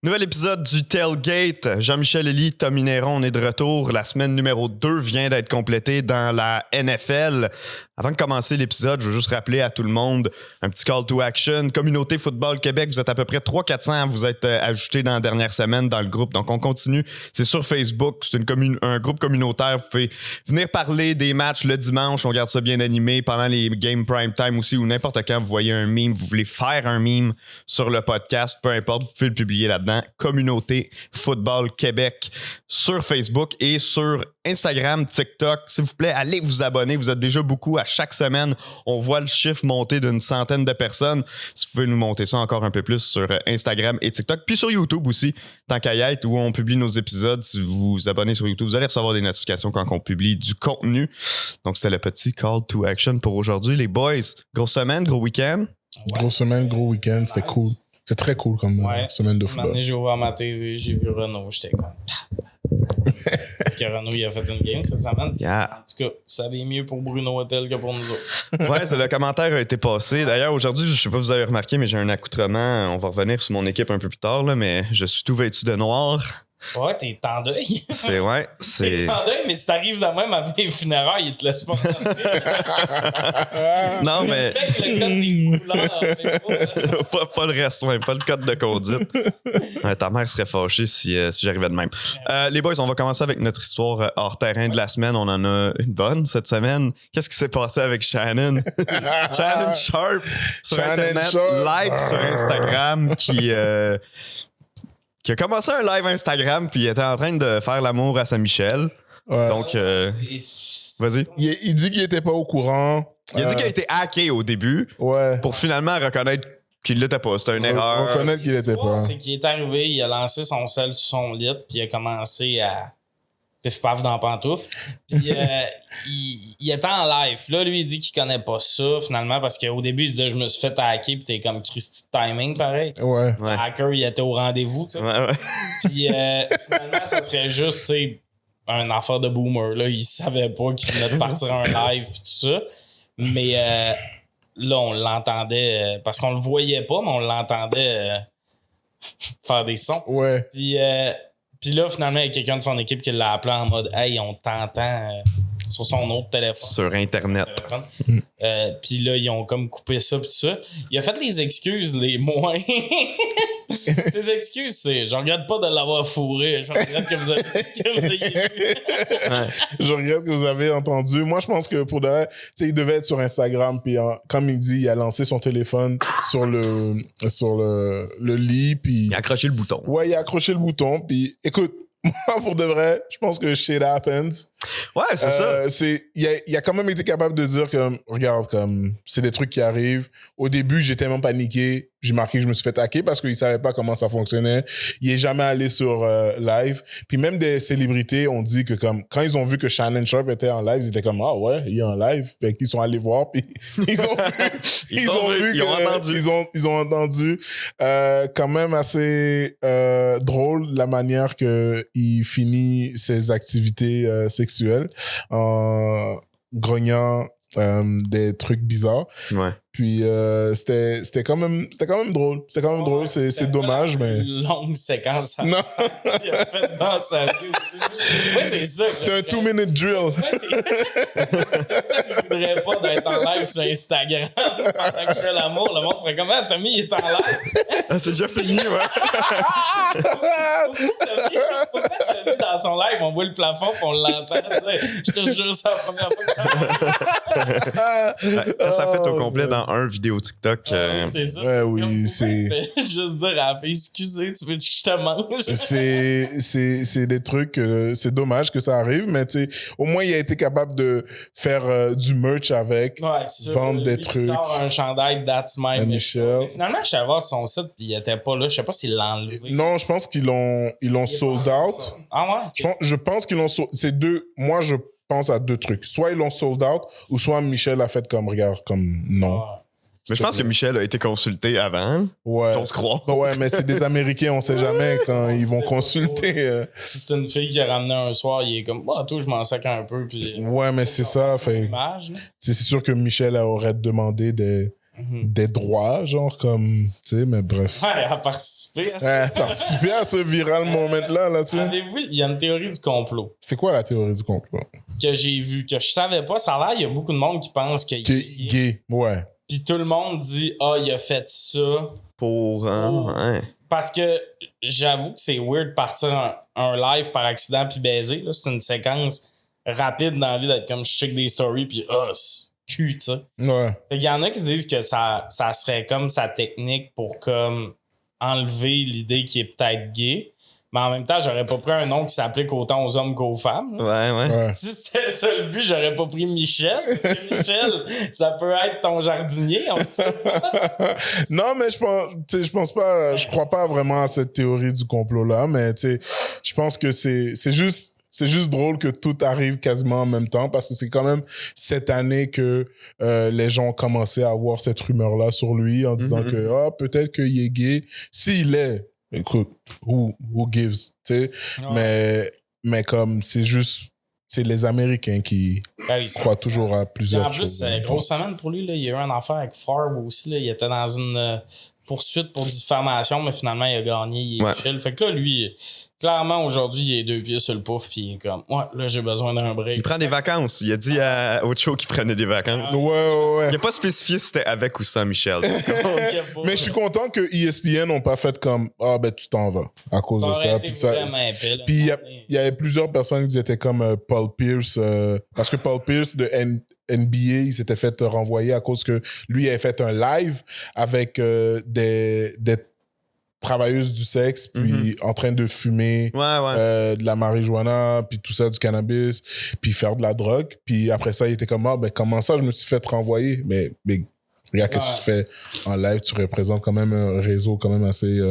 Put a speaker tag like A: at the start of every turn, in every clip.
A: Nouvel épisode du Tailgate. Jean-Michel Elie, Tommy Néron, on est de retour. La semaine numéro 2 vient d'être complétée dans la NFL. Avant de commencer l'épisode, je veux juste rappeler à tout le monde un petit call to action. Communauté Football Québec, vous êtes à peu près 300-400 à vous être ajoutés dans la dernière semaine dans le groupe. Donc, on continue. C'est sur Facebook. C'est un groupe communautaire. Vous pouvez venir parler des matchs le dimanche. On garde ça bien animé pendant les games prime time aussi ou n'importe quand vous voyez un meme, vous voulez faire un meme sur le podcast, peu importe, vous pouvez le publier là-dedans. Communauté Football Québec sur Facebook et sur Instagram, TikTok. S'il vous plaît, allez vous abonner. Vous êtes déjà beaucoup. À chaque semaine, on voit le chiffre monter d'une centaine de personnes. Si vous pouvez nous monter ça encore un peu plus sur Instagram et TikTok. Puis sur YouTube aussi, tant qu'à y être, où on publie nos épisodes. Si vous vous abonnez sur YouTube, vous allez recevoir des notifications quand on publie du contenu. Donc, c'était le petit call to action pour aujourd'hui. Les boys, grosse semaine, gros week-end.
B: Ouais. Grosse semaine, gros week-end. C'était cool. C'était très cool comme semaine de football.
C: J'ai ouvert ma TV, j'ai vu Renault, j'étais comme... Parce que Renault, il a fait une game cette semaine.
A: Yeah.
C: En tout cas, ça va mieux pour Bruno Hotel que pour nous autres.
A: Ouais, le commentaire a été passé. D'ailleurs, aujourd'hui, je sais pas si vous avez remarqué, mais j'ai un accoutrement. On va revenir sur mon équipe un peu plus tard, là, mais je suis tout vêtu de noir.
C: Ouais, t'es en deuil.
A: C'est.
C: T'es en deuil, mais si t'arrives de même à mes funérailles, ils te laissent pas rentrer.
A: Non,
C: tu
A: mais.
C: respectes le code des couleurs. Mais
A: pas le reste, ouais, pas le code de conduite. Ouais, ta mère serait fâchée si j'arrivais de même. Les boys, on va commencer avec notre histoire hors terrain de la semaine. On en a une bonne cette semaine. Qu'est-ce qui s'est passé avec Shannon? Shannon Sharp sur Internet, live sur Instagram, qui a commencé un live Instagram puis il était en train de faire l'amour à Saint-Michel. Ouais. Donc, vas-y.
B: Il dit qu'il était pas au courant.
A: Il a dit qu'il a été hacké au début pour finalement reconnaître qu'il l'était pas. C'était une erreur.
B: Reconnaître qu'il l'était pas.
C: C'est qu'il est arrivé, il a lancé son sel sur son lit puis il a commencé à pif-paf dans la pantoufle. Puis il était en live. Puis là, lui, il dit qu'il connaît pas ça, finalement, parce qu'au début, il disait « Je me suis fait hacker », puis t'es comme Christy de timing, pareil.
B: Ouais.
C: Le hacker, il était au rendez-vous, tu sais.
A: Ouais.
C: Puis finalement, ça serait juste, tu sais, un affaire de boomer, là. Il savait pas qu'il venait de partir un live, puis tout ça. Mais là, on l'entendait, parce qu'on le voyait pas, mais on l'entendait faire des sons.
B: Ouais.
C: Puis là, finalement, il y a quelqu'un de son équipe qui l'a appelé en mode « Hey, on t'entend sur son autre téléphone. »
A: Sur Internet.
C: Puis là, ils ont comme coupé ça pis tout ça. Il a fait les excuses les moins... Ses excuses, c'est « Je regrette pas de l'avoir fourré. Je regrette que vous ayez vu. »
B: Je regrette que vous avez entendu. Moi, je pense que pour de vrai, tu sais, il devait être sur Instagram puis comme il dit, il a lancé son téléphone sur le lit puis...
A: Il a accroché le bouton.
B: Ouais, il a accroché le bouton puis écoute, moi, pour de vrai, je pense que shit happens.
A: Ouais, c'est ça.
B: Il a quand même été capable de dire que, regarde, comme, c'est des trucs qui arrivent. Au début, j'ai tellement paniqué. J'ai marqué que je me suis fait hacker parce qu'il savait pas comment ça fonctionnait. Il est jamais allé sur live. Puis même des célébrités ont dit que comme quand ils ont vu que Shannon Sharp était en live, ils étaient comme ah ouais, il est en live. Fait qu'ils sont allés voir puis ils ont entendu quand même assez drôle la manière que il finit ses activités sexuelles en grognant des trucs bizarres.
A: Ouais.
B: Puis c'était quand même drôle. C'était quand même drôle. C'est dommage, mais...
C: Une longue séquence.
B: Non.
C: Qu'il a fait dans sa vie aussi. Moi, c'est ça.
B: C'était un 2-minute drill.
C: C'est ça que je voudrais pas d'être en live sur Instagram pendant que je fais l'amour. Le monde ferait comment? Tommy, il est en live.
A: C'est déjà fini, ouais.
C: Tommy, dans son live, on voit le plafond et on l'entend. Je te jure, c'est la première fois que
A: ça fait au complet dans un vidéo TikTok.
C: C'est ça.
B: Ouais, oui, c'est...
C: Juste dire à la fille, excusez, tu veux que je te mange?
B: C'est des trucs, c'est dommage que ça arrive, mais tu sais, au moins il a été capable de faire du merch avec, vendre des trucs. Il
C: sort un chandail That's My Michel. Finalement, je suis allé voir son site puis il était pas là. Je sais pas s'il l'a enlevé.
B: Non, je pense qu'ils l'ont sold out.
C: Ah ouais? Okay.
B: Je pense qu'ils l'ont sold. C'est deux. Moi, je pense à deux trucs. Soit ils l'ont sold out, ou soit Michel a fait comme regarde, comme non.
C: Ah.
A: Mais je pense que Michel a été consulté avant.
B: Ouais.
A: J'ose croire.
B: Ouais, mais c'est des Américains, on sait jamais quand ils vont consulter.
C: Si c'est une fille qui a ramené un soir, il est comme, toi, je m'en sac un peu. Puis,
B: ouais, mais c'est ça. Fait, c'est sûr que Michel aurait demandé des des droits, genre comme, tu sais, mais bref.
C: Ouais, à participer à ça.
B: Participer à ce viral moment-là, tu sais.
C: Avez-vous, il y a une théorie du complot
B: C'est quoi la théorie du complot?
C: que j'ai vue, que je savais pas. Ça a l'air, il y a beaucoup de monde qui pense qu'il
B: Que
C: est gay.
B: gay, ouais.
C: Puis tout le monde dit, il a fait ça.
A: Pour. Ouais.
C: Parce que j'avoue que c'est weird de partir un live par accident puis baiser. Là. C'est une séquence rapide dans la vie d'être comme je check des stories puis cul, tu sais.
B: Ouais.
C: Fait qu'il y en a qui disent que ça serait comme sa technique pour comme enlever l'idée qu'il est peut-être gay. Mais en même temps, j'aurais pas pris un nom qui s'applique autant aux hommes qu'aux femmes.
A: Ouais.
C: Si c'était ça le but, j'aurais pas pris Michel. Parce que Michel, ça peut être ton jardinier, on le sait pas.
B: Non, mais je pense pas, je crois pas vraiment à cette théorie du complot-là, mais tu sais, je pense que c'est juste drôle que tout arrive quasiment en même temps parce que c'est quand même cette année que les gens ont commencé à avoir cette rumeur-là sur lui en disant que peut-être qu'il est gay. S'il est, écoute, who gives, tu sais.
C: Ouais.
B: Mais comme c'est les Américains qui croient toujours à plusieurs
C: en plus,
B: choses.
C: c'est grosse semaine pour lui. Là. Il y a eu un affaire avec Favre aussi. Là. Il était dans une poursuite pour diffamation, mais finalement, il a gagné. Il est chill. Fait que là, lui, clairement, aujourd'hui, il est 2 pieds sur le pouf, puis il est comme, là, j'ai besoin d'un break.
A: Il prend des vacances. Il a dit à Ocho qu'il prenait des vacances.
B: Ouais.
A: Il n'a pas spécifié si c'était avec ou sans Michel.
B: Mais je suis content que ESPN n'ont pas fait comme tu t'en vas à cause de ça. Puis il y avait plusieurs personnes qui étaient comme Paul Pierce, parce que Paul Pierce de NBA, il s'était fait renvoyer à cause que lui avait fait un live avec des travailleuses du sexe, puis en train de fumer de la marijuana, puis tout ça, du cannabis, puis faire de la drogue. Puis après ça, il était comme, comment ça, je me suis fait renvoyer? Mais regarde, qu'est-ce que tu fais en live? Tu représentes quand même un réseau quand même assez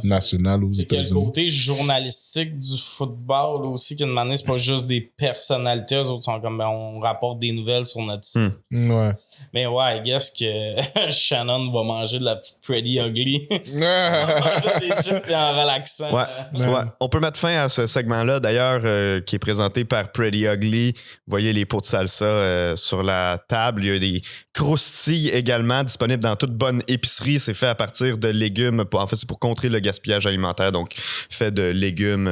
B: national aux États-Unis.
C: C'est le côté journalistique du football aussi, qu'à un moment donné, c'est pas juste des personnalités, eux autres sont comme, on rapporte des nouvelles sur notre site.
B: Ouais.
C: Mais I guess que Shannon va manger de la petite Pretty Ugly. On va manger des chips et en relaxant.
A: Ouais. On peut mettre fin à ce segment-là, d'ailleurs, qui est présenté par Pretty Ugly. Vous voyez les pots de salsa sur la table. Il y a des croustilles également disponibles dans toute bonne épicerie. C'est fait à partir de légumes. En fait, c'est pour contrer le gaspillage alimentaire. Donc, fait de légumes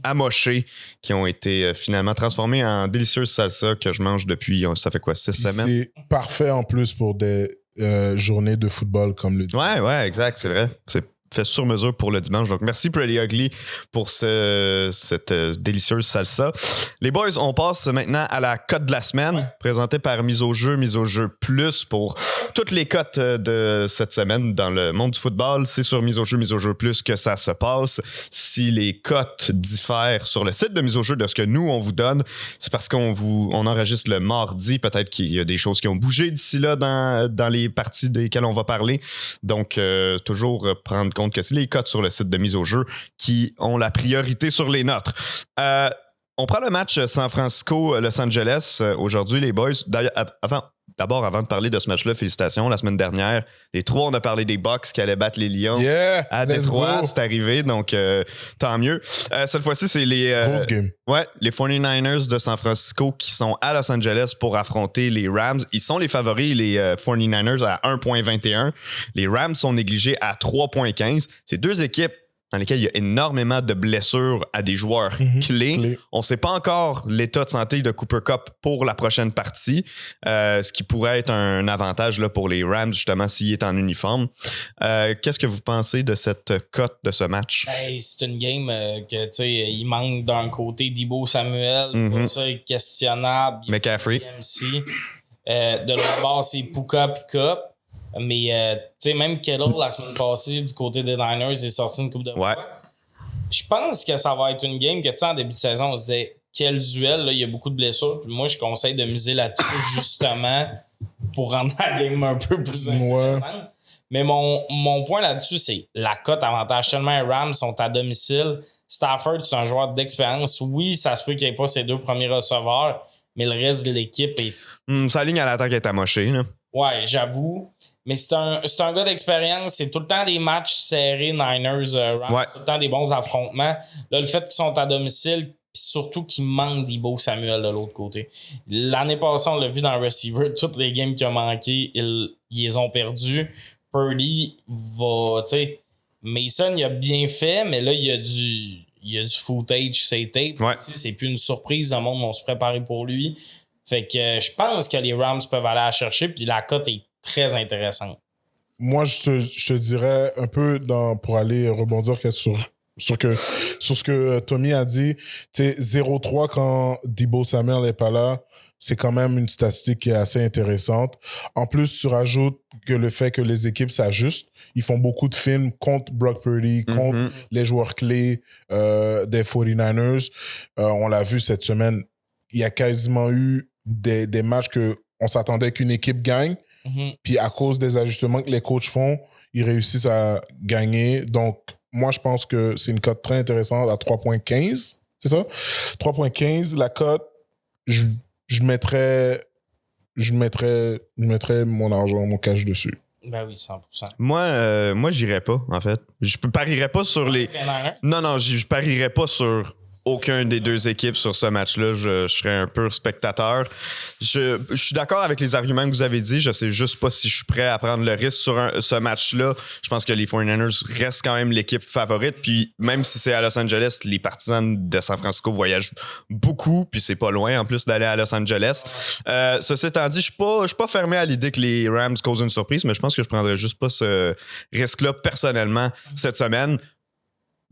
A: amochés qui ont été finalement transformés en délicieuse salsa que je mange depuis, ça fait quoi, 6 semaines?
B: C'est parfait en plus pour des journées de football comme le dimanche.
A: Ouais, exact, c'est vrai. C'est fait sur mesure pour le dimanche. Donc, merci Pretty Ugly pour cette délicieuse salsa. Les boys, on passe maintenant à la cote de la semaine, présentée par Mise au jeu plus pour toutes les cotes de cette semaine dans le monde du football. C'est sur Mise au jeu plus que ça se passe. Si les cotes diffèrent sur le site de Mise au jeu de ce que nous, on vous donne, c'est parce on enregistre le mardi. Peut-être qu'il y a des choses qui ont bougé d'ici là dans les parties desquelles on va parler. Donc, toujours prendre compte que c'est les cotes sur le site de Mise au jeu qui ont la priorité sur les nôtres. On prend le match San Francisco-Los Angeles aujourd'hui, les boys. D'ailleurs, avant de parler de ce match-là, félicitations. La semaine dernière, les 3, on a parlé des Bucks qui allaient battre les Lions à Détroit. C'est arrivé, donc tant mieux. Cette fois-ci, c'est les...
B: Grosse game.
A: Ouais, les 49ers de San Francisco qui sont à Los Angeles pour affronter les Rams. Ils sont les favoris, les 49ers, à 1,21. Les Rams sont négligés à 3,15. C'est 2 équipes dans lesquelles il y a énormément de blessures à des joueurs clés. On ne sait pas encore l'état de santé de Cooper Kupp pour la prochaine partie, ce qui pourrait être un avantage là, pour les Rams, justement, s'il est en uniforme. Qu'est-ce que vous pensez de cette cote de ce match?
C: C'est une game que, tu sais, il manque d'un côté Deebo Samuel, pour ça, il est questionnable.
A: McCaffrey.
C: CMC. De l'autre bord, c'est Puka puis Kupp. Mais, tu sais, même Kittle, la semaine passée, du côté des Niners, est sorti une coupe de fois. Je pense que ça va être une game que, tu sais, en début de saison, on se disait, quel duel, là, il y a beaucoup de blessures. Puis moi, je conseille de miser là-dessus, justement, pour rendre la game un peu plus intéressante. Mais mon point là-dessus, c'est la cote avantage. Tellement les Rams sont à domicile. Stafford, c'est un joueur d'expérience. Oui, ça se peut qu'il n'y ait pas ses 2 premiers receveurs, mais le reste de l'équipe est...
A: Sa ligne à l'attaque est amochée, là.
C: Ouais, j'avoue. Mais c'est un gars d'expérience. C'est tout le temps des matchs serrés, Niners, Rams. Tout le temps des bons affrontements. Là, le fait qu'ils sont à domicile, puis surtout qu'il manque Deebo Samuel de l'autre côté. L'année passée, on l'a vu dans le receiver. Toutes les games qu'il a manqué, il ils les ont perdus. Purdy va, tu sais, Mason, il a bien fait, mais là, il y a du footage, c'est tape.
A: Ouais.
C: C'est plus une surprise, le monde va se préparer pour lui. Fait que je pense que les Rams peuvent aller la chercher, puis la cote est très intéressante.
B: Moi, je te dirais un peu pour aller rebondir sur ce que Tommy a dit. Tu sais, 0-3 quand Deebo Samuel n'est pas là, c'est quand même une statistique qui est assez intéressante. En plus, tu rajoutes que le fait que les équipes s'ajustent. Ils font beaucoup de films contre Brock Purdy, contre les joueurs clés des 49ers. On l'a vu cette semaine. Il y a quasiment eu des matchs qu'on s'attendait qu'une équipe gagne. Puis à cause des ajustements que les coachs font, ils réussissent à gagner. Donc, moi, je pense que c'est une cote très intéressante à 3,15. C'est ça? 3,15. La cote, je mettrais mon argent, mon cash dessus.
C: Ben oui, 100%.
A: Moi, j'irais pas, en fait. Je parierais pas sur les... Non, je parierais pas sur aucun des deux équipes sur ce match-là. Je serais un pur spectateur. Je suis d'accord avec les arguments que vous avez dit. Je sais juste pas si je suis prêt à prendre le risque sur ce match-là. Je pense que les 49ers restent quand même l'équipe favorite. Puis même si c'est à Los Angeles, les partisans de San Francisco voyagent beaucoup. Puis c'est pas loin en plus d'aller à Los Angeles. Ceci étant dit, je suis pas fermé à l'idée que les Rams causent une surprise, mais je pense que je prendrais juste pas ce risque-là personnellement cette semaine.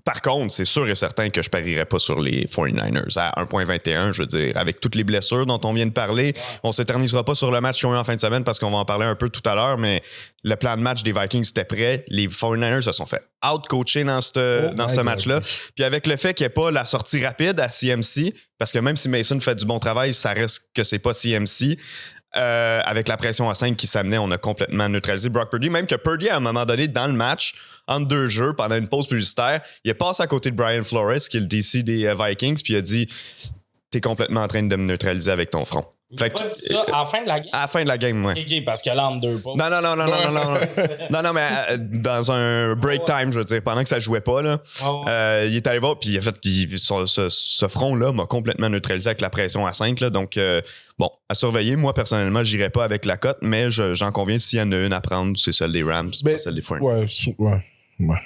A: Par contre, c'est sûr et certain que je parierais pas sur les 49ers à 1,21. Je veux dire, avec toutes les blessures dont on vient de parler, on s'éternisera pas sur le match qu'ils ont eu en fin de semaine parce qu'on va en parler un peu tout à l'heure, mais le plan de match des Vikings était prêt. Les 49ers se sont fait out-coacher dans ce match-là. Puis avec le fait qu'il n'y ait pas la sortie rapide à CMC, parce que même si Mason fait du bon travail, ça reste que c'est pas CMC. Avec la pression à 5 qui s'amenait, on a complètement neutralisé Brock Purdy. Même que Purdy, à un moment donné, dans le match, entre deux jeux, pendant une pause publicitaire, il est passé à côté de Brian Flores, qui est le DC des Vikings, puis il a dit « T'es complètement en train de me neutraliser avec ton front. »
C: Il a pas dit ça à la fin de la game?
A: À la fin de la game, oui.
C: OK, parce que là, en deux pas.
A: Non, mais dans un break time, je veux dire, pendant que ça jouait pas, là, il est allé voir, puis il a fait ce front-là m'a complètement neutralisé avec la pression à 5. Là, donc, bon, à surveiller. Moi, personnellement, j'irai pas avec la cote, mais j'en conviens, s'il y en a une à prendre, c'est celle des Rams, pas celle des 49ers.
B: Ouais.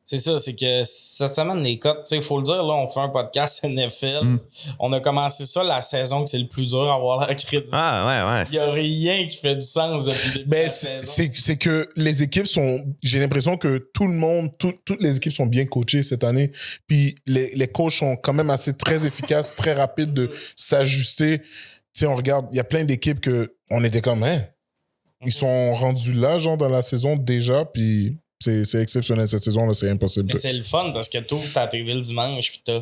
C: C'est ça, c'est que cette semaine, les cotes, tu sais, il faut le dire, là, on fait un podcast NFL. On a commencé ça la saison que c'est le plus dur à avoir l'air crédit.
A: Ah, ouais.
C: Il n'y a rien qui fait du sens depuis le début de la saison.
B: C'est que les équipes sont... J'ai l'impression que tout le monde, toutes les équipes sont bien coachées cette année. Puis les coachs sont quand même assez très efficaces, très rapides de s'ajuster. Tu sais, on regarde, il y a plein d'équipes que on était comme, ils sont rendus là, genre, dans la saison déjà, puis... C'est exceptionnel cette saison-là, c'est impossible.
C: Mais c'est le fun parce que tu ouvres ta TV le dimanche puis t'as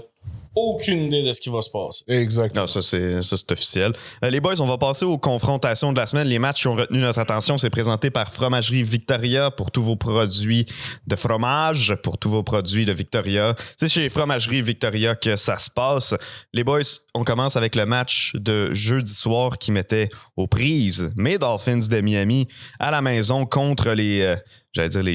C: aucune idée de ce qui va se passer.
B: Exactement.
A: Non, ça c'est officiel. Les boys, on va passer aux confrontations de la semaine. Les matchs qui ont retenu notre attention, c'est présenté par Fromagerie Victoria pour tous vos produits de fromage, pour tous vos produits de Victoria. C'est chez Fromagerie Victoria que ça se passe. Les boys, on commence avec le match de jeudi soir qui mettait aux prises mes Dolphins de Miami à la maison contre les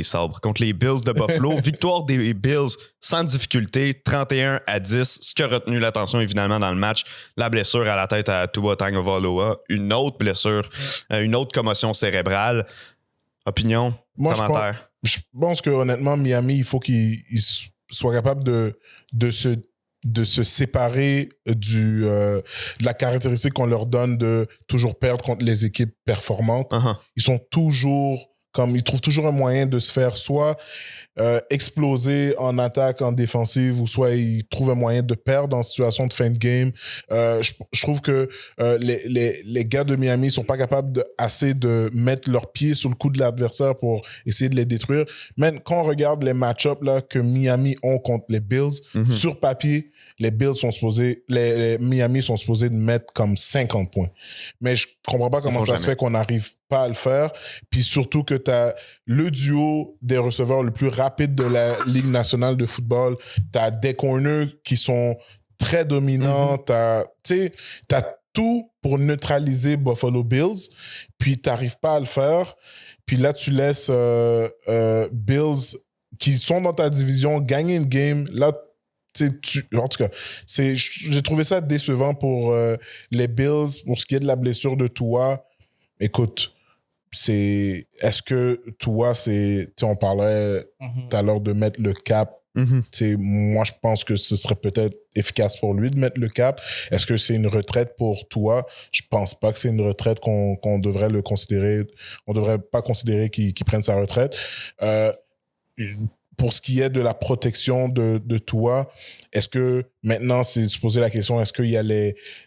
A: sabres, contre les Bills de Buffalo. Victoire des Bills sans difficulté, 31-10. Ce qui a retenu l'attention, évidemment, dans le match, la blessure à la tête à Tua Tagovailoa, une autre blessure, une autre commotion cérébrale. Opinion, commentaire?
B: Je pense que honnêtement, Miami, il faut qu'il soit capable de se séparer de la caractéristique qu'on leur donne de toujours perdre contre les équipes performantes. Ils sont toujours... Comme ils trouvent toujours un moyen de se faire soit exploser en attaque, en défensive, ou soit ils trouvent un moyen de perdre en situation de fin de game. Je trouve que les gars de Miami sont pas capables assez de mettre leurs pieds sur le cou de l'adversaire pour essayer de les détruire. Même quand on regarde les match-ups là, que Miami ont contre les Bills, sur papier, les Bills sont supposés, les Miami sont supposés de mettre comme 50 points. Mais je comprends pas comment ça se fait qu'on n'arrive pas à le faire. Puis surtout que tu as le duo des receveurs le plus rapide de la Ligue nationale de football. Tu as des corners qui sont très dominants. Tu as tout pour neutraliser Buffalo Bills. Puis tu n'arrives pas à le faire. Puis là, tu laisses Bills qui sont dans ta division gagner une game. Là, en tout cas, j'ai trouvé ça décevant pour les Bills, pour ce qui est de la blessure de Tua. Écoute, est-ce que toi, on parlait tout à l'heure de mettre le cap. Moi, je pense que ce serait peut-être efficace pour lui de mettre le cap. Est-ce que c'est une retraite pour toi? Je pense pas que c'est une retraite qu'on devrait le considérer. On devrait pas considérer qu'il prenne sa retraite. Pour ce qui est de la protection de toi, est-ce que maintenant, c'est se poser la question, est-ce qu'il y a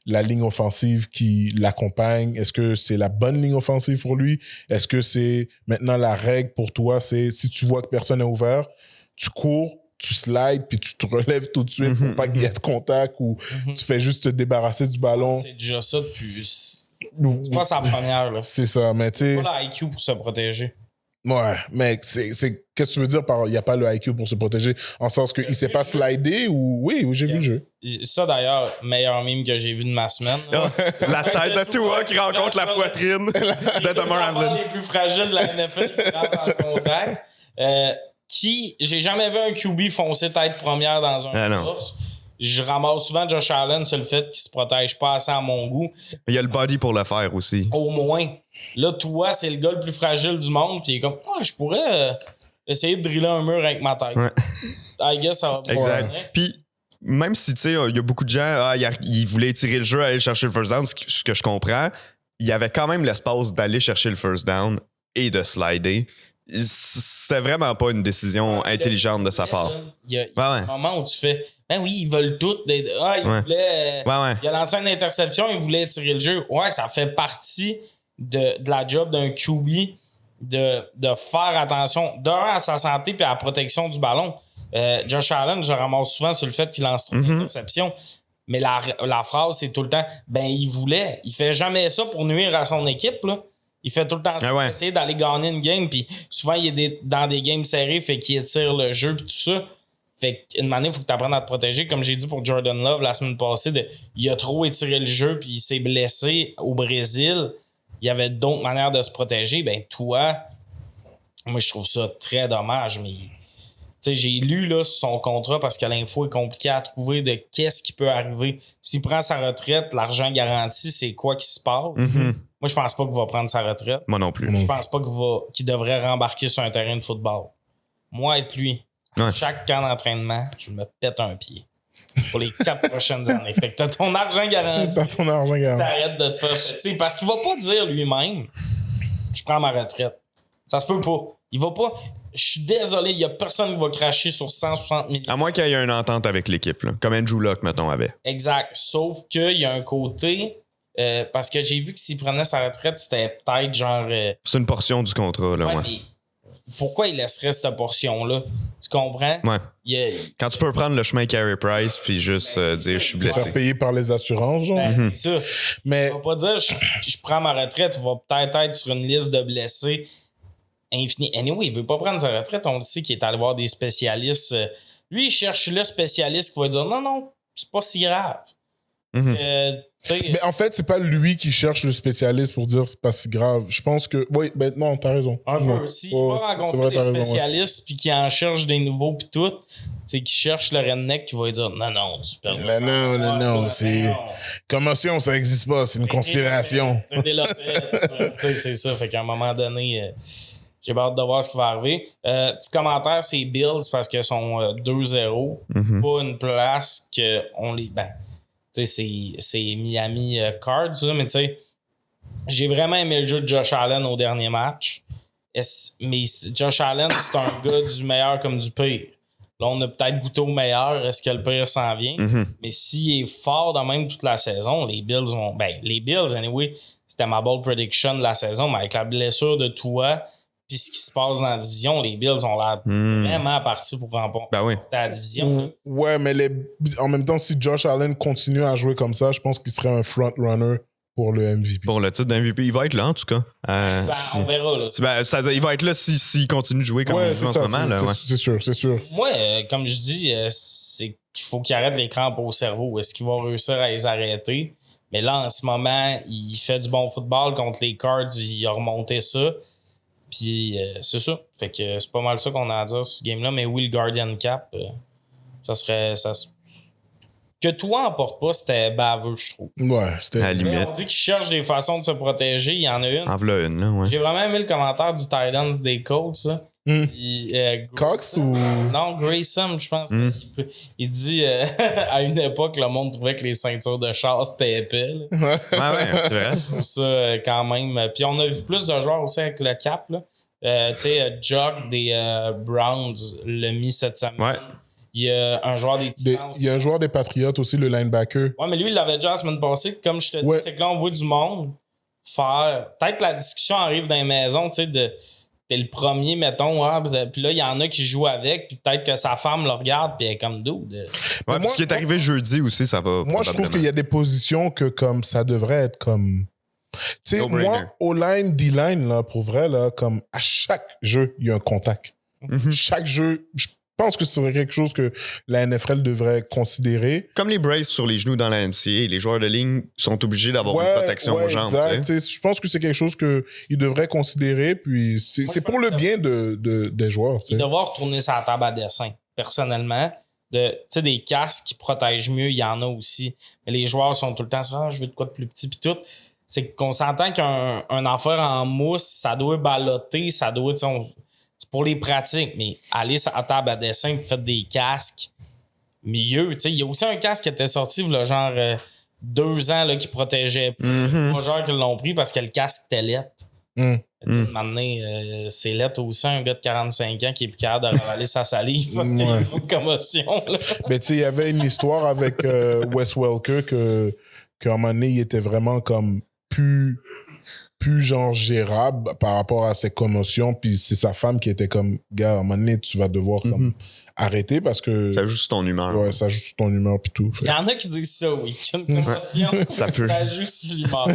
B: la ligne offensive qui l'accompagne? Est-ce que c'est la bonne ligne offensive pour lui? Est-ce que c'est maintenant la règle pour toi, c'est si tu vois que personne n'est ouvert, tu cours, tu slides, puis tu te relèves tout de suite pour pas qu'il y ait de contact ou tu fais juste te débarrasser du ballon?
C: C'est déjà ça depuis... C'est pas sa première, là.
B: C'est ça, mais tu sais...
C: C'est pas la IQ pour se protéger.
B: Ouais, mais qu'est-ce que tu veux dire par il n'y a pas le IQ pour se protéger? En sens qu'il ne sait pas slider ou... Oui, j'ai vu le jeu.
C: Ça, d'ailleurs, meilleur meme que j'ai vu de ma semaine.
A: La tête de Tua qui rencontre la poitrine de Damar Hamlin.
C: Les plus fragiles de la NFL qui rentrent en contact. J'ai jamais vu un QB foncer tête première dans un course. Je ramasse souvent Josh Allen sur le fait qu'il se protège pas assez à mon goût.
A: Il y a le body pour le faire aussi.
C: Au moins. Là, toi, c'est le gars le plus fragile du monde. Puis il est comme, je pourrais essayer de driller un mur avec ma tête.
A: Ouais.
C: I guess ça va pas.
A: Exact. Puis, même si, tu sais, il y a beaucoup de gens, ils voulaient tirer le jeu, aller chercher le first down, ce que je comprends, il y avait quand même l'espace d'aller chercher le first down et de slider. C'était vraiment pas une décision intelligente de sa part.
C: Il y a un moment où tu fais, ben oui, ils veulent tout. Il voulait. Il a lancé une interception, il voulait tirer le jeu. Ouais, ça fait partie de la job d'un QB de faire attention, à sa santé puis à la protection du ballon. Josh Allen, je ramasse souvent sur le fait qu'il lance trop d'interceptions. Mais la phrase, c'est tout le temps, ben il voulait. Il fait jamais ça pour nuire à son équipe, là. Il fait tout le temps ça pour essayer d'aller gagner une game. Puis souvent, il est dans des games serrés, fait qu'il étire le jeu puis tout ça. Fait qu'une manière, il faut que tu apprennes à te protéger. Comme j'ai dit pour Jordan Love la semaine passée, il a trop étiré le jeu puis il s'est blessé au Brésil. Il y avait d'autres manières de se protéger. Ben toi, moi, je trouve ça très dommage. Mais j'ai lu là, son contrat parce que l'info est compliquée à trouver de qu'est-ce qui peut arriver. S'il prend sa retraite, l'argent garanti, c'est quoi qui se passe? Moi, je pense pas qu'il va prendre sa retraite.
A: Moi non plus.
C: Je pense pas qu'il devrait rembarquer sur un terrain de football. Moi et lui, chaque camp d'entraînement, je me pète un pied pour les 4 prochaines années. Fait que t'as ton argent garanti. T'arrêtes de te faire fesser. Parce qu'il va pas dire lui-même, je prends ma retraite. Ça se peut pas. Il va pas... Je suis désolé, il y a personne qui va cracher sur 160 millions.
A: À moins qu'il y ait une entente avec l'équipe, là, comme Andrew Luck, mettons, avait.
C: Exact. Sauf qu'il y a un côté... parce que j'ai vu que s'il prenait sa retraite, c'était peut-être genre...
A: C'est une portion du contrat, là,
C: mais pourquoi il laisserait cette portion-là? Tu comprends?
A: Ouais. Quand tu peux prendre le chemin Carey Price puis juste dire « je suis blessé ».
B: Faire payer par les assurances, genre.
C: C'est ça. Mais... On va pas dire « je prends ma retraite », tu vas peut-être être sur une liste de blessés infinie. Anyway, il veut pas prendre sa retraite. On le sait qu'il est allé voir des spécialistes. Lui, il cherche le spécialiste qui va dire « non, c'est pas si grave ».
B: Mais en fait, c'est pas lui qui cherche le spécialiste pour dire c'est pas si grave. Je pense que. Oui, ben non, t'as raison.
C: Un peu. S'il va rencontrer des spécialistes puis qu'il en cherche des nouveaux puis tout, c'est qu'il cherche le redneck qui va lui dire non, tu perds.
B: Non, c'est. Commotion, ça existe pas, c'est une conspiration.
C: C'est ça. Fait qu'à un moment donné. J'ai hâte de voir ce qui va arriver. Petit commentaire, c'est Bills parce qu'ils sont 2-0. Pas une place qu'on les... c'est Miami Cards, mais tu sais, j'ai vraiment aimé le jeu de Josh Allen au dernier match. Mais Josh Allen, c'est un gars du meilleur comme du pire. Là, on a peut-être goûté au meilleur. Est-ce que le pire s'en vient? Mais s'il est fort de même toute la saison, les Bills vont... Ben, les Bills, anyway, c'était ma bold prediction de la saison, mais avec la blessure de Tua puis ce qui se passe dans la division, les Bills ont l'air vraiment partis pour remporter la division.
B: Ouais, mais en même temps, si Josh Allen continue à jouer comme ça, je pense qu'il serait un front-runner pour le MVP.
A: Pour le titre d'MVP. Il va être là, en tout cas.
C: On verra. Là.
A: Il va être là s'il continue de jouer comme il joue en ce moment. Là,
B: c'est sûr.
C: Moi, comme je dis, c'est qu'il faut qu'il arrête les crampes au cerveau. Est-ce qu'il va réussir à les arrêter? Mais là, en ce moment, il fait du bon football contre les Cards. Il a remonté ça. Puis c'est ça. Fait que c'est pas mal ça qu'on a à dire sur ce game-là. Mais oui, le Guardian Cap, ça Que toi emporte pas, c'était baveux, je trouve.
B: Ouais, c'était.
A: À la limite.
C: On dit qu'il cherche des façons de se protéger. Il y en a une.
A: En v'là une, là, ouais.
C: J'ai vraiment aimé le commentaire du Titans des Colts. Ça.
B: Cox ou.
C: Non, Grayson, je pense. Il dit à une époque, le monde trouvait que les ceintures de chasse c'était épais. Là.
A: Ouais, c'est vrai.
C: Je trouve ça quand même. Puis on a vu plus de joueurs aussi avec le cap. Là. Tu sais, Jock des Browns l'a mis cette semaine.
A: Ouais.
C: Il y a un joueur des Titans.
B: Il y a un joueur des Patriots aussi, le linebacker.
C: Ouais, mais lui, il l'avait déjà la semaine passée. Comme je te dis, c'est que là, on voit du monde faire. Peut-être que la discussion arrive dans les maisons, tu sais, t'es le premier, mettons, puis là, il y en a qui jouent avec, puis peut-être que sa femme le regarde, puis elle est comme d'où.
A: Ouais, puis ce qui est arrivé jeudi aussi, ça va.
B: Moi, je trouve qu'il y a des positions que comme ça devrait être comme. Tu sais, moi, O-line, D-line, là, pour vrai, là, comme à chaque jeu, il y a un contact. Chaque jeu, je pense que ce serait quelque chose que la NFL devrait considérer.
A: Comme les braces sur les genoux dans la NCAA, les joueurs de ligne sont obligés d'avoir une protection aux jambes.
B: Je pense que c'est quelque chose qu'ils devraient considérer, puis c'est pour le bien des joueurs.
C: Il devrait retourner sa table à dessin, personnellement. Tu sais, des casques qui protègent mieux, il y en a aussi. Mais les joueurs sont tout le temps sur je veux de quoi de plus petit, puis tout. C'est qu'on s'entend qu'un affaire en mousse, ça doit ballotter, ça doit, c'est pour les pratiques, mais aller à la table à dessin et faites des casques mieux. Il y a aussi un casque qui était sorti, il y a genre 2 ans, là, qui protégeait pas genre qu'ils l'ont pris parce que le casque était lettre. Maintenant, c'est lettre aussi, un gars de 45 ans qui est plus capable de ravaler sa salive parce qu'il y a trop de commotion.
B: Mais tu sais, il y avait une histoire avec Wes Welker qu'à un moment donné, il était vraiment comme plus genre gérable par rapport à ses commotions, puis c'est sa femme qui était comme gars, à un moment donné tu vas devoir comme arrêter parce que
A: ça joue sur ton humeur.
B: Ouais, ça joue sur ton humeur puis tout.
C: Il y en a qui disent ça, oui, qu'une commotion
A: ça
C: joue sur l'humeur.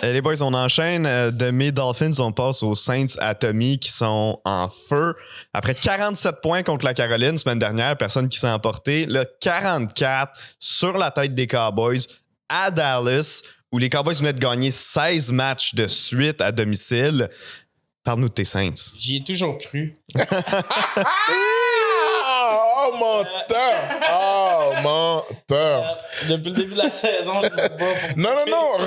A: Les boys, on enchaîne de mes Dolphins, on passe aux Saints à Tommy qui sont en feu après 47 points contre la Caroline semaine dernière, personne qui s'est emporté, le 44 sur la tête des Cowboys à Dallas, où les Cowboys venaient de gagner 16 matchs de suite à domicile. Parle-nous de tes Saints.
C: J'y ai toujours cru.
B: Oh, menteur! Oh, menteur!
C: Depuis le début de la saison, je me bats pour
B: Non,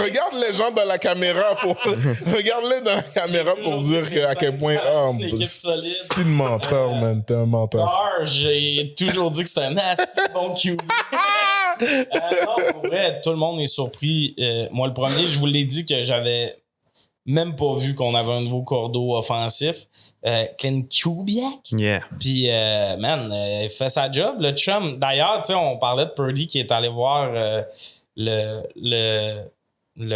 B: regarde les gens dans la caméra regarde-les dans la caméra pour dire à quel point... Oh, c'est une menteur, man. T'es un menteur.
C: J'ai toujours dit que c'était un nasty bon QB. Non, pour vrai, tout le monde est surpris. Moi, le premier, je vous l'ai dit que j'avais même pas vu qu'on avait un nouveau cordeau offensif. Clint Kubiak.
A: Yeah.
C: Puis, man, il fait sa job, le chum. D'ailleurs, tu sais, on parlait de Purdy qui est allé voir le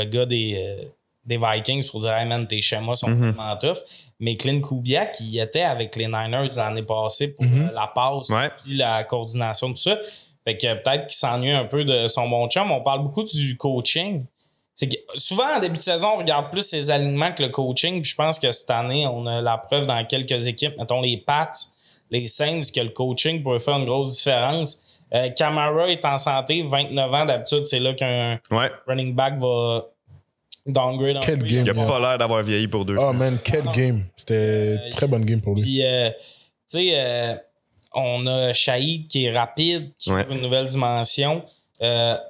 C: gars des Vikings pour dire « Hey, man, tes schémas sont vraiment tough. » Mais Clint Kubiak, il était avec les Niners l'année passée pour la passe puis la coordination, tout ça. Fait que peut-être qu'il s'ennuie un peu de son bon chum. On parle beaucoup du coaching. C'est que souvent, en début de saison, on regarde plus les alignements que le coaching. Puis je pense que cette année, on a la preuve dans quelques équipes. Mettons les Pats, les Saints, que le coaching pourrait faire une grosse différence. Kamara est en santé, 29 ans. D'habitude, c'est là qu'un running back va downgrade un peu.
B: Game,
A: il a pas l'air d'avoir vieilli pour 2 ans.
B: Oh man, quel game. C'était très bonne game pour lui.
C: Puis, tu sais... on a Shahid qui est rapide, qui ouvre une nouvelle dimension.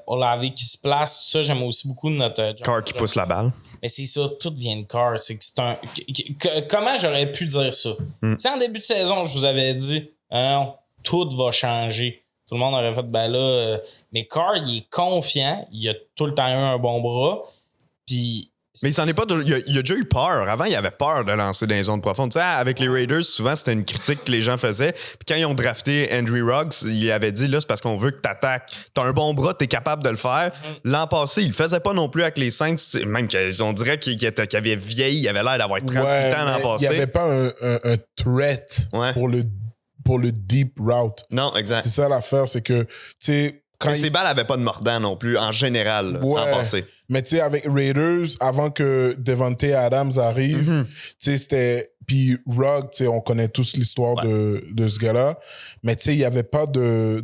C: Olave qui se place, tout ça, j'aime aussi beaucoup notre...
A: Carr qui pousse la balle.
C: Mais c'est ça, tout vient de Carr. C'est que c'est un... Comment j'aurais pu dire ça? Tu sais, en début de saison, je vous avais dit, non, tout va changer. Tout le monde aurait fait, ben là... Mais Carr, il est confiant. Il a tout le temps eu un bon bras. Puis...
A: Mais il s'en est pas. Il a déjà eu peur. Avant, il avait peur de lancer dans les zones profondes. Tu sais, avec les Raiders, souvent, c'était une critique que les gens faisaient. Puis quand ils ont drafté Andrew Ruggs, il avait dit là, c'est parce qu'on veut que t'attaques. T'as un bon bras, t'es capable de le faire. L'an passé, il le faisait pas non plus avec les Saints. Même qu'on dirait qu'il avait vieilli. Il avait l'air d'avoir 38 ans l'an passé.
B: Il n'y avait pas un threat pour le deep route.
A: Non, exact.
B: C'est ça l'affaire, c'est que, tu sais.
A: Mais ses balles n'avaient pas de mordant non plus, en général, l'an passé.
B: Mais tu sais, avec Raiders, avant que Devontae Adams arrive, tu sais, c'était... Puis Ruggs, tu sais, on connaît tous l'histoire de ce gars-là. Mais tu sais, il n'y avait pas de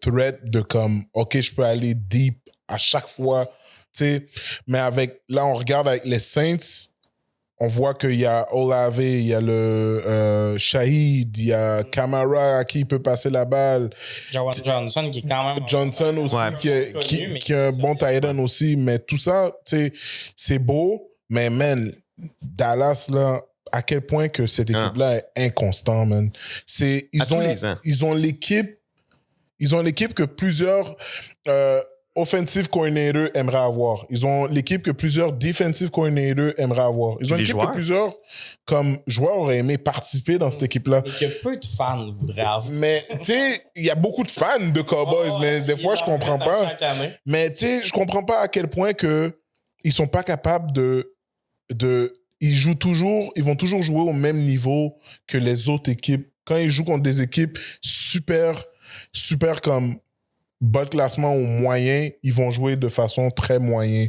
B: threat de comme, OK, je peux aller deep à chaque fois. Tu sais, mais là, on regarde avec les Saints, on voit qu'il y a Olave, il y a le Shahid, il y a Kamara à qui il peut passer la balle.
C: Jawan Johnson qui est quand même...
B: Johnson aussi, qui est un bon tight end aussi. Mais tout ça, c'est beau. Mais man, Dallas, là, à quel point que cette équipe-là est inconstant, man. Ils ont l'équipe que plusieurs offensive coordinators aimeraient avoir. Ils ont l'équipe que plusieurs defensive coordinators aimeraient avoir. Ils ont l'équipe que plusieurs comme joueurs auraient aimé participer dans cette équipe-là.
C: Et que peu de fans voudraient avoir.
B: Mais, tu sais, il y a beaucoup de fans de Cowboys, mais des fois, je comprends pas. Mais, tu sais, je comprends pas à quel point que ils sont pas capables ils vont toujours jouer au même niveau que les autres équipes. Quand ils jouent contre des équipes super comme bas de classement ou moyen, ils vont jouer de façon très moyen.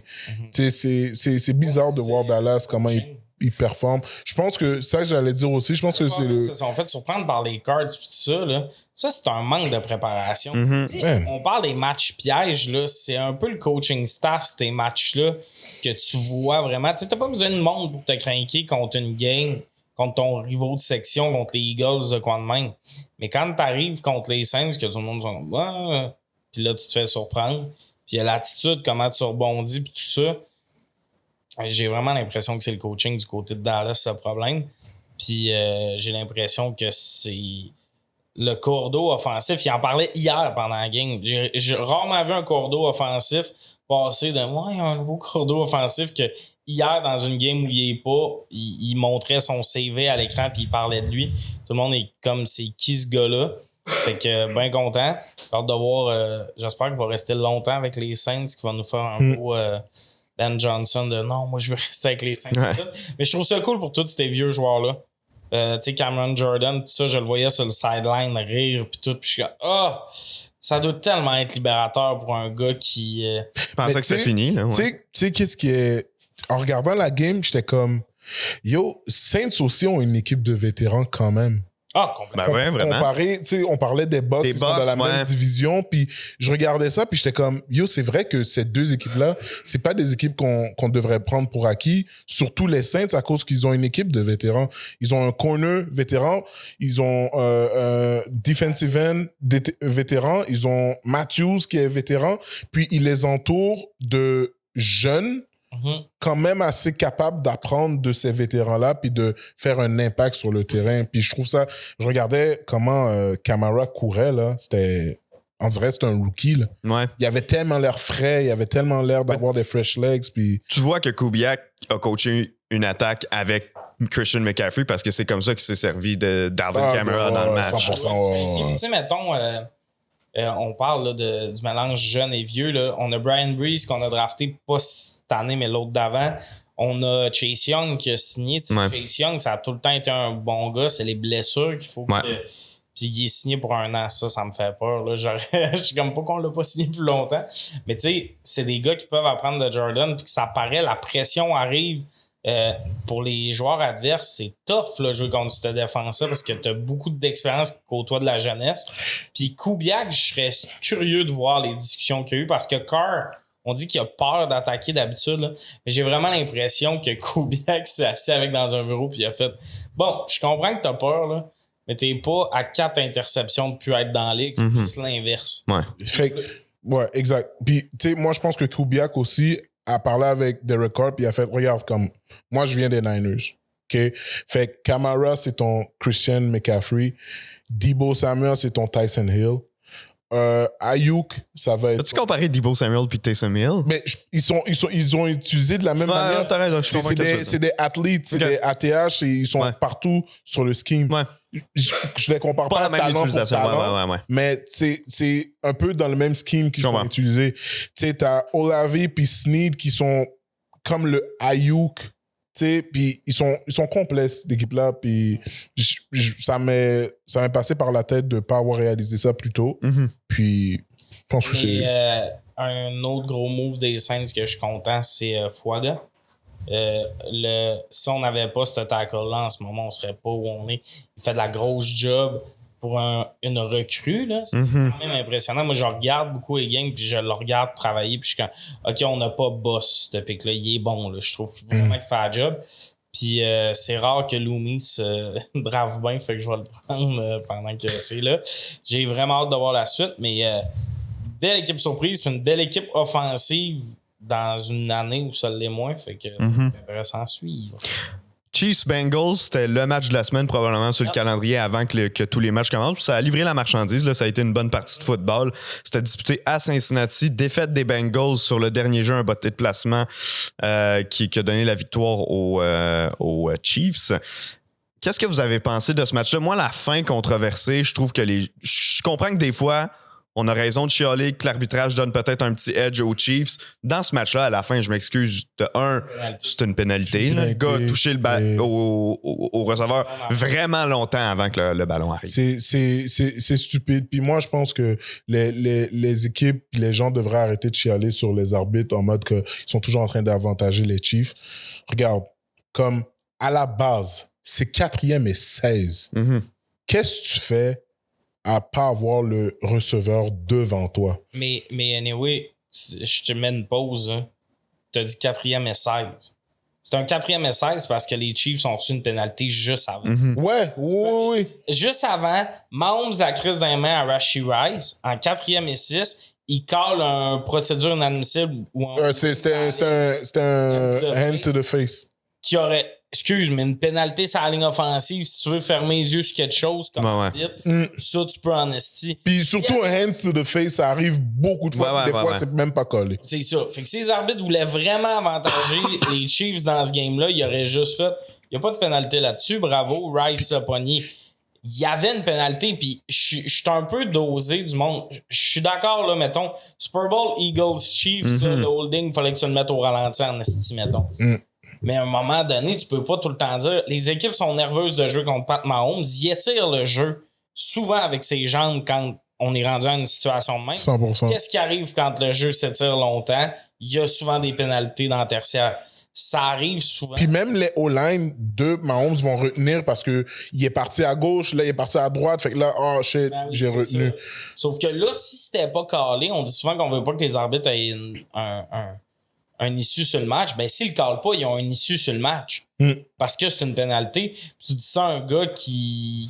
B: Tu sais, c'est bizarre de voir Dallas, comment ils performent. Je pense que ça, j'allais dire aussi, je pense que c'est
C: Ils sont fait surprendre par les cards pis tout ça, là. Ça, c'est un manque de préparation. On parle des matchs pièges, là. C'est un peu le coaching staff, ces matchs-là, que tu vois vraiment. Tu sais, t'as pas besoin de monde pour te craquer contre une game, contre ton rival de section, contre les Eagles de quoi de même. Mais quand t'arrives contre les Saints, que tout le monde dit puis là, tu te fais surprendre. Puis il y a l'attitude, comment tu rebondis, puis tout ça. J'ai vraiment l'impression que c'est le coaching du côté de Dallas, ce problème. Puis j'ai l'impression que c'est le cordeau offensif. Il en parlait hier pendant la game. J'ai rarement vu un cordeau offensif passer de il y a un nouveau cordeau offensif que hier, dans une game où il est pas, il montrait son CV à l'écran puis il parlait de lui. Tout le monde est comme, c'est qui ce gars-là? Fait que bien content. J'ai hâte de voir, j'espère qu'il va rester longtemps avec les Saints, qu'il va nous faire un beau Ben Johnson de non, moi je veux rester avec les Saints. Mais je trouve ça cool pour tous ces vieux joueurs-là. Tu sais, Cameron Jordan, tout ça, je le voyais sur le sideline rire puis tout. Puis je suis comme, ça doit tellement être libérateur pour un gars qui...
A: Je pensais que c'est fini. Là,
B: Tu sais, qu'est-ce qui est... En regardant la game, j'étais comme, yo, Saints aussi ont une équipe de vétérans quand même.
A: Complètement. Ben ouais, vraiment.
B: On parlait des Bucks qui sont dans la même division, puis je regardais ça, puis j'étais comme, yo, c'est vrai que ces deux équipes-là, c'est pas des équipes qu'on devrait prendre pour acquis, surtout les Saints, à cause qu'ils ont une équipe de vétérans. Ils ont un corner vétéran, ils ont un defensive end vétéran, ils ont Matthews qui est vétéran, puis ils les entourent de jeunes, quand même assez capable d'apprendre de ces vétérans-là puis de faire un impact sur le terrain. Puis je trouve ça... Je regardais comment Kamara courait, là. On dirait que c'était un rookie, là.
A: Ouais.
B: Il avait tellement l'air frais, il avait tellement l'air d'avoir des fresh legs. Puis...
A: Tu vois que Kubiak a coaché une attaque avec Christian McCaffrey parce que c'est comme ça qu'il s'est servi d'Alvin Kamara dans le match.
B: 100%.
C: Puis tu sais, mettons... on parle là, du mélange jeune et vieux. Là. On a Brian Brees qu'on a drafté pas cette année, mais l'autre d'avant. On a Chase Young qui a signé. Chase Young, ça a tout le temps été un bon gars. C'est les blessures qu'il faut que... Puis il est signé pour 1 an. Ça me fait peur. Là. Je suis comme pas qu'on l'a pas signé plus longtemps. Mais tu sais, c'est des gars qui peuvent apprendre de Jordan puis que ça paraît, la pression arrive. Pour les joueurs adverses, c'est tough là, jouer contre cette défense-là parce que tu as beaucoup d'expérience qui côtoie de la jeunesse. Puis Kubiak, je serais curieux de voir les discussions qu'il y a eu parce que Carr, on dit qu'il a peur d'attaquer d'habitude. Là. Mais j'ai vraiment l'impression que Kubiak s'est assis avec dans un bureau puis il a fait bon, je comprends que tu as peur, là, mais t'es pas à 4 interceptions de plus être dans la ligue, c'est plus l'inverse.
B: Ouais, exact. Puis, tu sais, moi, je pense que Kubiak aussi a parlé avec Derek Carr puis il a fait, regarde, comme, moi, je viens des Niners. OK? Fait que Kamara, c'est ton Christian McCaffrey. Deebo Samuel, c'est ton Tyson Hill. Ayuk, ça va être...
A: As-tu comparé Deebo Samuel puis Taysom Hill?
B: Mais ils ont utilisé de la même manière.
A: T'as raison,
B: c'est des athlètes, c'est des ATH, ils sont partout sur le scheme.
A: Ouais.
B: Je les compare pas
A: la même
B: talent
A: utilisation.
B: pour talent, mais c'est un peu dans le même scheme qu'ils sont utilisés. Tu sais, t'as Olave puis Snead qui sont comme le Ayuk, tu sais, puis ils sont complexes, cette équipe-là, puis ça m'est passé par la tête de pas avoir réalisé ça plus tôt. Puis, je pense que c'est...
C: un autre gros move des Saints que je suis content, c'est Fuaga. Si on n'avait pas ce tackle-là en ce moment, on serait pas où on est. Il fait de la grosse job pour une recrue. Là. C'est quand même impressionnant. Moi, je regarde beaucoup les games, puis je le regarde travailler, puis je suis comme, OK, on n'a pas boss, ce pic-là. Il est bon, là. Je trouve vraiment qu'il fait la job. Puis c'est rare que Loomis brave bien, fait que je vais le prendre pendant que c'est là. J'ai vraiment hâte de voir la suite, mais belle équipe surprise, puis une belle équipe offensive dans une année où ça l'est moins, fait que c'est intéressant à suivre.
A: Chiefs-Bengals, c'était le match de la semaine probablement sur le calendrier avant que tous les matchs commencent. Ça a livré la marchandise. Là, ça a été une bonne partie de football. C'était disputé à Cincinnati. Défaite des Bengals sur le dernier jeu, un botté de placement qui a donné la victoire aux Chiefs. Qu'est-ce que vous avez pensé de ce match-là? Moi, la fin controversée, je trouve que je comprends que des fois, on a raison de chialer que l'arbitrage donne peut-être un petit edge aux Chiefs. Dans ce match-là, à la fin, je m'excuse, c'est une pénalité. Le gars a touché au receveur vraiment longtemps avant que le ballon arrive.
B: C'est stupide. Puis moi, je pense que les équipes, les gens devraient arrêter de chialer sur les arbitres en mode qu'ils sont toujours en train d'avantager les Chiefs. Regarde, comme à la base, c'est 4e et 16. Qu'est-ce que tu fais à pas avoir le receveur devant toi?
C: Mais anyway, je te mets une pause. Hein. Tu as dit 4e et 16. C'est un 4e et 16 parce que les Chiefs ont reçu une pénalité juste avant.
B: Ouais, oui.
C: Juste avant, Mahomes a crise dans les mains à Rashee Rice. En 4e et 6, il call une procédure inadmissible.
B: C'était un hand to the face.
C: Qui aurait... Excuse, mais une pénalité sur la ligne offensive, si tu veux fermer les yeux sur quelque chose, comme ça, tu peux en esti.
B: Puis surtout un hands to the face, ça arrive beaucoup de fois. Des fois, c'est même pas collé.
C: C'est ça. Fait que si les arbitres voulaient vraiment avantager les Chiefs dans ce game-là, ils auraient juste fait... Il n'y a pas de pénalité là-dessus, bravo, Rice a pogné. Il y avait une pénalité, puis je suis un peu dosé du monde. Je suis d'accord, là, mettons, Super Bowl, Eagles, Chiefs, là, le holding, il fallait que tu le mettes au ralenti en esti, mettons. Mais à un moment donné, tu peux pas tout le temps dire les équipes sont nerveuses de jouer contre Pat Mahomes. Ils étirent le jeu souvent avec ses jambes quand on est rendu à une situation de même.
B: 100%.
C: Qu'est-ce qui arrive quand le jeu s'étire longtemps? Il y a souvent des pénalités dans le tertiaire. Ça arrive souvent.
B: Puis même les O-line de Mahomes vont retenir parce que il est parti à gauche, là, il est parti à droite. Fait que là, oh shit, j'ai retenu.
C: Ça. Sauf que là, si c'était pas calé, on dit souvent qu'on veut pas que les arbitres aient un issue sur le match, ben s'ils le callent pas, ils ont une issue sur le match. Parce que c'est une pénalité. Tu dis ça à un gars il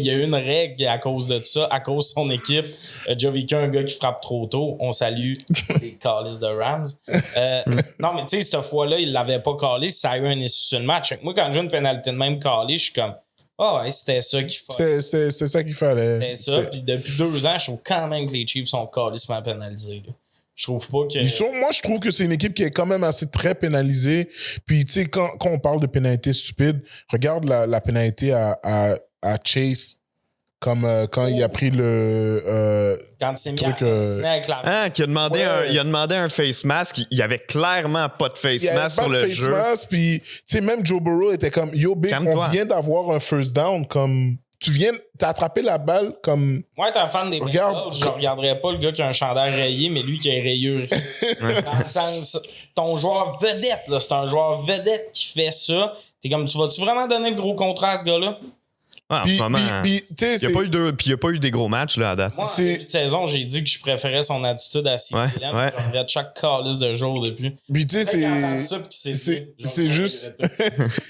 C: y a une règle à cause de ça, à cause de son équipe. Déjà vécu un gars qui frappe trop tôt. On salue les calices de Rams. Non, mais tu sais, cette fois-là, il l'avait pas callé, ça a eu un issue sur le match. Fait que moi, quand j'ai une pénalité de même callée, je suis comme ouais, c'était ça qu'il fallait.
B: C'est ça qu'il fallait.
C: C'était ça. Puis depuis 2 ans, je trouve quand même que les Chiefs sont calissement pénalisés. Là. Je trouve pas que...
B: Moi, je trouve que c'est une équipe qui est quand même assez très pénalisée. Puis, tu sais, quand on parle de pénalité stupide, regarde la pénalité à Chase, comme quand il a pris le...
C: quand il s'est mis à assassiner avec la...
A: qui a demandé il a demandé un face mask. Il y avait clairement pas de face mask sur le jeu.
B: Puis, tu sais, même Joe Burrow était comme, yo, big, on vient d'avoir un first down, comme... T'as attrapé la balle comme...
C: Moi, t'es un fan des Bengals, je regarderais pas le gars qui a un chandail rayé, mais lui qui est rayure. Dans le sens, ton joueur vedette, là, c'est un joueur vedette qui fait ça. T'es comme, tu vas-tu vraiment donner le gros contrat à ce gars-là?
A: En ce moment, il n'y a pas eu des gros matchs là, à date.
C: Moi, en début de saison, j'ai dit que je préférais son attitude à CeeDee Lamb. Je regrette chaque calice de jour depuis.
B: Puis tu sais, c'est juste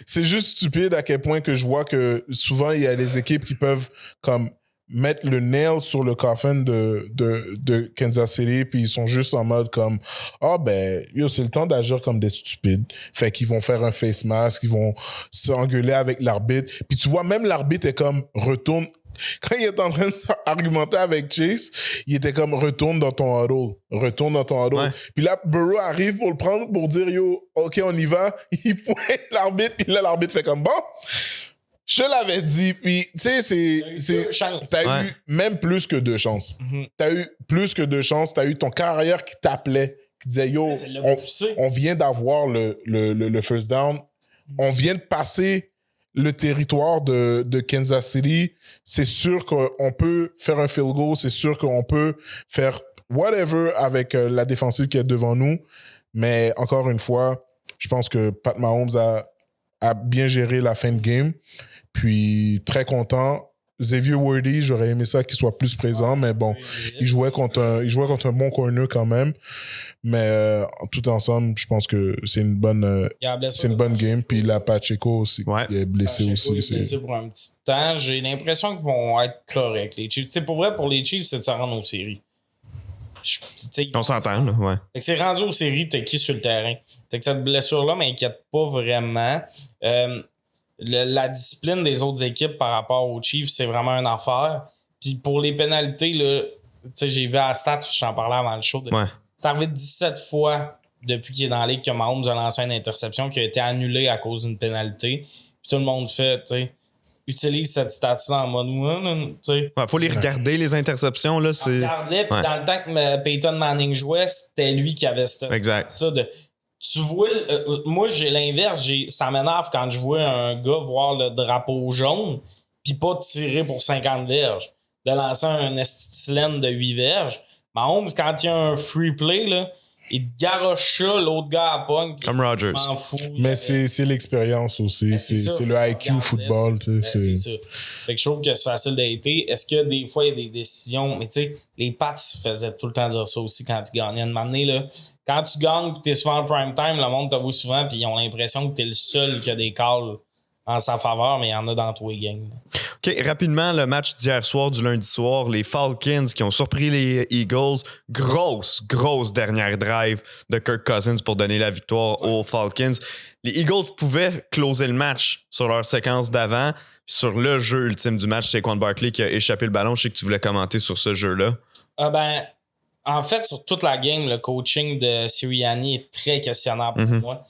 B: c'est juste stupide à quel point que je vois que souvent, il y a des équipes qui peuvent comme mettre le nail sur le coffin de Kansas City, puis ils sont juste en mode comme c'est le temps d'agir comme des stupides. Fait qu'ils vont faire un face mask, ils vont s'engueuler avec l'arbitre. Puis tu vois, même l'arbitre est comme retourne. Quand il est en train d'argumenter avec Chase, il était comme retourne dans ton huddle. Ouais. Puis là, Burrow arrive pour le prendre pour dire yo, OK, on y va. Il pointe l'arbitre, puis là, l'arbitre fait comme bon. Je l'avais dit, puis tu sais, t'as eu même plus que 2 chances. T'as eu plus que 2 chances. T'as eu ton carrière qui t'appelait, qui disait yo, on vient d'avoir le first down. On vient de passer le territoire de Kansas City. C'est sûr qu'on peut faire un field goal. C'est sûr qu'on peut faire whatever avec la défensive qui est devant nous. Mais encore une fois, je pense que Pat Mahomes a bien géré la fin de game. Puis, très content. Xavier Worthy, j'aurais aimé ça qu'il soit plus présent, mais bon, il jouait contre un bon corner quand même. Mais tout ensemble, je pense que c'est une bonne game. Puis la Pacheco aussi, il est blessé aussi.
C: Il est blessé pour un petit temps. J'ai l'impression qu'ils vont être corrects, les Chiefs. T'sais, pour vrai, pour les Chiefs, c'est de se rendre aux séries.
A: On s'entend, là, ouais.
C: Fait que c'est rendu aux séries, t'as qui sur le terrain? Fait que cette blessure-là m'inquiète pas vraiment. La discipline des autres équipes par rapport aux Chiefs, c'est vraiment une affaire. Puis pour les pénalités, là, j'ai vu à la stat, je t'en parlais avant le show. C'est arrivé 17 fois depuis qu'il est dans la ligue que Mahomes a lancé une interception qui a été annulée à cause d'une pénalité. Puis tout le monde fait, tu sais, utilise cette stat-là en mode...
A: faut les regarder, les interceptions. Là, c'est...
C: Regardez, puis dans le temps que Peyton Manning jouait, c'était lui qui avait ça de... Tu vois, moi, j'ai l'inverse. Ça m'énerve quand je vois un gars voir le drapeau jaune puis pas tirer pour 50 verges. De lancer un estilène de 8 verges. Mahomes, quand il y a un free play, là, il te garoche ça, l'autre gars à pogne.
A: Comme Rodgers.
B: Mais c'est l'expérience aussi. C'est le IQ football.
C: C'est ça. Fait que je trouve que c'est facile d'être. Est-ce que des fois, il y a des décisions... Mais tu sais, les Pats faisaient tout le temps dire ça aussi quand ils gagnaient. Une année, là, quand tu gagnes et tu es souvent en prime time, le monde te voit souvent puis ils ont l'impression que tu es le seul qui a des calls en sa faveur, mais il y en a dans tous les games.
A: OK, rapidement, le match d'hier soir, du lundi soir, les Falcons qui ont surpris les Eagles. Grosse dernière drive de Kirk Cousins pour donner la victoire aux Falcons. Les Eagles pouvaient closer le match sur leur séquence d'avant. Sur le jeu ultime du match, c'est Saquon Barkley qui a échappé le ballon. Je sais que tu voulais commenter sur ce jeu-là.
C: En fait, sur toute la game, le coaching de Sirianni est très questionnable pour moi.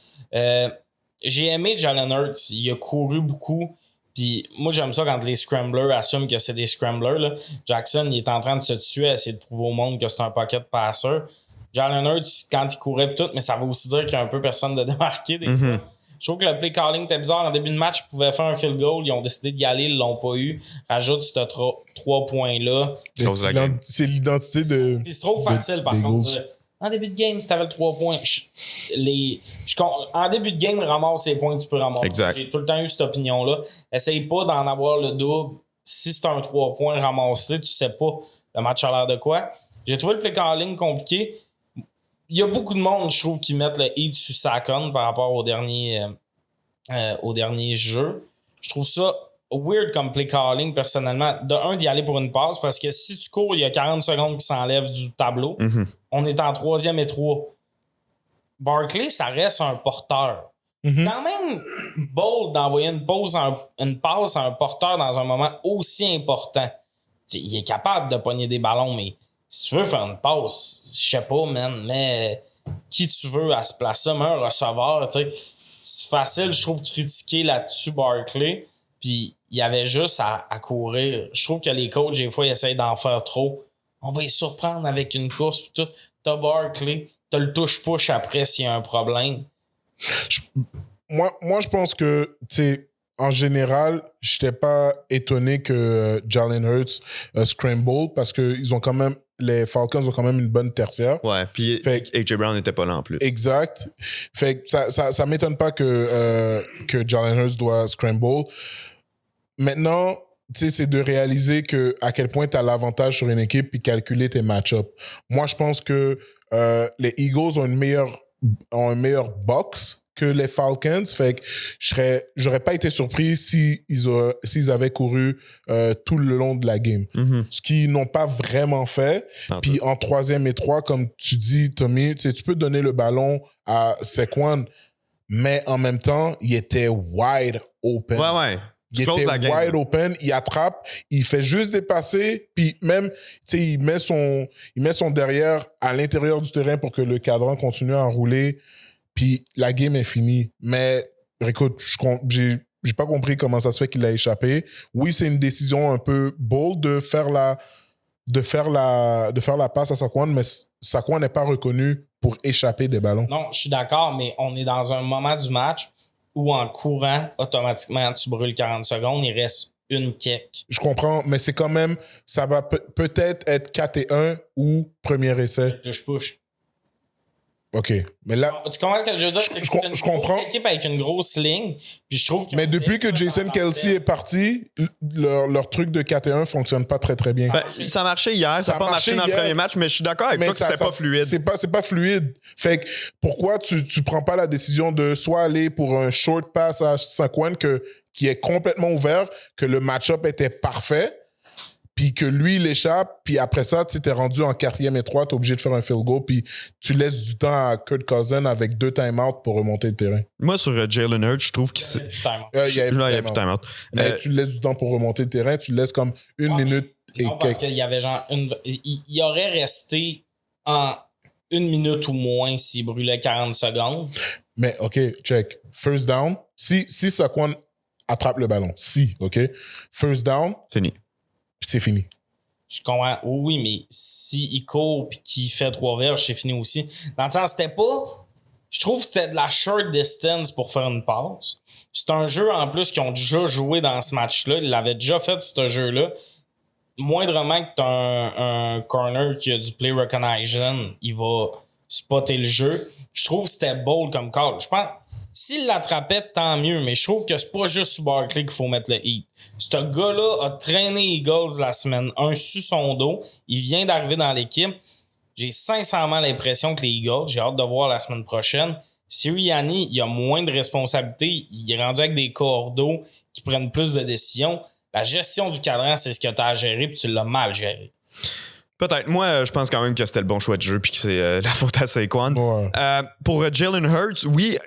C: J'ai aimé Jalen Hurts. Il a couru beaucoup. Puis moi, j'aime ça quand les scramblers assument que c'est des scramblers. Là. Jackson, il est en train de se tuer à essayer de prouver au monde que c'est un pocket passer. Jalen Hurts, quand il courait tout, mais ça veut aussi dire qu'il y a un peu personne de démarqué des fois. Je trouve que le play calling était bizarre. En début de match, ils pouvaient faire un field goal. Ils ont décidé d'y aller, ils l'ont pas eu. Rajoute ce 3 points-là.
B: C'est l'identité de...
C: Puis c'est trop facile, par contre. En début de game, si t'avais le 3 points, en début de game, ramasse les points que tu peux ramasser.
A: Exact.
C: J'ai tout le temps eu cette opinion-là. Essaye pas d'en avoir le double. Si c'est un 3 points ramassé, tu sais pas le match a l'air de quoi. J'ai trouvé le play calling compliqué. Il y a beaucoup de monde, je trouve, qui mettent le hit sur Saquon par rapport au dernier jeu. Je trouve ça weird comme play calling, personnellement. De un, d'y aller pour une passe, parce que si tu cours, il y a 40 secondes qui s'enlèvent du tableau. On est en 3e et 3. Barkley, ça reste un porteur. C'est quand même bold d'envoyer une passe à un porteur dans un moment aussi important. T'sais, il est capable de pogner des ballons, mais si tu veux faire une passe, je sais pas, man, mais qui tu veux à ce place-là, mais un receveur, tu sais, c'est facile, je trouve, de critiquer là-dessus Barkley, puis il y avait juste à courir. Je trouve que les coachs, des fois, ils essayent d'en faire trop. On va les surprendre avec une course, puis tout. T'as Barkley, t'as le touche-push après s'il y a un problème.
B: Moi, je pense que, tu sais, en général, je n'étais pas étonné que Jalen Hurts scramble parce que les Falcons ont quand même une bonne tertiaire.
A: Ouais, puis AJ Brown n'était pas là en plus.
B: Exact. Fait que ça m'étonne pas que Jalen Hurts doit scramble. Maintenant, tu sais, c'est de réaliser à quel point tu as l'avantage sur une équipe puis calculer tes match-ups. Moi, je pense que les Eagles ont un meilleur box que les Falcons. Fait que j'aurais pas été surpris s'ils avaient couru tout le long de la game. Ce qu'ils n'ont pas vraiment fait. Puis en 3e et 3, comme tu dis, Tommy, tu peux donner le ballon à Saquon, mais en même temps, il était wide open.
A: Ouais.
B: Il était wide open, il attrape, il fait juste dépasser, puis même, tu sais, il met son derrière à l'intérieur du terrain pour que le cadran continue à rouler, puis la game est finie. Mais écoute, j'ai pas compris comment ça se fait qu'il a échappé. Oui, c'est une décision un peu bold de faire la passe à Saquon, mais Saquon n'est pas reconnu pour échapper des ballons.
C: Non, je suis d'accord, mais on est dans un moment du match où en courant, automatiquement, tu brûles 40 secondes, il reste une kick.
B: Je comprends, mais c'est quand même, ça va peut-être être 4-1 ou premier essai.
C: Push.
B: OK. Mais là,
C: Tu comprends ce que je veux dire? C'est que c'est une
B: comprends.
C: grosse équipe avec une grosse ligne. Puis je trouve que
B: mais depuis que Jason Kelce est parti, leur truc de 4-1 fonctionne pas très, très bien.
A: Ben, ça marchait hier, ça n'a pas marché dans le premier match, mais je suis d'accord avec toi que c'était pas fluide.
B: C'est pas fluide. Fait que pourquoi tu prends pas la décision de soit aller pour un short pass à Saquon qui est complètement ouvert, que le match-up était parfait, puis que lui, il échappe, puis après ça, tu t'es rendu en 4e et 3, t'es obligé de faire un field goal, puis tu laisses du temps à Kirk Cousins avec 2 time-outs pour remonter le terrain.
A: Moi, sur Jalen Hurts, je trouve qu'il s'est...
B: Il y a
A: plus de time-out.
B: Mais tu laisses du temps pour remonter le terrain, tu laisses comme une minute et
C: non, parce qu'il y avait genre il aurait resté en 1 minute ou moins s'il brûlait 40 secondes.
B: Mais OK, check. First down. Si Saquon attrape le ballon, OK? First down,
A: Fini.
B: c'est fini.
C: Je comprends. Oui, mais s'il court et qu'il fait 3 verges, c'est fini aussi. Dans le sens, c'était pas... Je trouve que c'était de la short distance pour faire une passe. C'est un jeu, en plus, qu'ils ont déjà joué dans ce match-là. Ils l'avaient déjà fait, ce jeu-là. Moindrement que tu as un corner qui a du play recognition, il va spotter le jeu. Je trouve que c'était bold comme call. Je pense... S'il l'attrapait, tant mieux, mais je trouve que c'est pas juste sur Barkley qu'il faut mettre le heat. Ce gars-là a traîné Eagles la semaine 1 sur son dos. Il vient d'arriver dans l'équipe. J'ai sincèrement l'impression que les Eagles, j'ai hâte de voir la semaine prochaine, Sirianni, il a moins de responsabilités. Il est rendu avec des cordeaux qui prennent plus de décisions. La gestion du cadran, c'est ce que tu as à gérer, puis tu l'as mal géré.
A: Peut-être. Moi, je pense quand même que c'était le bon choix de jeu puis que c'est la faute à Saquon.
B: Ouais.
A: Pour Jalen Hurts, oui,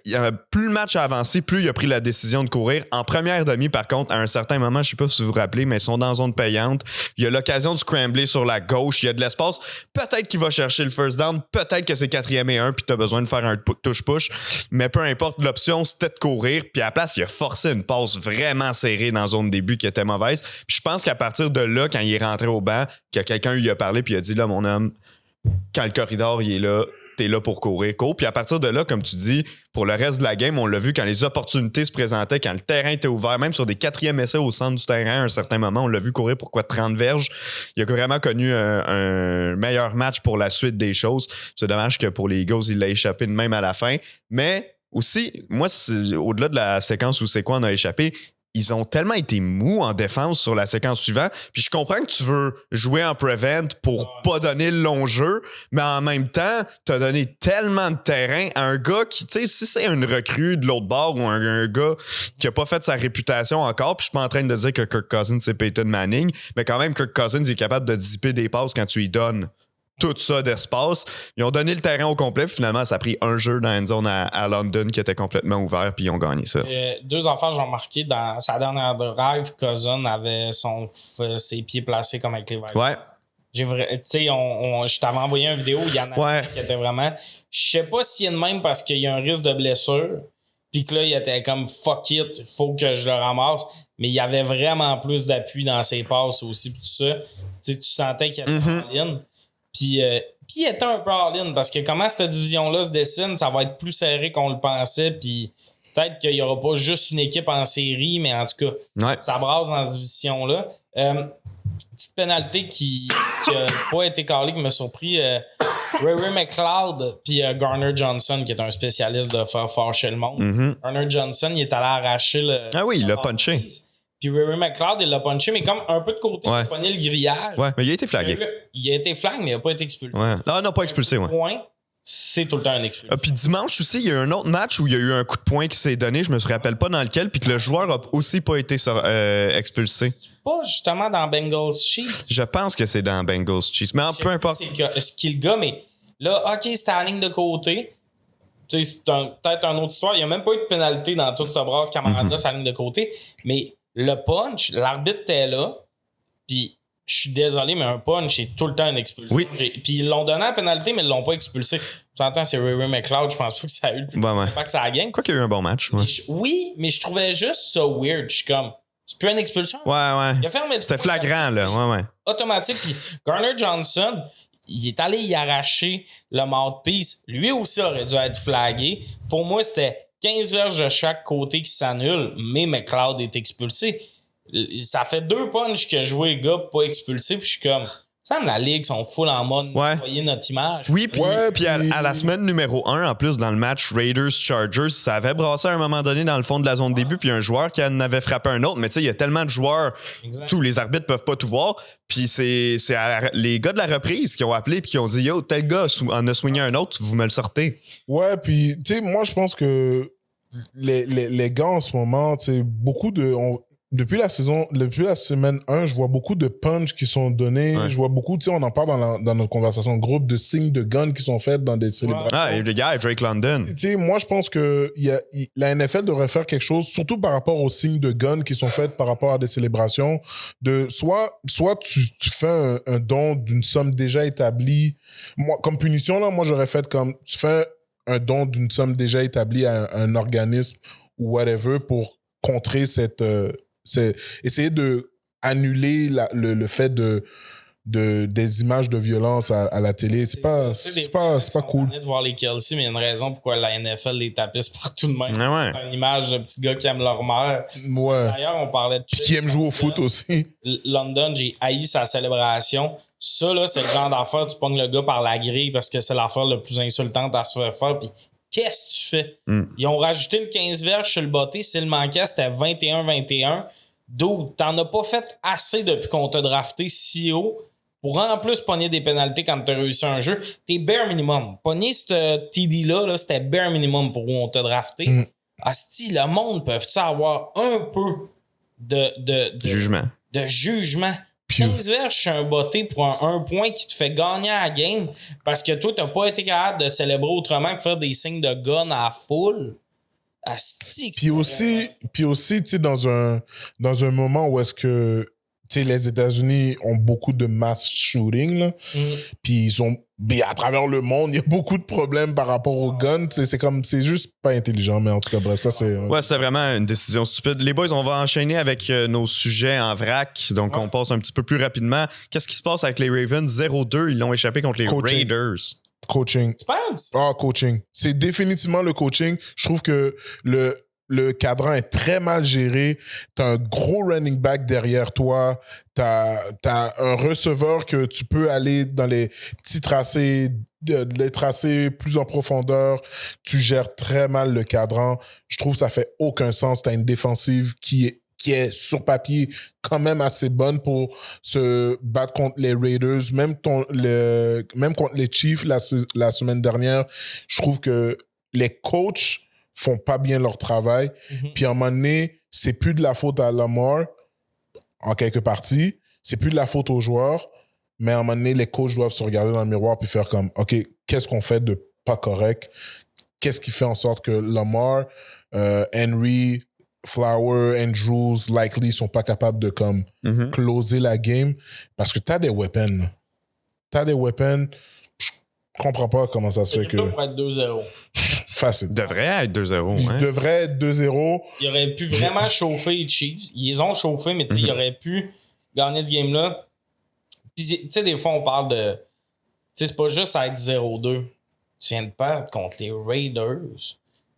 A: plus le match a avancé, plus il a pris la décision de courir. En première demi, par contre, à un certain moment, je sais pas si vous vous rappelez, mais ils sont dans zone payante. Il y a l'occasion de scrambler sur la gauche. Il y a de l'espace. Peut-être qu'il va chercher le first down. Peut-être que c'est 4e et 1 puis tu as besoin de faire un touche-push. Mais peu importe, l'option, c'était de courir. Puis à la place, il a forcé une passe vraiment serrée dans zone début qui était mauvaise. Puis je pense qu'à partir de là, quand il est rentré au banc, que quelqu'un lui a parlé puis il a dit, là, mon homme, quand le corridor il est là, t'es là pour courir. Cours. Puis à partir de là, comme tu dis, pour le reste de la game, on l'a vu quand les opportunités se présentaient, quand le terrain était ouvert, même sur des 4e essais au centre du terrain à un certain moment, on l'a vu courir pour 30 verges. Il a vraiment connu un meilleur match pour la suite des choses. C'est dommage que pour les Eagles, il l'a échappé de même à la fin. Mais aussi, moi, au-delà de la séquence où c'est quoi on a échappé, ils ont tellement été mous en défense sur la séquence suivante. Puis je comprends que tu veux jouer en prevent pour pas donner le long jeu, mais en même temps, tu as donné tellement de terrain à un gars qui, tu sais, si c'est une recrue de l'autre bord ou un gars qui a pas fait sa réputation encore, puis je suis pas en train de dire que Kirk Cousins c'est Peyton Manning, mais quand même Kirk Cousins est capable de dissiper des passes quand tu lui donnes tout ça d'espace. Ils ont donné le terrain au complet, puis finalement, ça a pris un jeu dans une zone à London qui était complètement ouvert, puis ils ont gagné ça.
C: 2 enfants, j'ai remarqué, dans sa dernière drive, Cousin avait ses pieds placés comme avec les Vikings.
A: Ouais.
C: Tu sais, je t'avais envoyé une vidéo où il y en a qui était vraiment... Je sais pas s'il est de même parce qu'il y a un risque de blessure, puis que là, il était comme « fuck it, il faut que je le ramasse », mais il y avait vraiment plus d'appui dans ses passes aussi, puis tout ça. Tu sais, tu sentais qu'il y avait all-in. Puis il était un peu all-in parce que comment cette division-là se dessine, ça va être plus serré qu'on le pensait. Puis peut-être qu'il n'y aura pas juste une équipe en série, mais en tout cas, ça brasse dans cette division-là. Petite pénalité qui n'a pas été callée, qui m'a surpris. Ray McLeod puis Garner Johnson, qui est un spécialiste de faire fâcher le monde. Garner Johnson, il est allé arracher le...
A: Ah oui, il l'a punché.
C: Puis Ray McLeod, il l'a punché, mais comme un peu de côté, il a pogné le grillage.
A: Ouais, mais il a été flagué.
C: Il a été flagué, mais il n'a pas été expulsé.
A: Ouais. Non, pas expulsé, ouais.
C: Point, c'est tout le temps un expulsion.
A: Puis dimanche aussi, il y a eu un autre match où il y a eu un coup de poing qui s'est donné, je me rappelle pas dans lequel, puis que le joueur a aussi pas été expulsé.
C: Pas justement dans Bengals Chiefs.
A: Je pense que c'est dans Bengals Chiefs, mais peu importe.
C: C'est qui le gars, mais là, OK, c'était à la ligne de côté. Tu sais, c'est peut-être une autre histoire. Il n'y a même pas eu de pénalité dans toute cette brasse camarade-là, c'est à la ligne de côté. Mais le punch, l'arbitre était là, puis je suis désolé, mais un punch, c'est tout le temps une expulsion.
A: Oui.
C: Puis ils l'ont donné à la pénalité, mais ils l'ont pas expulsé. Tu entends, c'est Ray McLeod, je pense pas que ça a eu le plus
A: pas
C: que ça a gagné.
A: Quoi qu'il y a eu un bon match. Ouais.
C: Oui, mais je trouvais juste ça weird. Je suis comme, c'est plus une expulsion.
A: Ouais.
C: Il a fermé.
A: C'était flagrant, là. Ouais.
C: Automatique. Puis Garner Johnson, il est allé y arracher le mouthpiece. Lui aussi aurait dû être flagué. Pour moi, c'était 15 verges de chaque côté qui s'annulent, mais McLeod est expulsé. Ça fait 2 punches qu'il a joué, le gars, pas expulsé, puis je suis comme, Ça me la ligue sont full en mode
A: Ouais.
C: nettoyer notre image.
A: Oui, puis
B: Ouais,
A: puis à
B: puis-
A: la semaine numéro 1, en plus, dans le match Raiders-Chargers, ça avait brassé à un moment donné dans le fond de la zone de début, puis un joueur qui en avait frappé un autre. Mais tu sais, il y a tellement de joueurs,
C: Exact.
A: tous les arbitres peuvent pas tout voir. Puis c'est les gars de la reprise qui ont appelé puis qui ont dit « Yo, tel gars en a swingé un autre, vous me le sortez. »
B: Ouais, puis, tu sais, moi, je pense que les gars en ce moment, tu sais, beaucoup de. Depuis la semaine 1, je vois beaucoup de punch qui sont donnés.
A: Ouais.
B: Je vois beaucoup, tu sais, on en parle dans notre conversation de groupe, de signes de gun qui sont faits dans des célébrations.
A: Ah, et les gars, Drake London.
B: Tu sais, moi, je pense que la NFL devrait faire quelque chose, surtout par rapport aux signes de gun qui sont faits par rapport à des célébrations, de soit tu fais un don d'une somme déjà établie. Moi, comme punition, là, moi, j'aurais fait comme tu fais un don d'une somme déjà établie à un organisme ou whatever pour contrer essayer de annuler le fait des images de violence à la télé. C'est pas cool.
C: De voir les Kelsey, mais il y a une raison pourquoi la NFL les tapisse partout de même.
A: Ah ouais.
C: C'est une image de petits gars qui aiment leur mère.
B: Ouais.
C: D'ailleurs, on parlait de
B: Puis qui aime jouer au foot aussi.
C: London, j'ai haï sa célébration. Ça, là, c'est le genre d'affaire, tu pognes le gars par la grille parce que c'est l'affaire la plus insultante à se faire. Puis qu'est-ce que tu fais? Ils ont rajouté le 15 verges sur le botté. S'il manquait, c'était 21-21. Dude, t'en as pas fait assez depuis qu'on t'a drafté si haut pour en plus pogner des pénalités quand t'as réussi un jeu. T'es bare minimum. Pogner ce TD-là, c'était bare minimum pour où on t'a drafté. Asti, le monde peut-tu avoir un peu de
A: Jugement.
C: de jugement? 15 verges sur un botté pour un point qui te fait gagner à la game parce que toi, t'as pas été capable de célébrer autrement que faire des signes de gun à la foule. Asti,
B: Puis aussi, tu sais, dans un moment où est-ce que, tu sais, les États-Unis ont beaucoup de mass shooting, là, puis à travers le monde, il y a beaucoup de problèmes par rapport aux guns. Tu sais, c'est juste pas intelligent, mais en tout cas, bref, ça, c'est...
A: Ouais, c'était vraiment une décision stupide. Les boys, on va enchaîner avec nos sujets en vrac. Donc, on passe un petit peu plus rapidement. Qu'est-ce qui se passe avec les Ravens? 0-2, ils l'ont échappé contre les
B: Coaching.
A: Raiders.
B: Coaching.
C: Tu penses?
B: Ah, coaching. C'est définitivement le coaching. Je trouve que le cadran est très mal géré. T'as un gros running back derrière toi. T'as un receveur que tu peux aller dans les petits tracés, les tracés plus en profondeur. Tu gères très mal le cadran. Je trouve que ça fait aucun sens. T'as une défensive qui est sur papier quand même assez bonne pour se battre contre les Raiders, même contre les Chiefs la semaine dernière. Je trouve que les coachs font pas bien leur travail. Puis à un moment donné, c'est plus de la faute à Lamar, en quelque partie. C'est plus de la faute aux joueurs. Mais à un moment donné, les coachs doivent se regarder dans le miroir puis faire comme, OK, qu'est-ce qu'on fait de pas correct? Qu'est-ce qui fait en sorte que Lamar, Henry, Flower, Andrews, Likely sont pas capables de comme closer la game? Parce que t'as des weapons. là. T'as des weapons. Je comprends pas comment ça se fait que...
C: Pour être 2-0.
B: Facile.
A: Devrait être 2-0.
B: Il
A: Hein?
B: devrait être 2-0.
C: Il aurait pu vraiment chauffer les Chiefs. Ils les ont chauffés, mais tu sais, il aurait pu gagner ce game-là. Puis, tu sais, des fois, on parle de... Tu sais, c'est pas juste à être 0-2. Tu viens de perdre contre les Raiders.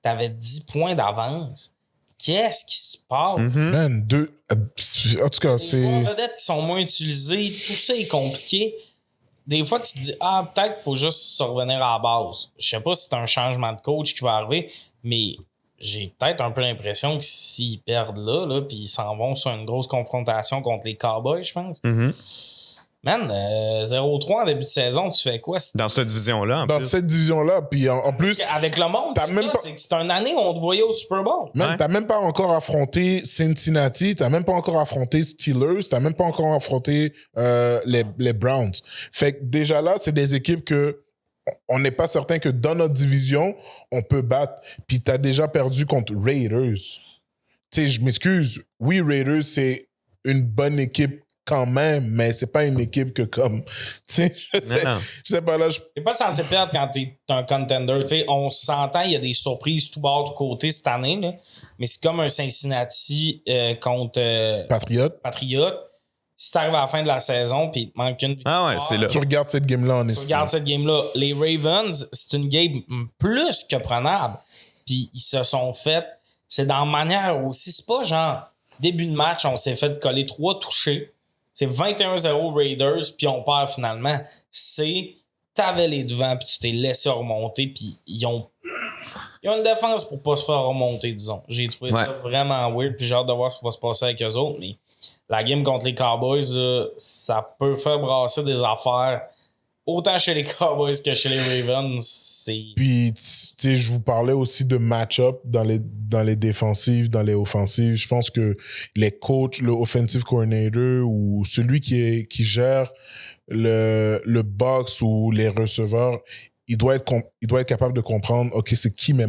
C: T'avais 10 points d'avance. Qu'est-ce qui se passe?
B: Man, en tout cas,
C: Les
B: c'est...
C: joueurs vedettes qui sont moins utilisés, tout ça est compliqué. Des fois, tu te dis, peut-être qu'il faut juste se revenir à la base. Je sais pas si c'est un changement de coach qui va arriver, mais j'ai peut-être un peu l'impression que s'ils perdent là puis ils s'en vont sur une grosse confrontation contre les Cowboys, je pense. Man, 0-3 en début de saison, tu fais quoi?
A: Dans cette division-là, en
B: Dans
A: plus.
B: cette division-là, puis en plus...
C: Avec le monde,
B: T'as même pas-
C: c'est que c'est une année où on te voyait au Super Bowl.
B: Man,
A: Ouais.
B: t'as même pas encore affronté Cincinnati, t'as même pas encore affronté Steelers, t'as même pas encore affronté les Browns. Fait que déjà là, c'est des équipes que on n'est pas certain que dans notre division, on peut battre. Puis t'as déjà perdu contre Raiders. Tu sais, je m'excuse. Oui, Raiders, c'est une bonne équipe quand même, mais c'est pas une équipe que comme... Tu sais, je sais pas là...
C: T'es pas censé perdre quand t'es un contender. Tu sais, on s'entend, il y a des surprises tout bord, tout côté cette année, là. Mais c'est comme un Cincinnati contre Patriot. Si t'arrives à la fin de la saison puis il te manque une victoire,
A: Ah ouais, c'est là.
B: Tu regardes cette game-là en
C: tu
B: essai.
C: regardes cette game-là. Les Ravens, c'est une game plus que prenable. Puis ils se sont fait... C'est dans la manière aussi. C'est pas genre, début de match, on s'est fait coller 3 touchés. c'est 21-0 Raiders, puis on perd finalement. C'est t'avais les devants, puis tu t'es laissé remonter, puis ils ont une défense pour pas se faire remonter, disons. J'ai trouvé ça vraiment weird, puis j'ai hâte de voir ce qui va se passer avec eux autres, mais la game contre les Cowboys, ça peut faire brasser des affaires. Autant chez les Cowboys que chez les Ravens, c'est...
B: Puis, tu sais, je vous parlais aussi de match-up dans les défensives, dans les offensives. Je pense que les coachs, le offensive coordinator ou celui qui gère le box ou les receveurs, il doit être capable de comprendre, OK, c'est qui mes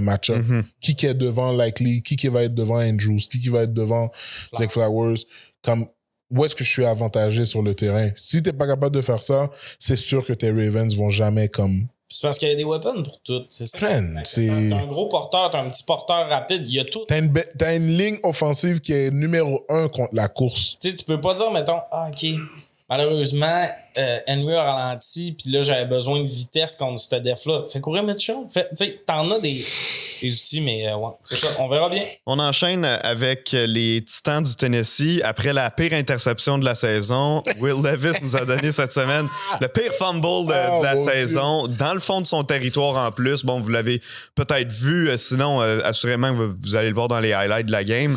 B: match-up, qui est devant Likely, qui va être devant Andrews, qui va être devant Zach Flowers, comme où est-ce que je suis avantagé sur le terrain. Si t'es pas capable de faire ça, c'est sûr que tes Ravens vont jamais comme...
C: C'est parce qu'il y a des weapons pour tout. C'est ça.
B: T'as
C: un gros porteur, t'as un petit porteur rapide, il y a tout.
B: T'as une ligne offensive qui est numéro 1 contre la course.
C: Tu sais, tu peux pas dire, mettons, OK, malheureusement, Henry a ralenti, puis là, j'avais besoin de vitesse contre ce def-là. Fais courir Mitchell. Tu sais, t'en as des outils, mais ouais, c'est ça, on verra bien.
A: On enchaîne avec les Titans du Tennessee. Après la pire interception de la saison, Will Levis nous a donné cette semaine le pire fumble de la saison, dans le fond de son territoire en plus. Bon, vous l'avez peut-être vu, sinon, assurément, vous allez le voir dans les highlights de la game.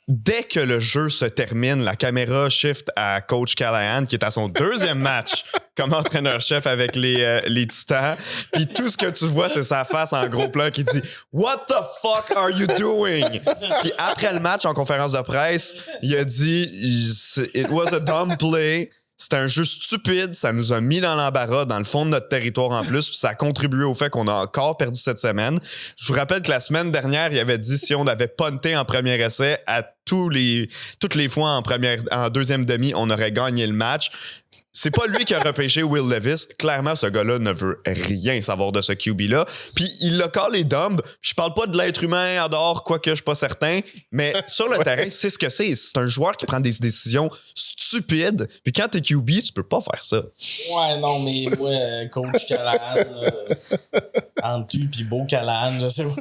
A: Dès que le jeu se termine, la caméra shift à Coach Callahan, qui est à son deuxième match comme entraîneur-chef avec les Titans. Puis tout ce que tu vois, c'est sa face en gros plan qui dit « What the fuck are you doing? » Puis après le match, en conférence de presse, il a dit « It was a dumb play. » C'était un jeu stupide, ça nous a mis dans l'embarras, dans le fond de notre territoire en plus, puis ça a contribué au fait qu'on a encore perdu cette semaine. Je vous rappelle que la semaine dernière, il avait dit si on avait punté en premier essai à toutes les fois en deuxième demi, on aurait gagné le match. C'est pas lui qui a repêché Will Levis. Clairement, ce gars-là ne veut rien savoir de ce QB-là. Puis il l'a callé dumb. Je parle pas de l'être humain en dehors, quoique je suis pas certain, mais sur le terrain, c'est ce que c'est. C'est un joueur qui prend des décisions stupides. Puis quand t'es QB, tu peux pas faire ça.
C: Ouais, non, mais ouais, Coach Callahan, entre lui puis Beau Callahan, je sais pas.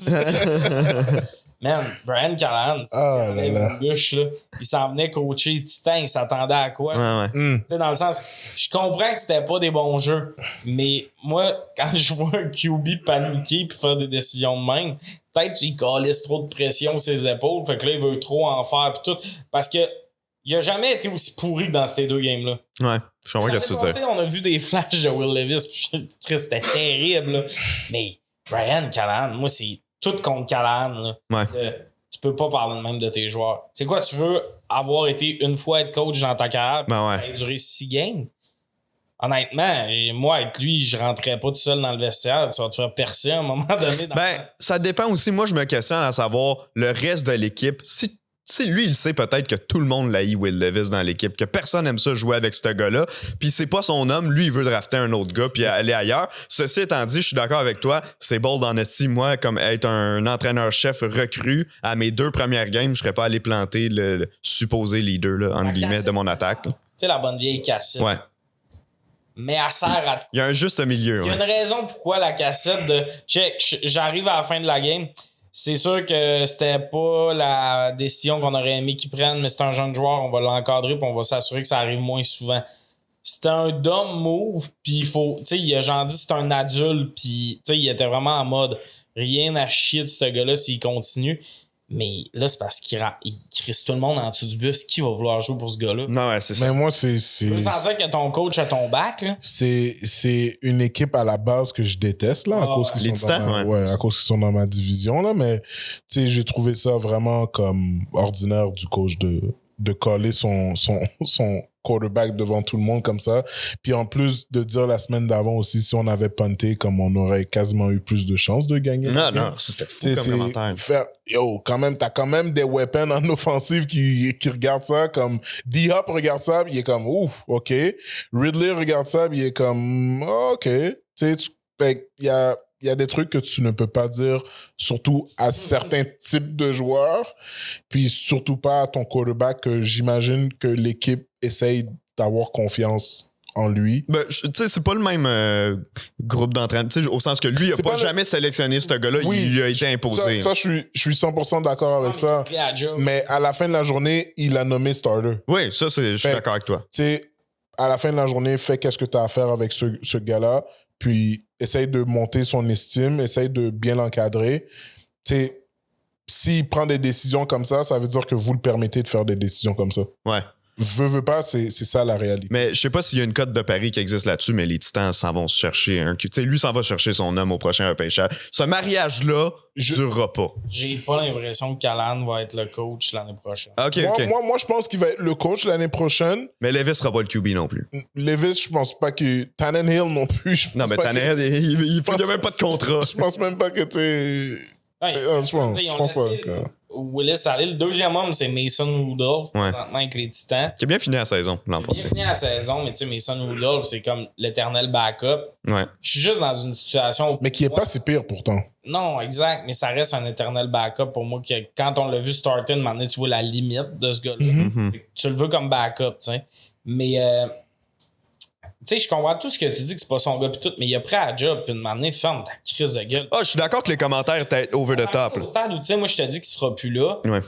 C: Man, Brian Callahan, il s'en venait coacher Titan, il s'attendait à quoi?
A: Ouais.
C: Tu sais, dans le sens, je comprends que c'était pas des bons jeux, mais moi, quand je vois un QB paniquer puis faire des décisions de même, peut-être qu'il calisse trop de pression sur ses épaules, fait que là, il veut trop en faire pis tout. Parce que il a jamais été aussi pourri que dans ces deux games-là.
A: Ouais, je comprends qu'est-ce que tu dis.
C: On a vu des flashs de Will Levis, pis c'était terrible, là. Mais Brian Callahan, moi, c'est tout contre Callahan. Là.
A: Ouais.
C: Tu peux pas parler de même de tes joueurs. C'est quoi, tu veux avoir été une fois être coach dans ta carrière, ça a duré 6 games? Honnêtement, moi, avec lui, je rentrais pas tout seul dans le vestiaire. Tu vas te faire percer à un moment donné.
A: Ça dépend aussi. Moi, je me questionne à savoir le reste de l'équipe. Si lui, il sait peut-être que tout le monde l'haït Will Levis dans l'équipe, que personne aime ça jouer avec ce gars-là, puis c'est pas son homme, lui, il veut drafter un autre gars puis aller ailleurs. Ceci étant dit, je suis d'accord avec toi, c'est bold en esti. Moi, comme être un entraîneur-chef recru, à mes 2 premières games, je serais pas allé planter le supposé leader, là, entre guillemets, de mon attaque. Tu
C: sais, la bonne vieille cassette.
A: Ouais.
C: Mais elle sert à...
A: Il y a un juste milieu.
C: Il y a une raison pourquoi la cassette de... Check, j'arrive à la fin de la game... C'est sûr que c'était pas la décision qu'on aurait aimé qu'ils prennent, mais c'est un jeune joueur, on va l'encadrer puis on va s'assurer que ça arrive moins souvent. C'était un dumb move, puis il faut... Tu sais, il a genre dit c'est un adulte, puis tu sais, il était vraiment en mode rien à chier de ce gars-là s'il continue. Mais là, c'est parce qu'il crisse tout le monde en dessous du bus. Qui va vouloir jouer pour ce gars-là?
A: Non, ouais, c'est ça.
B: Mais moi, c'est...
C: Tu veux sentir que ton coach a ton back, là?
B: C'est une équipe à la base que je déteste, là, à cause qu'ils sont à cause qu'ils sont dans ma division, là. Mais, tu sais, j'ai trouvé ça vraiment comme ordinaire du coach de coller son quarterback devant tout le monde comme ça. Puis en plus de dire la semaine d'avant aussi, si on avait punté, comme on aurait quasiment eu plus de chances de gagner.
A: Non, c'était fou comme commentaire.
B: T'as quand même des weapons en offensive qui regardent ça, comme D-Hop regarde ça, il est comme, ouf, OK. Ridley regarde ça, il est comme, OK. Tu sais, il y a des trucs que tu ne peux pas dire, surtout à certains types de joueurs, puis surtout pas à ton quarterback, que j'imagine que l'équipe essaye d'avoir confiance en lui.
A: Ben, tu sais, c'est pas le même groupe d'entraînement. Tu sais, au sens que lui, il a
B: C'est
A: pas
B: pas
A: jamais sélectionné ce gars-là.
B: Oui,
A: il lui a été imposé.
B: Ça, je suis 100% d'accord avec ça. Mais à la fin de la journée, il a nommé starter.
A: Oui, ça, je suis d'accord avec toi.
B: Tu sais, à la fin de la journée, fais qu'est-ce que tu as à faire avec ce gars-là, puis essaye de monter son estime, essaye de bien l'encadrer. Tu sais, s'il prend des décisions comme ça veut dire que vous le permettez de faire des décisions comme ça.
A: Ouais.
B: Veux pas, c'est ça la réalité.
A: Mais je sais pas s'il y a une cote de pari qui existe là-dessus, mais les Titans s'en vont se chercher un. Tu sais, lui s'en va chercher son homme au prochain repêchage. Ce mariage-là durera pas.
C: J'ai pas l'impression que Callahan va être le coach l'année prochaine.
A: OK.
B: Moi, je pense qu'il va être le coach l'année prochaine.
A: Mais Levis sera pas le QB non plus.
B: Levis, je pense pas que... Tannenhill non plus. Je pense
A: Non, mais
B: pas
A: Tannehill, il y a même pas de contrat.
B: Je pense même pas que tu je pense pas.
C: Willis aller. Le deuxième homme, c'est Mason Rudolph, présentement avec les Titans.
A: Qui a bien fini la saison l'an passé.
C: Il a fini la saison, mais tu sais, Mason Rudolph, c'est comme l'éternel backup.
A: Ouais.
C: Je suis juste dans une situation...
B: Mais qui est pas si pire pourtant.
C: Non, exact, mais ça reste un éternel backup pour moi. Que quand on l'a vu starter, un moment donné, tu vois la limite de ce gars-là. Tu le veux comme backup, tu sais. Mais... tu sais, je comprends tout ce que tu dis que c'est pas son gars pis tout, mais il a pris à la job puis une manée, ferme ta crise de gueule.
A: Ah, je suis d'accord que les commentaires étaient over the top.
C: Au stade où, tu sais, moi, je te dis qu'il sera plus là.
A: Ouais.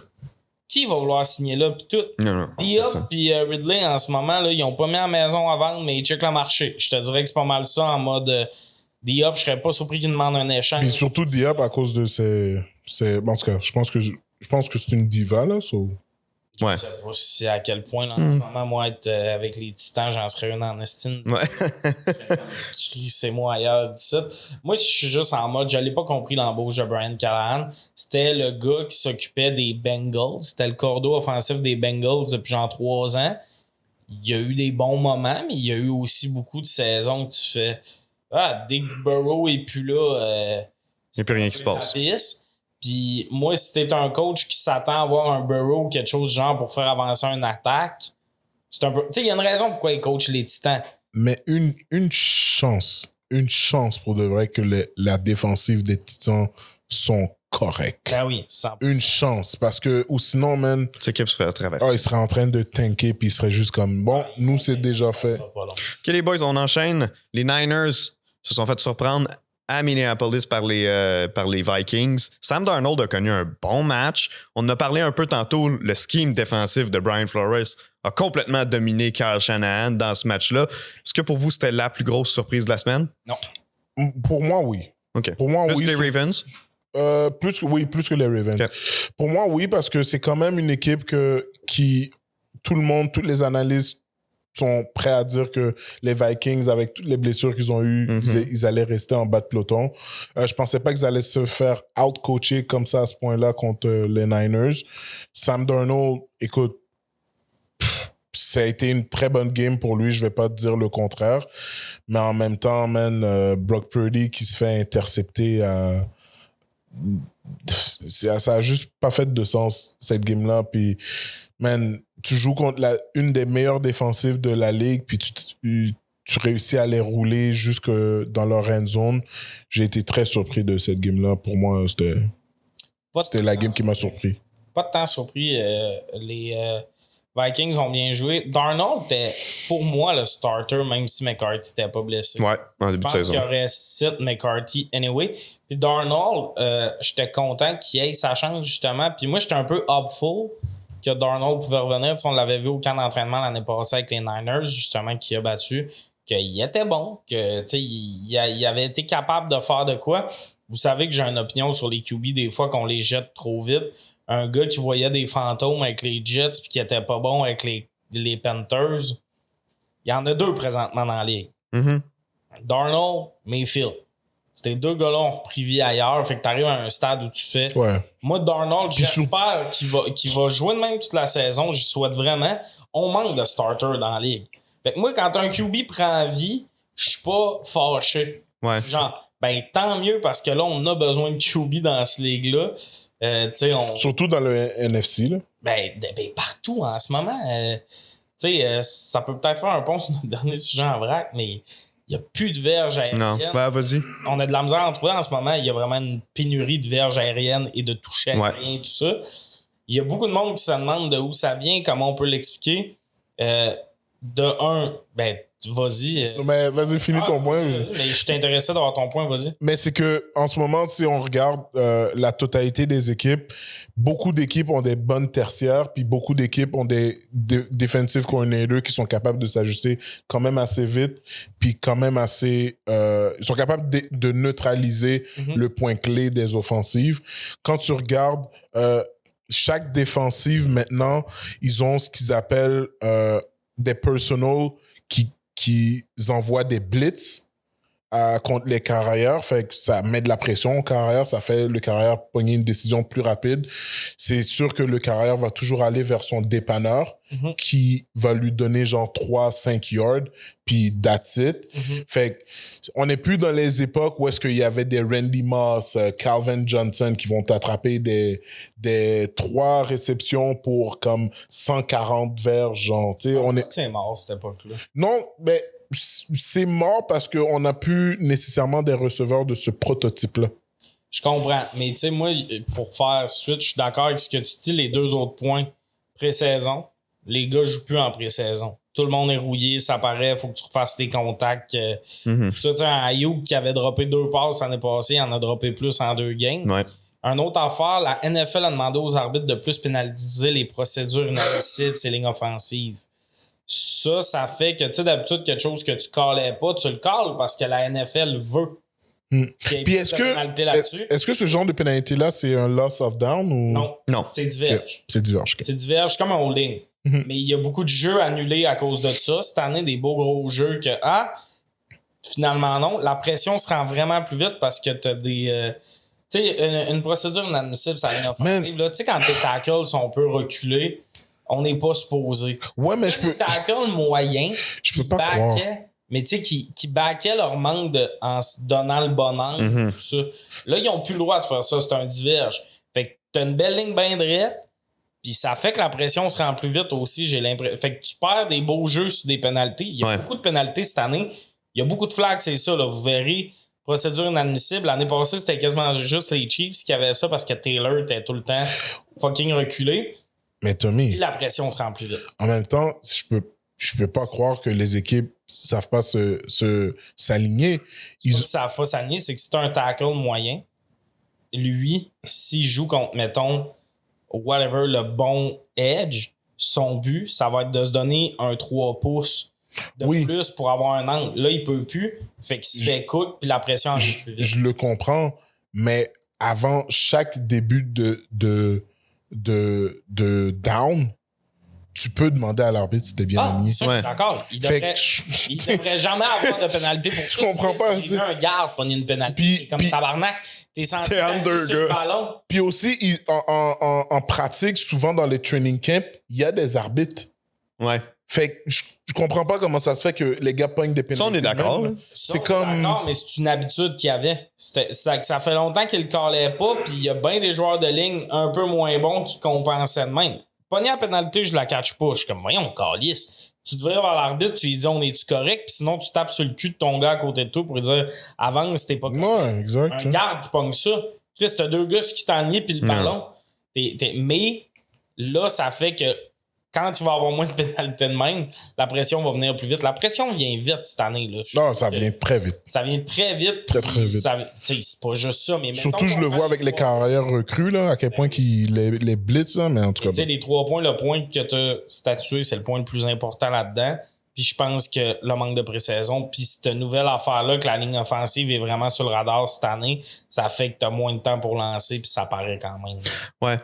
C: Qui va vouloir signer là pis tout?
A: Non.
C: Diop pis Ridley, en ce moment, là, ils ont pas mis la maison à vendre, mais ils checkent le marché. Je te dirais que c'est pas mal ça en mode Diop, je serais pas surpris qu'ils demandent un échange.
B: Puis surtout Diop à cause de ses... En tout cas, je pense que c'est une diva, là.
A: Ouais.
C: Je sais pas si à quel point, là, en ce moment, moi, être avec les Titans, j'en serais un en estime.
A: Ouais.
C: C'est moi ailleurs d'ici. Moi, je suis juste en mode, je l'ai pas compris l'embauche de Brian Callahan. C'était le gars qui s'occupait des Bengals. C'était le cordeau offensif des Bengals depuis genre 3 ans. Il y a eu des bons moments, mais il y a eu aussi beaucoup de saisons où tu fais dès que Burrow est plus là,
A: il n'y a plus rien qui se passe.
C: Puis moi, si t'es un coach qui s'attend à avoir un Burrow ou quelque chose du genre pour faire avancer une attaque, c'est un peu... Tu sais, il y a une raison pourquoi il coach les Titans.
B: Mais une chance pour de vrai que la défensive des Titans sont corrects.
C: Ben oui, 100%.
B: Une chance, parce que, ou sinon, man...
A: Cette équipe se ferait traverser.
B: il serait en train de tanker, puis il serait juste comme, bon, nous, c'est déjà fait.
A: OK, les boys, on enchaîne. Les Niners se sont fait surprendre à Minneapolis par les Vikings. Sam Darnold a connu un bon match. On en a parlé un peu tantôt. Le scheme défensif de Brian Flores a complètement dominé Kyle Shanahan dans ce match-là. Est-ce que pour vous, c'était la plus grosse surprise de la semaine?
C: Non.
B: Pour moi, oui.
A: OK.
B: Pour moi,
A: plus
B: oui.
A: que les Ravens?
B: Plus que les Ravens.
A: Okay.
B: Pour moi, oui, parce que c'est quand même une équipe qui toutes les analystes sont prêts à dire que les Vikings, avec toutes les blessures qu'ils ont eues, ils allaient rester en bas de peloton. Je pensais pas qu'ils allaient se faire out-coacher comme ça à ce point-là contre les Niners. Sam Darnold, écoute, ça a été une très bonne game pour lui, je vais pas te dire le contraire. Mais en même temps, Brock Purdy qui se fait intercepter ça a juste pas fait de sens, cette game-là. Puis, tu joues contre une des meilleures défensives de la ligue, puis tu réussis à les rouler jusque dans leur end zone. J'ai été très surpris de cette game-là. Pour moi, c'était la game qui m'a surpris.
C: Pas de temps surpris. Les Vikings ont bien joué. Darnold était, pour moi, le starter, même si McCarthy n'était pas blessé.
A: Ouais, en début de saison.
C: Je pense qu'il y aurait sit McCarthy anyway. Puis Darnold, j'étais content qu'il ait sa chance, justement. Puis moi, j'étais un peu hopeful que Darnold pouvait revenir. Tu sais, on l'avait vu au camp d'entraînement l'année passée avec les Niners, justement, qui a battu, qu'il était bon, que tu sais, il avait été capable de faire de quoi. Vous savez que j'ai une opinion sur les QB des fois qu'on les jette trop vite. Un gars qui voyait des fantômes avec les Jets puis qui était pas bon avec les Panthers, il y en a 2 présentement dans la ligue. Darnold, Mayfield. Ces 2 gars-là ont repris vie ailleurs. Fait que t'arrives à un stade où tu fais...
B: Ouais.
C: Moi, Darnold, j'espère qu'il va jouer de même toute la saison. J'y souhaite vraiment. On manque de starter dans la ligue. Fait que moi, quand un QB prend vie, je suis pas fâché.
A: Ouais.
C: Genre, tant mieux parce que là, on a besoin de QB dans cette ligue-là.
B: Surtout dans le NFC, là.
C: Partout en ce moment. Ça peut peut-être faire un pont sur notre dernier sujet en vrac, mais il n'y a plus de verges aériennes.
A: Non, vas-y.
C: On a de la misère à en trouver en ce moment. Il y a vraiment une pénurie de verges aériennes et de toucher aériens, tout ça. Il y a beaucoup de monde qui se demande de où ça vient, comment on peut l'expliquer. vas-y.
B: Mais vas-y, finis ton point.
C: Vas-y, mais je suis intéressé d'avoir ton point, vas-y.
B: Mais c'est que en ce moment, si on regarde la totalité des équipes, beaucoup d'équipes ont des bonnes tertiaires, puis beaucoup d'équipes ont des defensive coordinators qui sont capables de s'ajuster quand même assez vite, puis quand même assez... ils sont capables de neutraliser le point clé des offensives. Quand tu regardes chaque défensive, maintenant, ils ont ce qu'ils appellent des personals qui envoient des blitz contre les carrières, fait que ça met de la pression au carrière, ça fait le carrière pogner une décision plus rapide. C'est sûr que le carrière va toujours aller vers son dépanneur qui va lui donner genre 3-5 yards, puis that's it. Fait que on n'est plus dans les époques où est-ce qu'il y avait des Randy Moss, Calvin Johnson qui vont t'attraper des 3 réceptions pour comme 140 verges, genre, tu sais, on est...
C: C'est mort, cette époque-là.
B: Non, mais c'est mort parce qu'on n'a plus nécessairement des receveurs de ce prototype-là.
C: Je comprends. Mais tu sais, moi, pour faire suite, je suis d'accord avec ce que tu dis. Les 2 autres points, pré-saison, les gars jouent plus en pré-saison. Tout le monde est rouillé, ça paraît, il faut que tu refasses tes contacts. Tout ça, tu sais, un Ayuk qui avait droppé 2 passes l'année passée, il en a droppé plus en 2 games.
A: Ouais.
C: Un autre affaire, la NFL a demandé aux arbitres de plus pénaliser les procédures inadmissibles, ces lignes offensives. Ça fait que, tu sais, d'habitude, quelque chose que tu callais pas, tu le calls parce que la NFL veut.
B: Puis est-ce que ce genre de pénalité-là, c'est un loss of down ou...
C: Non. C'est diverge.
B: Okay. C'est diverge. Okay.
C: C'est diverge comme un holding. Mais il y a beaucoup de jeux annulés à cause de ça. Cette année, des beaux gros jeux que, finalement non. La pression se rend vraiment plus vite parce que tu as des... tu sais, une procédure inadmissible, ça ligne offensive. Tu sais, quand tes tackles sont un peu reculés, on n'est pas supposé.
B: Ouais, mais je peux...
C: tackles moyens,
B: je peux pas croire.
C: Mais tu sais, qui backaient leur manque en se donnant le bon angle, tout ça. Là, ils n'ont plus le droit de faire ça. C'est un diverge. Fait que t'as une belle ligne bien droite, puis ça fait que la pression se rend plus vite aussi, j'ai l'impression. Fait que tu perds des beaux jeux sur des pénalités. Il y a beaucoup de pénalités cette année. Il y a beaucoup de flags, c'est ça. Là. Vous verrez, procédure inadmissible. L'année passée, c'était quasiment juste les Chiefs qui avaient ça parce que Taylor était tout le temps fucking reculé.
B: Mais Tommy...
C: Puis la pression se rend plus vite.
B: En même temps, je peux pas croire que les équipes savent pas s'aligner.
C: C'est pas qu'ils savent pas s'aligner, c'est que si t'as un tackle moyen, lui, s'il joue contre, mettons, whatever, le bon edge, son but, ça va être de se donner un 3 pouces de plus pour avoir un angle. Là, il peut plus. Fait qu'il se fait cook, puis la pression arrive plus vite.
B: Je le comprends, mais avant chaque début de down, tu peux demander à l'arbitre si t'es bien aligné.
C: Ça, je suis d'accord. Il devrait jamais avoir de pénalité pour ça.
B: Je comprends pas.
C: Si un garde pour une pénalité, comme tabarnak, t'es censé
A: entre deux
C: sur le ballon.
B: Puis aussi, en pratique, souvent dans les training camps, il y a des arbitres.
A: Ouais.
B: Fait que je comprends pas comment ça se fait que les gars pognent des pénalités.
A: Ça, on est d'accord. Là.
B: C'est comme...
C: D'accord, mais c'est une habitude qu'il y avait. Ça fait longtemps qu'il le callait pas, puis il y a bien des joueurs de ligne un peu moins bons qui compensaient de même. Pogner la pénalité, je la catch pas. Je suis comme, voyons, calisse. Tu devrais voir l'arbitre, tu lui dis, on est-tu correct? Puis sinon, tu tapes sur le cul de ton gars à côté de toi pour lui dire, avance, t'es pas correct.
B: Ouais, exact.
C: Un garde qui pogne ça. Chris, t'as 2 gars qui t'ennuient puis le ballon. Mais là, ça fait que quand il va avoir moins de pénalités de même, la pression va venir plus vite. La pression vient vite cette année. Là.
B: Non, ça vient très vite.
C: Ça vient très vite.
B: Très, très vite.
C: C'est pas juste ça. Mais
B: surtout, je le vois avec les carrières recrues, là, à quel point les blitz, là, mais en tout cas.
C: Tu sais, les 3 points, le point que tu as statué, c'est le point le plus important là-dedans. Puis je pense que le manque de pré-saison, puis cette nouvelle affaire-là, que la ligne offensive est vraiment sur le radar cette année, ça fait que tu as moins de temps pour lancer, puis ça paraît quand même.
A: Ouais.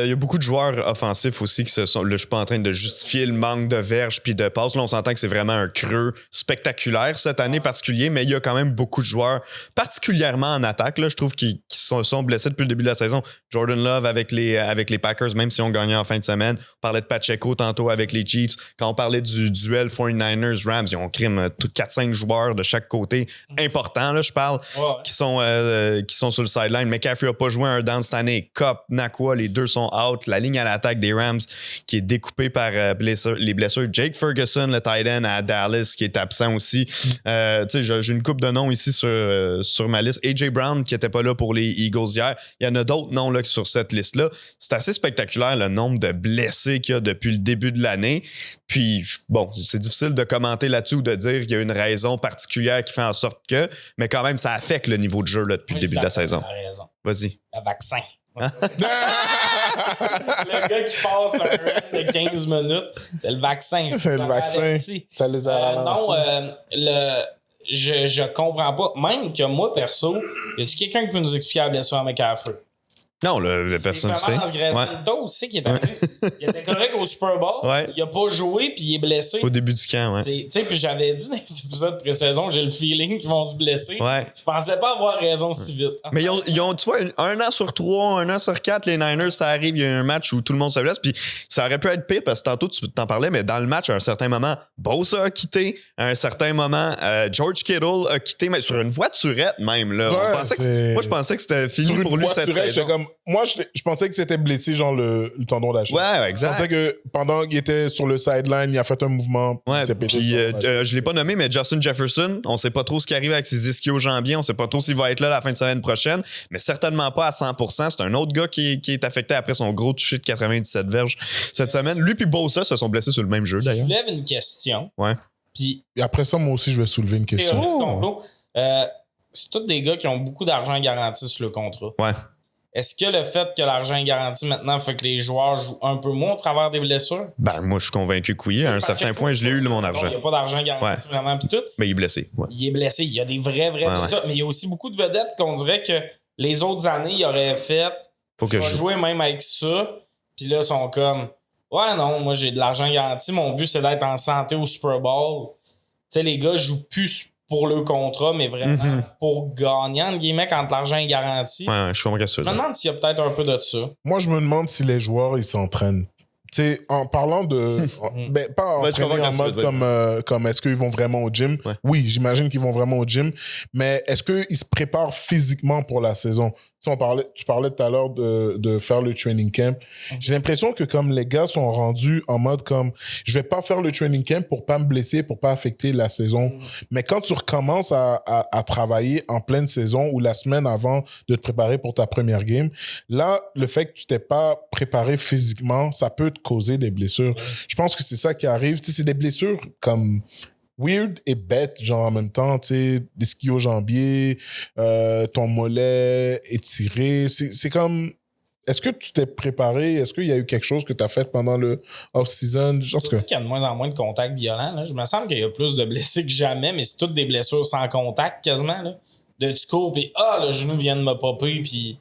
A: Il y a beaucoup de joueurs offensifs aussi qui se sont. Là, je suis pas en train de justifier le manque de verges puis de passes. Là, on s'entend que c'est vraiment un creux spectaculaire cette année particulier, mais il y a quand même beaucoup de joueurs, particulièrement en attaque, là, je trouve, qui sont blessés depuis le début de la saison. Jordan Love avec les Packers, même si on gagnait en fin de semaine. On parlait de Pacheco tantôt avec les Chiefs. Quand on parlait du duel 49ers-Rams, ils ont crime tout 4-5 joueurs de chaque côté importants, là, je parle, qui sont sur le sideline. McCaffrey n'a pas joué un down cette année. Kupp, Nakua, les deux sont out. La ligne à l'attaque des Rams qui est découpée par les blessures. Jake Ferguson, le tight end à Dallas, qui est absent aussi. J'ai une couple de noms ici sur ma liste. A.J. Brown, qui n'était pas là pour les Eagles hier. Il y en a d'autres noms là, sur cette liste-là. C'est assez spectaculaire le nombre de blessés qu'il y a depuis le début de l'année. Puis, bon, c'est difficile difficile de commenter là-dessus ou de dire qu'il y a une raison particulière qui fait en sorte que, mais quand même, ça affecte le niveau de jeu là, depuis le début de la saison.
C: Raison.
A: Vas-y.
C: Le vaccin. Le gars qui passe un run de 15 minutes, c'est le vaccin.
B: C'est le vaccin. Ça les a ralentis.
C: Je comprends pas. Même que moi, perso, y a-tu quelqu'un qui peut nous expliquer la blessure à McCaffrey?
A: Non, le personne ne sait.
C: C'est aussi qui est arrivé. Il était correct au Super Bowl.
A: Ouais.
C: Il a pas joué puis il est blessé.
A: Au début du camp, ouais.
C: Tu sais, puis j'avais dit dans les épisodes pré-saison, j'ai le feeling qu'ils vont se blesser.
A: Ouais.
C: Je pensais pas avoir raison si vite.
A: Mais ils ont, tu vois, un an sur 3, un an sur 4, les Niners, ça arrive, il y a un match où tout le monde se blesse. Puis ça aurait pu être pire parce que tantôt, tu t'en parlais, mais dans le match, à un certain moment, Bosa a quitté. À un certain moment, George Kittle a quitté, mais sur une voiturette même. Là.
B: Ouais,
A: moi, je pensais que c'était fini
B: sur
A: pour lui cette saison.
B: Moi, je pensais que c'était blessé, genre le tendon d'Achille.
A: Ouais, exact.
B: Je pensais que pendant qu'il était sur le sideline, il a fait un mouvement.
A: Ouais,
B: il s'est pété
A: puis
B: le tendon d'Achille.
A: je l'ai pas nommé, mais Justin Jefferson, on sait pas trop ce qui arrive avec ses ischio-jambiers, on sait pas trop s'il va être là la fin de semaine prochaine, mais certainement pas à 100%. C'est un autre gars qui est affecté après son gros toucher de 97 verges cette semaine. Lui puis Bosa se sont blessés sur le même jeu,
C: Je
A: d'ailleurs.
C: soulève une question.
A: Ouais.
C: Puis,
B: Et après ça, moi aussi, je vais soulever une question.
C: théorie du complot. C'est tous des gars qui ont beaucoup d'argent garanti sur le contrat.
A: Ouais.
C: Est-ce que le fait que l'argent est garanti maintenant fait que les joueurs jouent un peu moins au travers des blessures?
A: Ben, moi, je suis convaincu que oui. À un certain point, je l'ai eu, mon argent.
C: Il n'y a pas d'argent garanti vraiment, puis tout.
A: Mais il est blessé. Ouais.
C: Il est blessé. Il y a des vrais blessures. Mais il y a aussi beaucoup de vedettes qu'on dirait que les autres années, ils auraient fait.
A: Faut que
C: je vais jouer même avec ça. Puis là, ils sont comme, ouais, non, moi, j'ai de l'argent garanti. Mon but, c'est d'être en santé au Super Bowl. Tu sais, les gars jouent plus pour le contrat, mais vraiment pour gagner, entre guillemets, quand l'argent est garanti.
A: Ouais, je comprends ce que tu veux
C: Je me
A: dire.
C: demande s'il y a peut-être un peu de ça.
B: Moi, je me demande si les joueurs, ils s'entraînent. Tu sais, en parlant de... pas
A: Ouais, je
B: entraîner
A: comprends
B: en
A: ce que tu veux
B: mode comme est-ce qu'ils vont vraiment au gym?
A: Ouais.
B: Oui, j'imagine qu'ils vont vraiment au gym. Mais est-ce qu'ils se préparent physiquement pour la saison? Tu sais, tu parlais tout à l'heure de faire le training camp. J'ai l'impression que comme les gars sont rendus en mode comme je vais pas faire le training camp pour pas me blesser, pour pas affecter la saison. Mais quand tu recommences à travailler en pleine saison ou la semaine avant de te préparer pour ta première game, là, le fait que tu t'es pas préparé physiquement, ça peut te causer des blessures. Je pense que c'est ça qui arrive. Tu sais, c'est des blessures comme weird et bête, genre en même temps, tu sais, des ischio-jambiers, ton mollet étiré. C'est comme... Est-ce que tu t'es préparé? Est-ce qu'il y a eu quelque chose que tu as fait pendant le off-season?
C: C'est sûr qu'il y a de moins en moins de contacts violents. Là. Je me semble qu'il y a plus de blessés que jamais, mais c'est toutes des blessures sans contact quasiment. Là. Tu cours, puis le genou vient de me popper, puis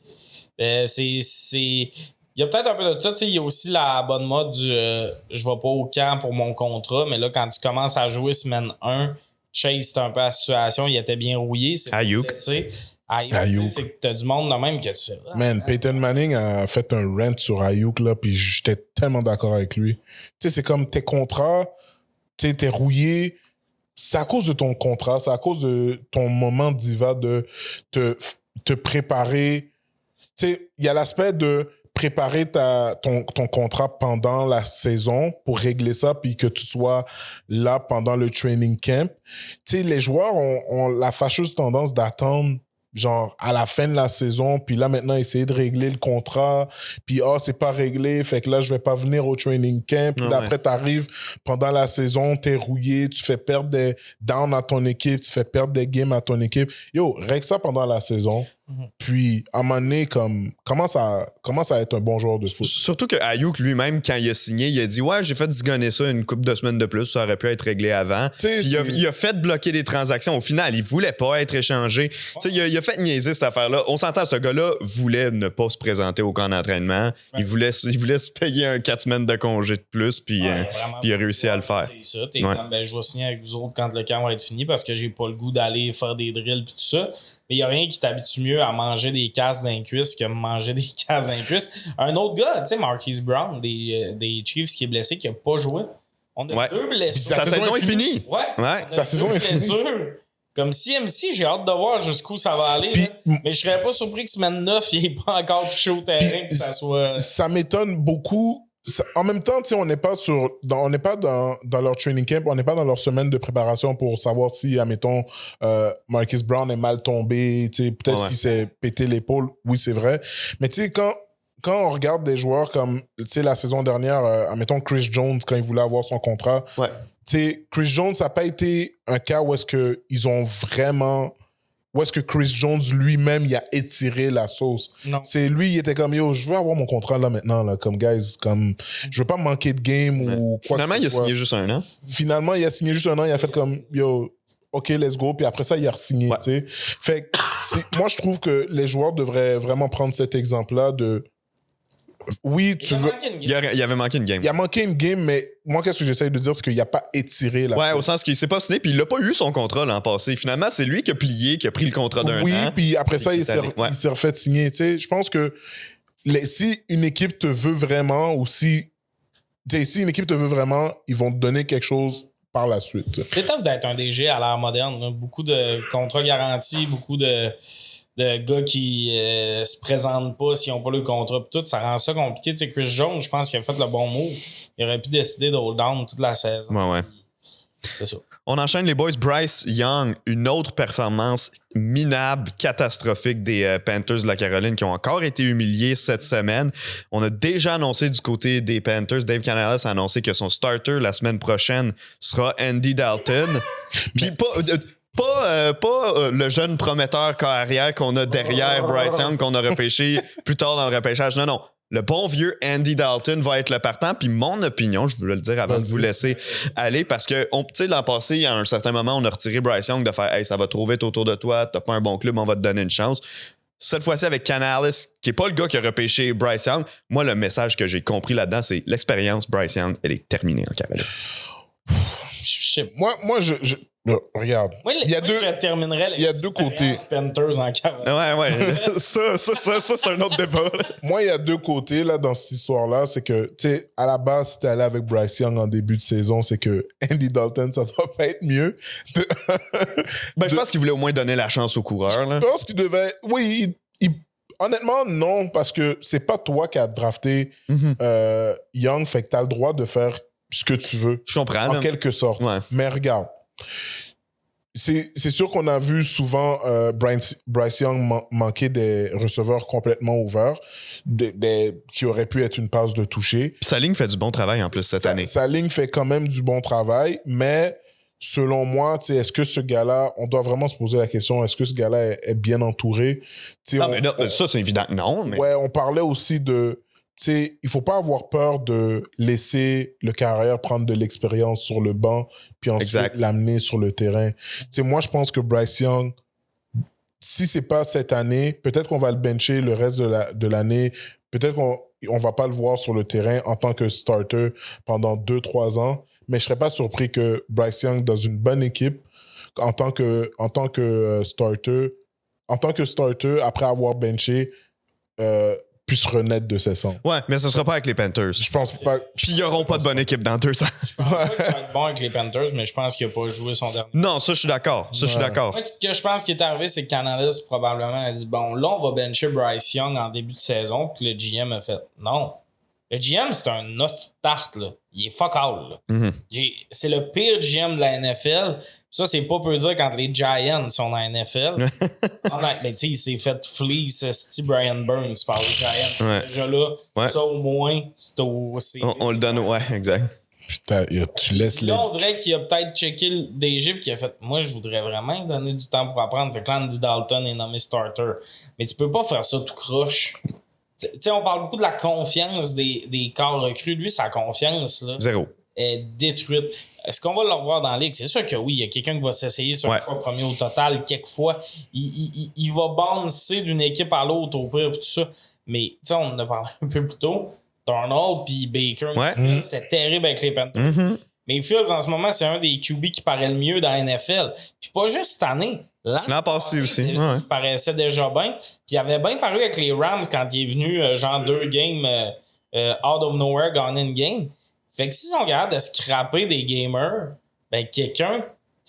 C: c'est... Il y a peut-être un peu de ça. Il y a aussi la bonne mode du je vais pas au camp pour mon contrat, mais là, quand tu commences à jouer semaine 1, Chase, c'est un peu la situation. Il était bien rouillé. C'est
A: Ayuk.
C: blessé.
B: Ayuk.
C: C'est que t'as du monde de même que tu fais.
B: Man, Peyton Manning a fait un rant sur Ayuk, là, puis j'étais tellement d'accord avec lui. Tu sais, c'est comme tes contrats, tu sais, t'es rouillé. C'est à cause de ton contrat, c'est à cause de ton moment diva de te préparer. Tu sais, il y a l'aspect de préparer ton contrat pendant la saison pour régler ça puis que tu sois là pendant le training camp. Tu sais, les joueurs ont la fâcheuse tendance d'attendre genre à la fin de la saison puis là maintenant essayer de régler le contrat puis c'est pas réglé fait que là je vais pas venir au training camp puis après t'arrives pendant la saison t'es rouillé, tu fais perdre des downs à ton équipe, tu fais perdre des games à ton équipe. Règle ça pendant la saison. Puis, à un moment donné, commence à être un bon joueur de foot.
A: Surtout que Ayuk lui-même, quand il a signé, il a dit « Ouais, j'ai fait zigonner ça une couple de semaines de plus, ça aurait pu être réglé avant. » Puis il a fait bloquer des transactions. Au final, il voulait pas être échangé. Il a fait niaiser cette affaire-là. On s'entend, ce gars-là voulait ne pas se présenter au camp d'entraînement. Ouais. Il voulait se payer un 4 semaines de congé de plus, puis il a réussi à le faire.
C: C'est ça. T'es comme, je vais signer avec vous autres quand le camp va être fini parce que j'ai pas le goût d'aller faire des drills puis tout ça. Mais il n'y a rien qui t'habitue mieux à manger des casses d'un cuisse que manger des casses d'un cuisse. Un autre gars, tu sais, Marquise Brown, des Chiefs qui est blessé, qui n'a pas joué. On a 2 blessures.
A: Sa saison est finie.
C: Ouais.
B: Sa saison est finie.
C: Comme CMC, j'ai hâte de voir jusqu'où ça va aller.
B: Puis,
C: mais je serais pas surpris que semaine 9, il n'ait pas encore touché au terrain, que ça soit...
B: Ça m'étonne beaucoup. En même temps, on n'est pas dans leur training camp, on n'est pas dans leur semaine de préparation pour savoir si, admettons, Marquise Brown est mal tombé, peut-être qu'il s'est pété l'épaule. Oui, c'est vrai. Mais tu sais, quand quand on regarde des joueurs comme, tu sais, la saison dernière, admettons Chris Jones, quand il voulait avoir son contrat,
A: Ouais.
B: tu sais, Chris Jones, ça n'a pas été un cas où est-ce que Chris Jones lui-même, il a étiré la sauce.
C: Non.
B: C'est lui, il était comme, yo, je veux avoir mon contrat là maintenant, là, comme, guys, comme, je veux pas manquer de game ou quoi
A: Finalement,
B: que
A: il a
B: ce soit.
A: signé juste un an.
B: Finalement, il a signé juste un an, il a fait comme, yo, OK, let's go. Puis après ça, il a re-signé,
A: Ouais.
B: tu sais. Fait que moi, je trouve que les joueurs devraient vraiment prendre cet exemple-là de... Oui, tu veux...
A: Il avait manqué une game.
B: Il a manqué une game, mais moi, qu'est-ce que j'essaye de dire, c'est qu'il n'a pas étiré la...
A: Ouais, au sens qu'il s'est pas signé, puis il a pas eu son contrat l'an passé. Finalement, c'est lui qui a plié, qui a pris le contrat d'un
B: Oui,
A: an.
B: puis après ça, il
A: cette année. Ouais.
B: s'est refait signer, tu sais. Je pense que si une équipe te veut vraiment, ou si une équipe te veut vraiment, ils vont te donner quelque chose par la suite.
C: C'est tough d'être un DG à l'ère moderne. Là. Beaucoup de contrats garantis, beaucoup de gars qui se présentent pas s'ils n'ont pas le contrat. Pis tout, ça rend ça compliqué. Tu sais, Chris Jones, je pense qu'il a fait le bon move. Il aurait pu décider de hold down toute la saison.
A: Ouais.
C: C'est ça.
A: On enchaîne les boys. Bryce Young, une autre performance minable, catastrophique des Panthers de la Caroline qui ont encore été humiliés cette semaine. On a déjà annoncé du côté des Panthers, Dave Canales a annoncé que son starter la semaine prochaine sera Andy Dalton. Puis pas le jeune prometteur carrière qu'on a derrière Bryce Young, qu'on a repêché plus tard dans le repêchage. Non. Le bon vieux Andy Dalton va être le partant. Puis mon opinion, je voulais le dire avant de vous laisser aller, parce que, tu sais, l'an passé, à un certain moment, on a retiré Bryce Young de faire « Hey, ça va trop vite autour de toi, t'as pas un bon club, on va te donner une chance ». Cette fois-ci, avec Canales, qui est pas le gars qui a repêché Bryce Young, moi, le message que j'ai compris là-dedans, c'est l'expérience Bryce Young, elle est terminée en Caroline.
B: Moi, regarde. Il y a deux...
C: Je terminerais
B: il y a deux côtés.
C: Panthers en Caroline.
A: Ouais. ça c'est un autre débat.
B: Moi, il y a deux côtés là, dans cette histoire-là. C'est que, tu sais, à la base, si t'es allé avec Bryce Young en début de saison, c'est que Andy Dalton, ça doit pas être mieux.
A: Je pense qu'il voulait au moins donner la chance aux coureurs. Là.
B: Je pense qu'il devait... Oui, honnêtement, non, parce que c'est pas toi qui as drafté Young, fait que t'as le droit de faire ce que tu veux.
A: Je comprends.
B: En
A: là.
B: quelque sorte.
A: Ouais.
B: Mais regarde, c'est sûr qu'on a vu souvent Bryce Young manquer des receveurs complètement ouverts, qui auraient pu être une passe de toucher.
A: Puis sa ligne fait du bon travail en plus cette année.
B: Sa ligne fait quand même du bon travail, mais selon moi, est-ce que ce gars-là, on doit vraiment se poser la question, est-ce que ce gars-là est bien entouré?
A: Ça, c'est évident que non. Mais...
B: Ouais, on parlait aussi de... il ne faut pas avoir peur de laisser le carrière prendre de l'expérience sur le banc puis ensuite l'amener sur le terrain. Moi, je pense que Bryce Young, si ce n'est pas cette année, peut-être qu'on va le bencher le reste de l'année. Peut-être qu'on ne va pas le voir sur le terrain en tant que starter pendant 2-3 ans. Mais je ne serais pas surpris que Bryce Young, dans une bonne équipe, en tant que starter, après avoir benché, puisse renaître de ses cendres.
A: Ouais, mais ce sera pas avec les Panthers.
B: Je pense pas.
A: Puis ils n'auront pas de bonne équipe dans 2 ans.
C: Je pense pas qu'il va être bon avec les Panthers, mais je pense qu'il n'a pas joué son dernier.
A: Non, ça, je suis d'accord.
C: Moi, ce que je pense qui est arrivé, c'est que Canales probablement a dit bon, là, on va bencher Bryce Young en début de saison. Puis le GM a fait non. Le GM, c'est un hostart, là. Il est fuck all, là.
A: Mm-hmm.
C: C'est le pire GM de la NFL. Ça, c'est pas peu dire quand les Giants sont dans la NFL. Mais tu sais, il s'est fait fleece Steve Brian Burns par les Giants.
A: Ouais.
C: Déjà là,
A: ouais.
C: Ça au moins, c'est au...
A: On le donne, ouais, exact.
B: Putain, tu laisses
C: là, on dirait qu'il a peut-être checké le DG et qu'il a fait « Moi, je voudrais vraiment donner du temps pour apprendre. » Fait que Andy Dalton est nommé starter. Mais tu peux pas faire ça tout croche. Tu sais, on parle beaucoup de la confiance des corps recrues. Lui, sa confiance là,
A: Zéro.
C: est détruite. Est-ce qu'on va le revoir dans la ligue? C'est sûr que oui, il y a quelqu'un qui va s'essayer sur un premier au total quelquefois. Il va bouncer d'une équipe à l'autre au pire et tout ça. Mais tu sais, on en a parlé un peu plus tôt. Darnold puis Baker, c'était terrible avec les Panthers.
A: Mm-hmm.
C: Mais Fields, en ce moment, c'est un des QB qui paraît le mieux dans la NFL. Puis pas juste cette année.
A: L'an passé aussi.
C: Il paraissait déjà bien. Puis il avait bien paru avec les Rams quand il est venu, genre 2 games out of nowhere, gone in game. Fait que si on regarde de scraper des gamers, ben quelqu'un...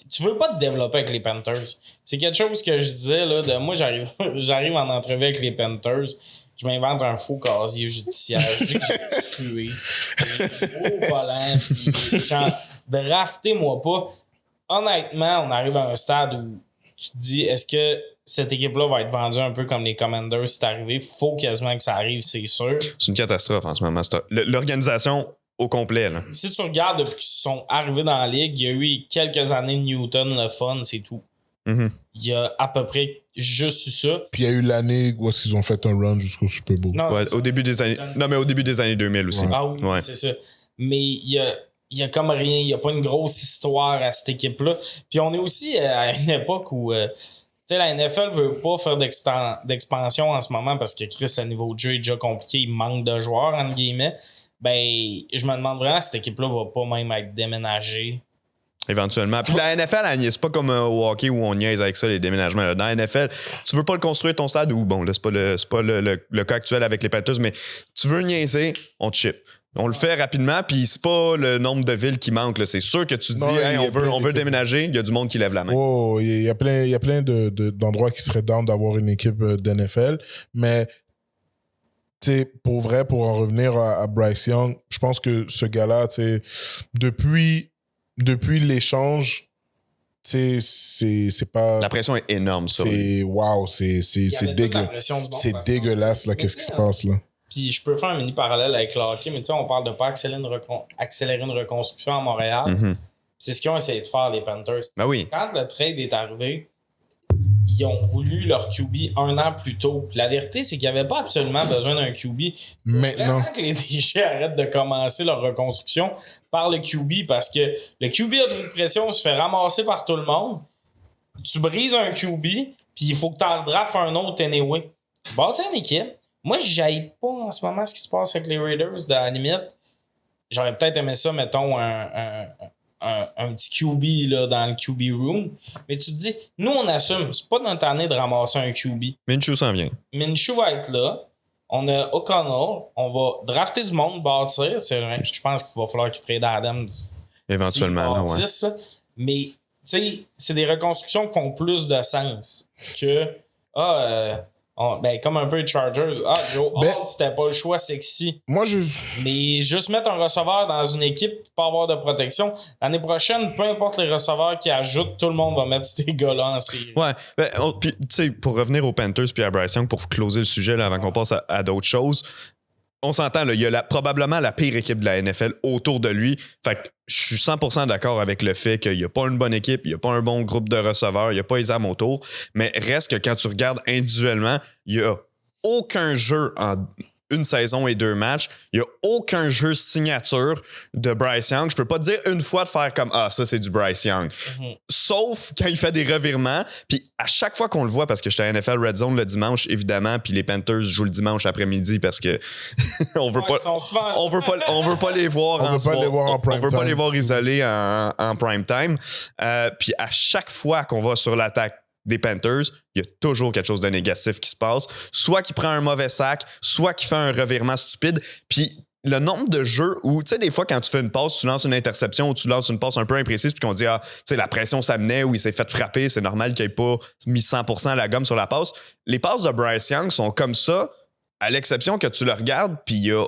C: Tu veux pas te développer avec les Panthers. C'est quelque chose que je disais, là, de moi, j'arrive en entrevue avec les Panthers, je m'invente un faux casier judiciaire. Je dis que j'ai tué. J'ai gros volant, puis genre, draftez-moi pas. Honnêtement, on arrive à un stade où tu te dis, est-ce que cette équipe-là va être vendue un peu comme les Commanders, c'est arrivé. Faut quasiment que ça arrive, c'est sûr.
A: C'est une catastrophe en ce moment. L'organisation au complet, là.
C: Si tu regardes depuis qu'ils sont arrivés dans la ligue, il y a eu quelques années de Newton, le fun, c'est tout.
A: Mm-hmm.
C: Il y a à peu près juste eu ça.
B: Puis il y a eu l'année où est-ce qu'ils ont fait un run jusqu'au Super Bowl.
C: Non,
A: Ouais,
C: c'est
A: au
C: ça.
A: début des années. Non, mais au début des années 2000 aussi.
C: Ah oui,
A: Ouais.
C: c'est ça. Mais il y a comme rien, il n'y a pas une grosse histoire à cette équipe-là. Puis on est aussi à une époque où tu sais, la NFL veut pas faire d'expansion en ce moment parce que Chris, le niveau de jeu est déjà compliqué, il manque de joueurs, entre guillemets. Ben, je me demande vraiment si cette équipe-là va pas même être déménagée.
A: Éventuellement. Puis la NFL, c'est pas comme au hockey où on niaise avec ça, les déménagements. Là. Dans la NFL, tu veux pas le construire ton stade ou bon, là, c'est pas le cas actuel avec les Panthers, mais tu veux niaiser, on te ship. On le fait rapidement, puis c'est pas le nombre de villes qui manque. Là. C'est sûr que tu dis,
B: Non,
A: hey,
B: il y a
A: on veut déménager, il y a du monde qui lève la main.
B: Oh, il y a plein d'endroits qui seraient down d'avoir une équipe d'NFL, mais pour vrai, pour en revenir à Bryce Young, je pense que ce gars-là, depuis l'échange, c'est pas...
A: La pression est énorme, ça.
B: C'est wow, c'est dégueulasse, là, qu'est-ce qui se passe, là.
C: Puis je peux faire un mini parallèle avec le hockey, mais tu sais, on parle de pas accélérer une reconstruction à Montréal.
A: Mm-hmm.
C: C'est ce qu'ils ont essayé de faire, les Panthers.
A: Ben oui.
C: Quand le trade est arrivé, ils ont voulu leur QB 1 an plus tôt. Puis la vérité, c'est qu'il n'y avait pas absolument besoin d'un QB.
B: Maintenant.
C: Vraiment que les DG arrêtent de commencer leur reconstruction par le QB parce que le QB a trop de pression, se fait ramasser par tout le monde. Tu brises un QB, puis il faut que tu en redrafes un autre anyway. Bâtis une équipe. Moi, j'aille pas en ce moment ce qui se passe avec les Raiders. De la limite, j'aurais peut-être aimé ça, mettons, un petit QB là, dans le QB room. Mais tu te dis, nous, on assume. C'est pas notre année de ramasser un QB.
A: Minshew s'en vient.
C: Minshew va être là. On a O'Connell. On va drafter du monde, bâtir. C'est vrai. Je pense qu'il va falloir qu'il trade Adams.
A: Éventuellement, là, ouais.
C: Ça. Mais, tu sais, c'est des reconstructions qui font plus de sens que... comme un peu les Chargers. Joe Hart, c'était pas le choix sexy.
B: Moi,
C: Mais juste mettre un receveur dans une équipe pour pas avoir de protection. L'année prochaine, peu importe les receveurs qui ajoutent, tout le monde va mettre ces gars-là en série.
A: Ouais. Ben, puis, tu sais, pour revenir aux Panthers puis à Bryce Young, pour closer le sujet là, avant qu'on passe à d'autres choses, on s'entend, là, il y a probablement la pire équipe de la NFL autour de lui. Fait que je suis 100% d'accord avec le fait qu'il n'y a pas une bonne équipe, il n'y a pas un bon groupe de receveurs, il n'y a pas les armes autour. Mais reste que quand tu regardes individuellement, il n'y a aucun jeu en une saison et 2 matchs. Il n'y a aucun jeu signature de Bryce Young. Je peux pas te dire une fois de faire comme « Ah, ça, c'est du Bryce Young. Mm-hmm. » Sauf quand il fait des revirements. Puis à chaque fois qu'on le voit, parce que j'étais à NFL Red Zone le dimanche, évidemment, puis les Panthers jouent le dimanche après-midi parce que on veut pas les voir
B: on
A: veut pas les voir isolés en prime time. Puis à chaque fois qu'on va sur l'attaque des Panthers, il y a toujours quelque chose de négatif qui se passe. Soit qu'il prend un mauvais sac, soit qu'il fait un revirement stupide. Puis le nombre de jeux où, tu sais, des fois, quand tu fais une passe, tu lances une interception ou tu lances une passe un peu imprécise puis qu'on dit, tu sais, la pression s'amenait ou il s'est fait frapper, c'est normal qu'il n'ait pas mis 100% à la gomme sur la passe. Les passes de Bryce Young sont comme ça, à l'exception que tu le regardes puis il y a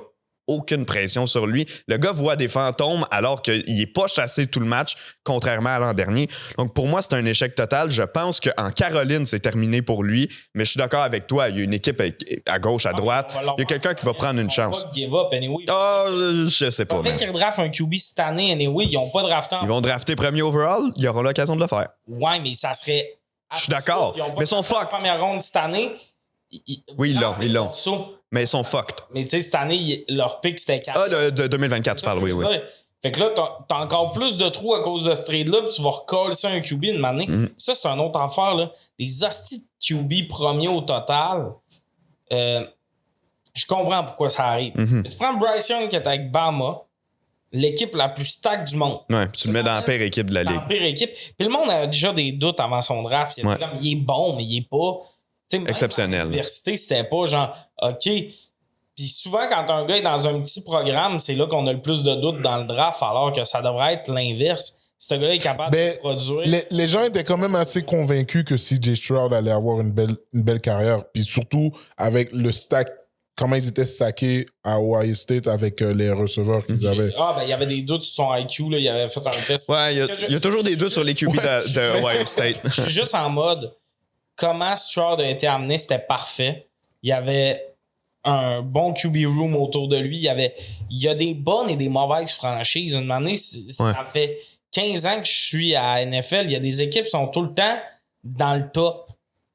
A: aucune pression sur lui. Le gars voit des fantômes alors qu'il n'est pas chassé tout le match, contrairement à l'an dernier. Donc, pour moi, c'est un échec total. Je pense qu'en Caroline, c'est terminé pour lui, mais je suis d'accord avec toi. Il y a une équipe à gauche, à droite. Il y a quelqu'un qui va prendre une chance. Je sais pas.
C: Peut-être qu'ils redraftent un QB cette année, anyway. Ils n'ont pas drafté.
A: Ils vont drafter premier overall. Ils auront l'occasion de le faire.
C: Ouais, mais ça serait...
A: Je suis d'accord. Mais ils sont fucked.
C: La première ronde cette année...
A: Oui, ils l'ont. Mais ils sont fucked.
C: Mais tu sais, cette année, leur pick, c'était 4.
A: De 2024, tu parles, oui.
C: Fait que là, t'as encore plus de trous à cause de ce trade-là, puis tu vas recoller ça un QB une année. Mm-hmm. Ça, c'est un autre affaire, là. Les hosties de QB premiers au total, je comprends pourquoi ça arrive.
A: Mm-hmm.
C: Tu prends Bryce Young qui est avec Bama, l'équipe la plus stack du monde.
A: Ouais, puis tu le mets dans la pire équipe de la ligue.
C: Dans la pire équipe. Puis le monde avait déjà des doutes avant son draft. Il était comme, il est bon, mais il est pas...
A: exceptionnel.
C: À l'université, c'était pas genre, OK. Puis souvent, quand un gars est dans un petit programme, c'est là qu'on a le plus de doutes dans le draft, alors que ça devrait être l'inverse. Ce gars-là est capable de produire.
B: Les gens étaient quand même assez convaincus que CJ Stroud allait avoir une belle carrière. Puis surtout, avec le stack, comment ils étaient stackés à Ohio State avec les receveurs qu'ils avaient.
C: Il y avait des doutes sur son IQ. Là. Il avait fait un test.
A: Ouais, il y a toujours des doutes sur les QB de Ohio State.
C: Je suis juste en mode... comment Stroud a été amené, c'était parfait. Il y avait un bon QB room autour de lui. Il y a des bonnes et des mauvaises franchises. Une année, ça fait 15 ans que je suis à NFL. Il y a des équipes qui sont tout le temps dans le top.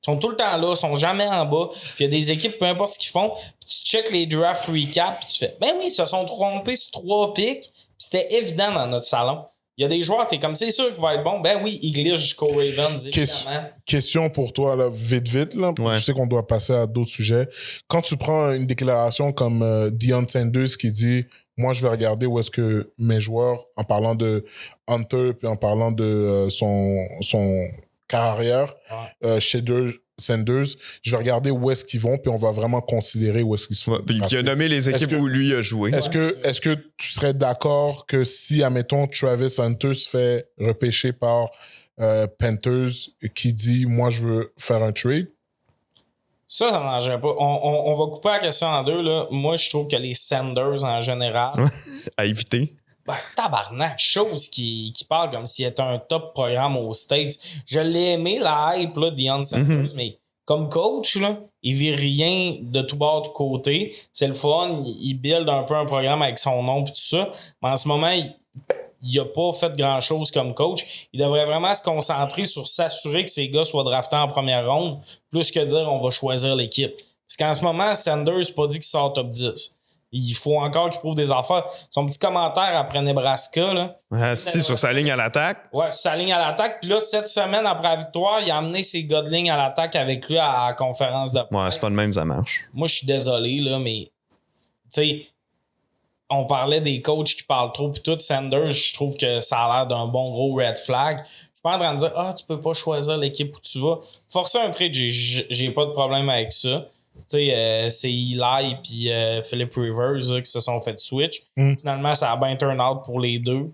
C: Ils sont tout le temps là, ils sont jamais en bas. Puis il y a des équipes, peu importe ce qu'ils font, puis tu check les draft recap, puis tu fais, ben oui, ils se sont trompés sur 3 picks. Puis c'était évident dans notre salon. Il y a des joueurs, t'es comme, c'est sûr qu'il va être bon. Ben oui, il glisse jusqu'au Ravens, évidemment.
B: Question pour toi, là, vite, là.
A: Ouais.
B: Je sais qu'on doit passer à d'autres sujets. Quand tu prends une déclaration comme Deion Sanders qui dit « Moi, je vais regarder où est-ce que mes joueurs, en parlant de Hunter, puis en parlant de son carrière, Sanders, je vais regarder où est-ce qu'ils vont, puis on va vraiment considérer où est-ce qu'ils sont. »
A: Puis il a nommé les équipes où lui a joué.
B: Est-ce que tu serais d'accord que si, admettons, Travis Hunter se fait repêcher par Panthers qui dit « Moi, je veux faire un trade »,
C: Ça ne m'arrangerait pas. On va couper la question en deux. Là. Moi, je trouve que les Sanders, en général...
A: à éviter.
C: Ben, tabarnak, chose qui parle comme s'il était un top programme aux States. Je l'ai aimé, la hype là, Deion Sanders, mais comme coach, là, il vit rien de tout bord de côté. C'est le fun, il build un peu un programme avec son nom et tout ça. Mais en ce moment, il n'a pas fait grand-chose comme coach. Il devrait vraiment se concentrer sur s'assurer que ses gars soient draftés en première ronde, plus que dire on va choisir l'équipe. Parce qu'en ce moment, Sanders n'a pas dit qu'il sort top 10. Il faut encore qu'il prouve des affaires. Son petit commentaire après Nebraska, là.
A: Sur sa ligne à l'attaque.
C: Ouais, sur sa ligne à l'attaque. Puis là, 7 semaines après la victoire, il a amené ses gars de ligne à l'attaque avec lui à la conférence de presse.
A: Ouais, c'est pas le même, ça marche.
C: Moi, je suis désolé, là, mais tu sais, on parlait des coachs qui parlent trop puis tout. Sanders, je trouve que ça a l'air d'un bon gros red flag. Je suis pas en train de dire tu peux pas choisir l'équipe où tu vas. Forcer un trade, j'ai pas de problème avec ça. Tu sais, c'est Eli puis Philip Rivers là, qui se sont fait switch. Finalement, ça a bien turn out pour les deux.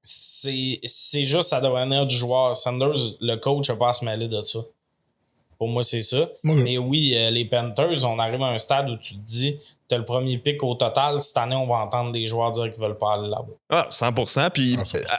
C: C'est juste, ça devrait venir du joueur. Sanders, le coach, n'a pas à se mêler de ça. Pour moi, c'est ça. Mais oui, les Panthers, on arrive à un stade où tu te dis, t'as le premier pick au total. Cette année, on va entendre des joueurs dire qu'ils veulent pas aller là-bas.
A: Ah, 100%. Puis,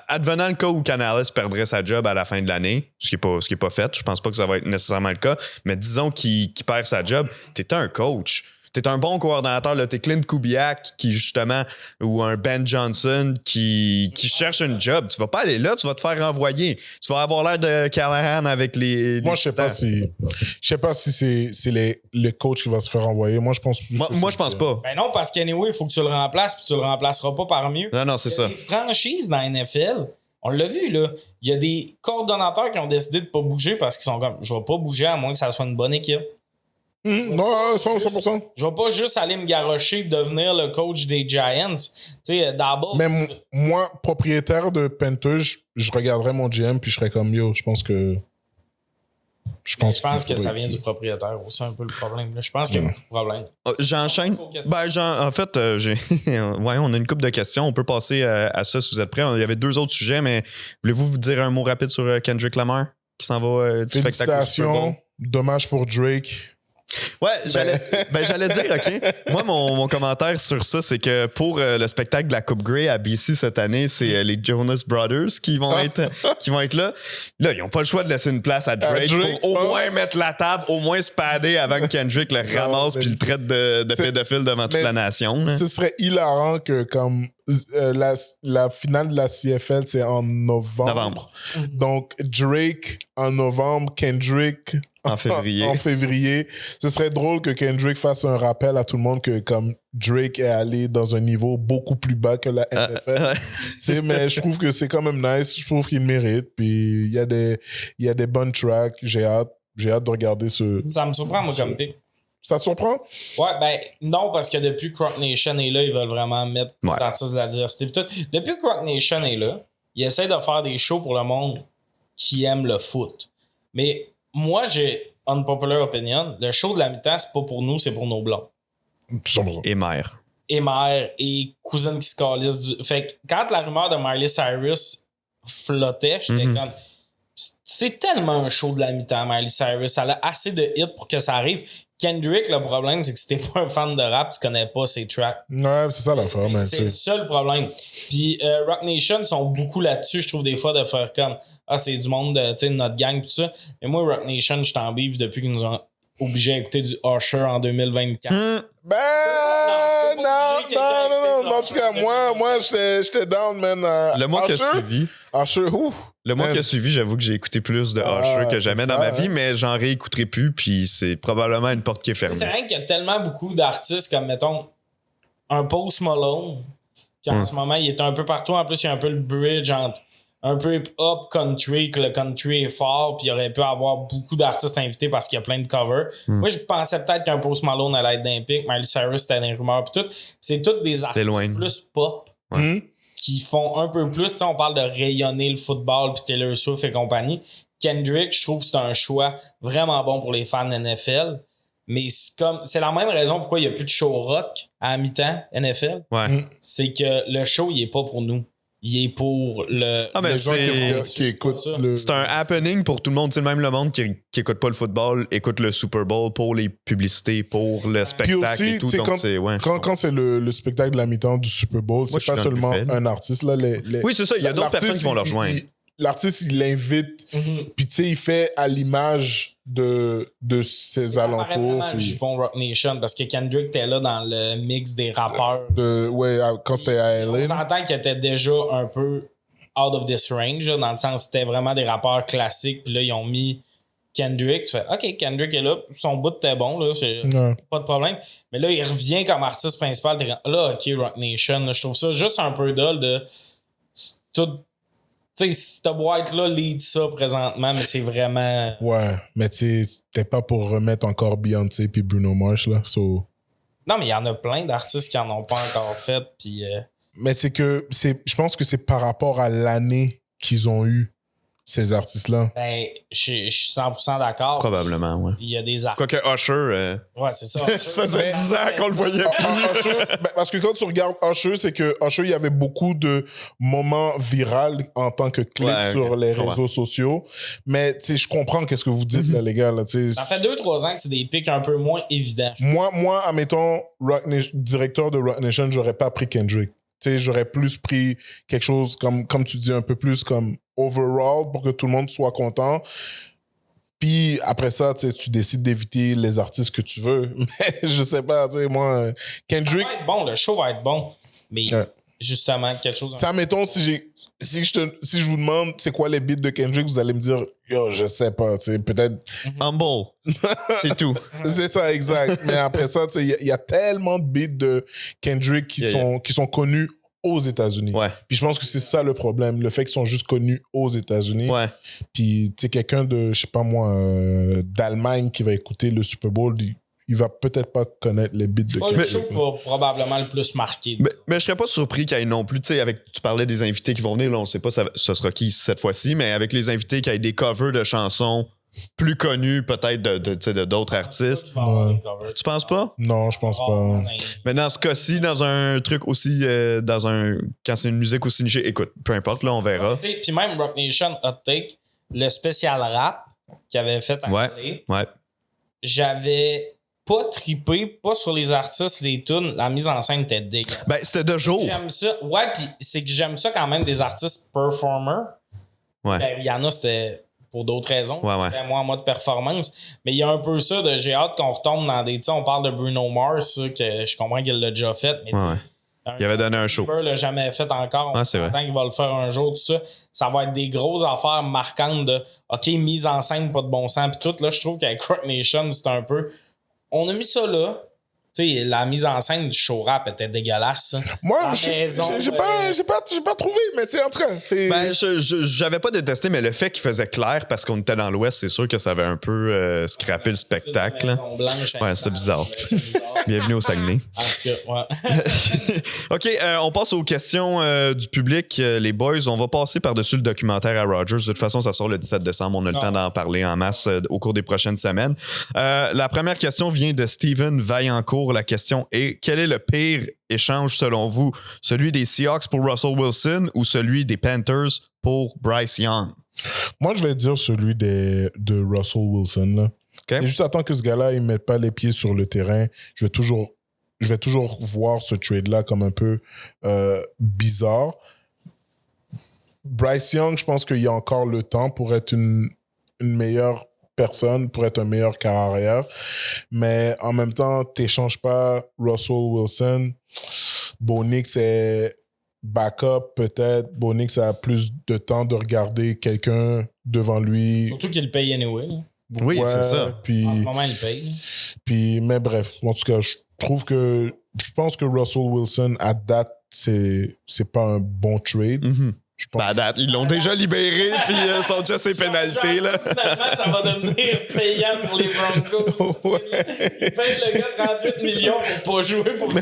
A: advenant le cas où Canales perdrait sa job à la fin de l'année, ce qui est pas fait, je pense pas que ça va être nécessairement le cas, mais disons qu'il perd sa job, t'es un coach. T'es un bon coordonnateur, là. T'es Clint Kubiak qui, justement, ou un Ben Johnson qui cherche une job. Tu vas pas aller là, tu vas te faire renvoyer. Tu vas avoir l'air de Callahan avec les
B: moi, je sais pas si c'est le coach qui va se faire renvoyer. Moi, je pense plus.
A: Moi, je pense pas.
C: Ben non, parce qu'anyway, il faut que tu le remplaces, puis tu le remplaceras pas par mieux.
A: Non, c'est ça.
C: Les franchises dans la NFL, on l'a vu, là. Il y a des coordonnateurs qui ont décidé de pas bouger parce qu'ils sont comme, je vais pas bouger à moins que ça soit une bonne équipe.
B: Non, 100%.
C: Je vais pas juste aller me garrocher devenir le coach des Giants. Tu sais, d'abord.
B: Mais moi, propriétaire de Panthers, je regarderais mon GM puis je serais comme yo. Je pense que
C: ça vient du propriétaire aussi, un peu le problème. Là. Je pense qu'il y a beaucoup de problèmes.
A: J'enchaîne. En fait, on a une couple de questions. On peut passer à ça si vous êtes prêts. Il y avait 2 autres sujets, mais voulez-vous vous dire un mot rapide sur Kendrick Lamar qui s'en va du spectacle au Super Bowl?
B: Dommage pour Drake.
A: Ouais, j'allais dire, OK. Moi, mon commentaire sur ça, c'est que pour le spectacle de la Coupe Grey à BC cette année, c'est les Jonas Brothers qui vont être là. Là, ils n'ont pas le choix de laisser une place à Drake pour au moins mettre la table, au moins se padder avant que Kendrick le ramasse puis le traite de pédophile devant toute la nation.
B: Ce serait hilarant que comme la finale de la CFL, c'est en novembre. Donc, Drake en novembre, Kendrick
A: en
B: février. Ce serait drôle que Kendrick fasse un rappel à tout le monde que comme Drake est allé dans un niveau beaucoup plus bas que la NFL. Mais je trouve que c'est quand même nice. Je trouve qu'il mérite. Puis il y a des bonnes tracks. J'ai hâte de regarder ce...
C: Ça me surprend, moi, comme pick.
B: Ça te surprend?
C: Ouais, ben non, parce que depuis que Croc Nation est là, ils veulent vraiment mettre les artistes de la diversité. Depuis que Croc Nation est là, ils essaient de faire des shows pour le monde qui aime le foot. Mais moi, j'ai unpopular opinion. Le show de la mi-temps, c'est pas pour nous, c'est pour nos blancs.
A: Et mère.
C: Et cousine qui se calisse. Fait que quand la rumeur de Miley Cyrus flottait, j'étais comme... C'est tellement un show de la mi-temps, Miley Cyrus. Elle a assez de hits pour que ça arrive. Kendrick, le problème, c'est que si t'es pas un fan de rap, tu connais pas ses tracks.
B: Ouais, c'est ça l'affaire, man.
C: C'est le seul problème. Puis Rock Nation sont beaucoup là-dessus, je trouve, des fois, de faire comme c'est du monde, tu sais, notre gang, tout ça. Mais moi, Rock Nation, je t'en biffe depuis qu'ils nous ont obligés à écouter du Usher en 2024.
B: Ben, non. En tout cas, moi, j'étais down, man.
A: Le mois qui a suivi.
B: Usher, ouf.
A: Le mois qui a suivi, j'avoue que j'ai écouté plus de Usher que jamais dans ma vie, mais j'en réécouterai plus, puis c'est probablement une porte qui est fermée.
C: C'est vrai qu'il y a tellement beaucoup d'artistes comme, mettons, un Post Malone, qui en ce moment, il est un peu partout. En plus, il y a un peu le bridge entre un peu hip-hop country, que le country est fort, puis il aurait pu avoir beaucoup d'artistes invités parce qu'il y a plein de covers. Moi, je pensais peut-être qu'un Post Malone allait être d'un pic, Miley Cyrus était dans les rumeurs, puis tout. C'est tous des artistes plus pop. Qui font un peu plus, on parle de rayonner le football puis Taylor Swift et compagnie. Kendrick, je trouve que c'est un choix vraiment bon pour les fans NFL, mais c'est la même raison pourquoi il n'y a plus de show rock à mi-temps NFL.
A: Ouais.
C: C'est que le show, il est pas pour nous. Il est pour
A: mais
B: les gens qui écoutent ça.
A: C'est un happening pour tout le monde. Tu sais, même le monde qui écoute pas le football écoute le Super Bowl pour les publicités, pour le spectacle
B: aussi,
A: et tout. Donc
B: quand c'est le spectacle de la mi-temps du Super Bowl, c'est pas seulement un artiste. Là,
A: oui, c'est ça. Il y a d'autres personnes qui vont le rejoindre.
B: L'artiste, il l'invite, puis tu sais, il fait à l'image de ses alentours.
C: Ça vraiment le jupon Rock Nation parce que Kendrick était là dans le mix des rappeurs.
B: Quand c'était à LA.
C: On s'entend qu'il était déjà un peu out of this range, là, dans le sens que c'était vraiment des rappeurs classiques, puis là, ils ont mis Kendrick. Tu fais, OK, Kendrick est là, son bout était bon, là, pas de problème. Mais là, il revient comme artiste principal. Là, OK, Rock Nation, là, je trouve ça juste un peu dull de tout. Tu sais, cette boîte-là lead ça présentement, mais c'est vraiment...
B: Ouais, mais tu sais, t'es pas pour remettre encore Beyoncé puis Bruno Mars, là. So...
C: Non, mais il y en a plein d'artistes qui en ont pas encore fait, puis...
B: Mais je pense que c'est par rapport à l'année qu'ils ont eu, ces artistes-là.
C: Ben, je suis 100% d'accord.
A: Probablement, ouais.
C: Il y a des artistes...
A: Quoique Usher...
C: Ouais, c'est ça.
A: Ça faisait 10 ans qu'on le voyait plus.
B: Usher, parce que quand tu regardes Usher, c'est que Usher, il y avait beaucoup de moments viraux en tant que clip sur les réseaux sociaux. Mais, tu sais, je comprends qu'est-ce que vous dites, là, les gars. Là,
C: ça fait 2-3 ans que c'est des pics un peu moins évidents.
B: Moi, admettons, directeur de Rock Nation, j'aurais pas pris Kendrick. Tu sais, j'aurais plus pris quelque chose comme tu dis, un peu plus comme overall pour que tout le monde soit content. Puis après ça, tu décides d'éviter les artistes que tu veux. Mais je sais pas, tu sais, moi, Kendrick...
C: Ça va être bon, le show va être bon. Mais justement, quelque chose...
B: Ça, mettons, si je vous demande c'est quoi les beats de Kendrick, vous allez me dire, yo, je sais pas, tu sais, peut-être...
A: Humble. C'est tout.
B: C'est ça, exact. Mais après ça, tu sais, il y a tellement de beats de Kendrick qui sont connus aux États-Unis.
A: Ouais.
B: Puis je pense que c'est ça le problème, le fait qu'ils sont juste connus aux États-Unis.
A: Ouais.
B: Puis tu sais, quelqu'un de, je sais pas moi, d'Allemagne qui va écouter le Super Bowl, il va peut-être pas connaître les beats de
C: Kendrick. Le show va probablement le plus marquer.
A: Mais je serais pas surpris qu'il y ait non plus, tu sais, tu parlais des invités qui vont venir, là, on sait pas ce sera qui cette fois-ci, mais avec les invités qui aient des covers de chansons plus connus peut-être de d'autres artistes. Tu penses pas?
B: Non, je pense pas.
A: Mais dans ce cas-ci, dans un truc aussi, quand c'est une musique aussi nichée, écoute, peu importe, là, on verra.
C: Puis même Rock Nation Hot Take, le spécial rap qu'il avait fait en LA, j'avais pas trippé, pas sur les artistes, les tunes, la mise en scène était dégueulasse.
A: Ben, c'était de jour.
C: J'aime ça. Ouais, puis c'est que j'aime ça quand même des artistes performers.
A: Ouais.
C: Ben, Rihanna, c'était pour d'autres raisons.
A: Ouais.
C: C'était moi en mode performance. Mais il y a un peu ça de j'ai hâte qu'on retombe dans des. Tu sais, on parle de Bruno Mars, que je comprends qu'il l'a déjà fait. Mais
A: il avait donné un show.
C: Il l'a jamais fait encore.
A: C'est vrai.
C: Tant qu'il va le faire un jour, tout ça. Ça va être des grosses affaires marquantes de OK, mise en scène, pas de bon sens. Puis tout, là, je trouve qu'avec Rock Nation, c'est un peu. On a mis ça là. Tu sais, la mise en scène du show rap était dégueulasse.
B: Moi, j'ai pas trouvé, mais c'est en tout cas.
A: Ben, j'avais pas détesté, mais le fait qu'il faisait clair parce qu'on était dans l'Ouest, c'est sûr que ça avait un peu scrappé le spectacle. Ouais, c'était bizarre. Bienvenue au Saguenay.
C: Parce que, ouais.
A: OK, on passe aux questions du public. Les boys, on va passer par-dessus le documentaire à Rogers. De toute façon, ça sort le 17 décembre. On a le temps d'en parler en masse au cours des prochaines semaines. La première question vient de Steven Vaillancourt. La question est, quel est le pire échange selon vous? Celui des Seahawks pour Russell Wilson ou celui des Panthers pour Bryce Young?
B: Moi, je vais dire celui de Russell Wilson. Là.
A: OK.
B: Et juste attends que ce gars-là, il ne mette pas les pieds sur le terrain. Je vais toujours voir ce trade-là comme un peu bizarre. Bryce Young, je pense qu'il y a encore le temps pour être une meilleure personne, pour être un meilleur carrière. Mais en même temps, tu n'échanges pas Russell Wilson. Bo Nix est backup, peut-être. Bo Nix a plus de temps de regarder quelqu'un devant lui.
C: Surtout qu'il le paye anyway. Là.
A: Oui,
B: Ouais,
A: c'est ça.
B: Puis,
C: En ce moment, il le paye.
B: mais bref, en tout cas, je pense que Russell Wilson, à date, c'est pas un bon trade.
A: Mhm.
B: Je pense
A: Ben, à date, ils l'ont déjà libéré, puis sont déjà ses pénalités, là.
C: Finalement, ça va devenir payant pour les Broncos.
B: Ouais.
C: Ils payent le gars 38 millions pour pas jouer pour ça.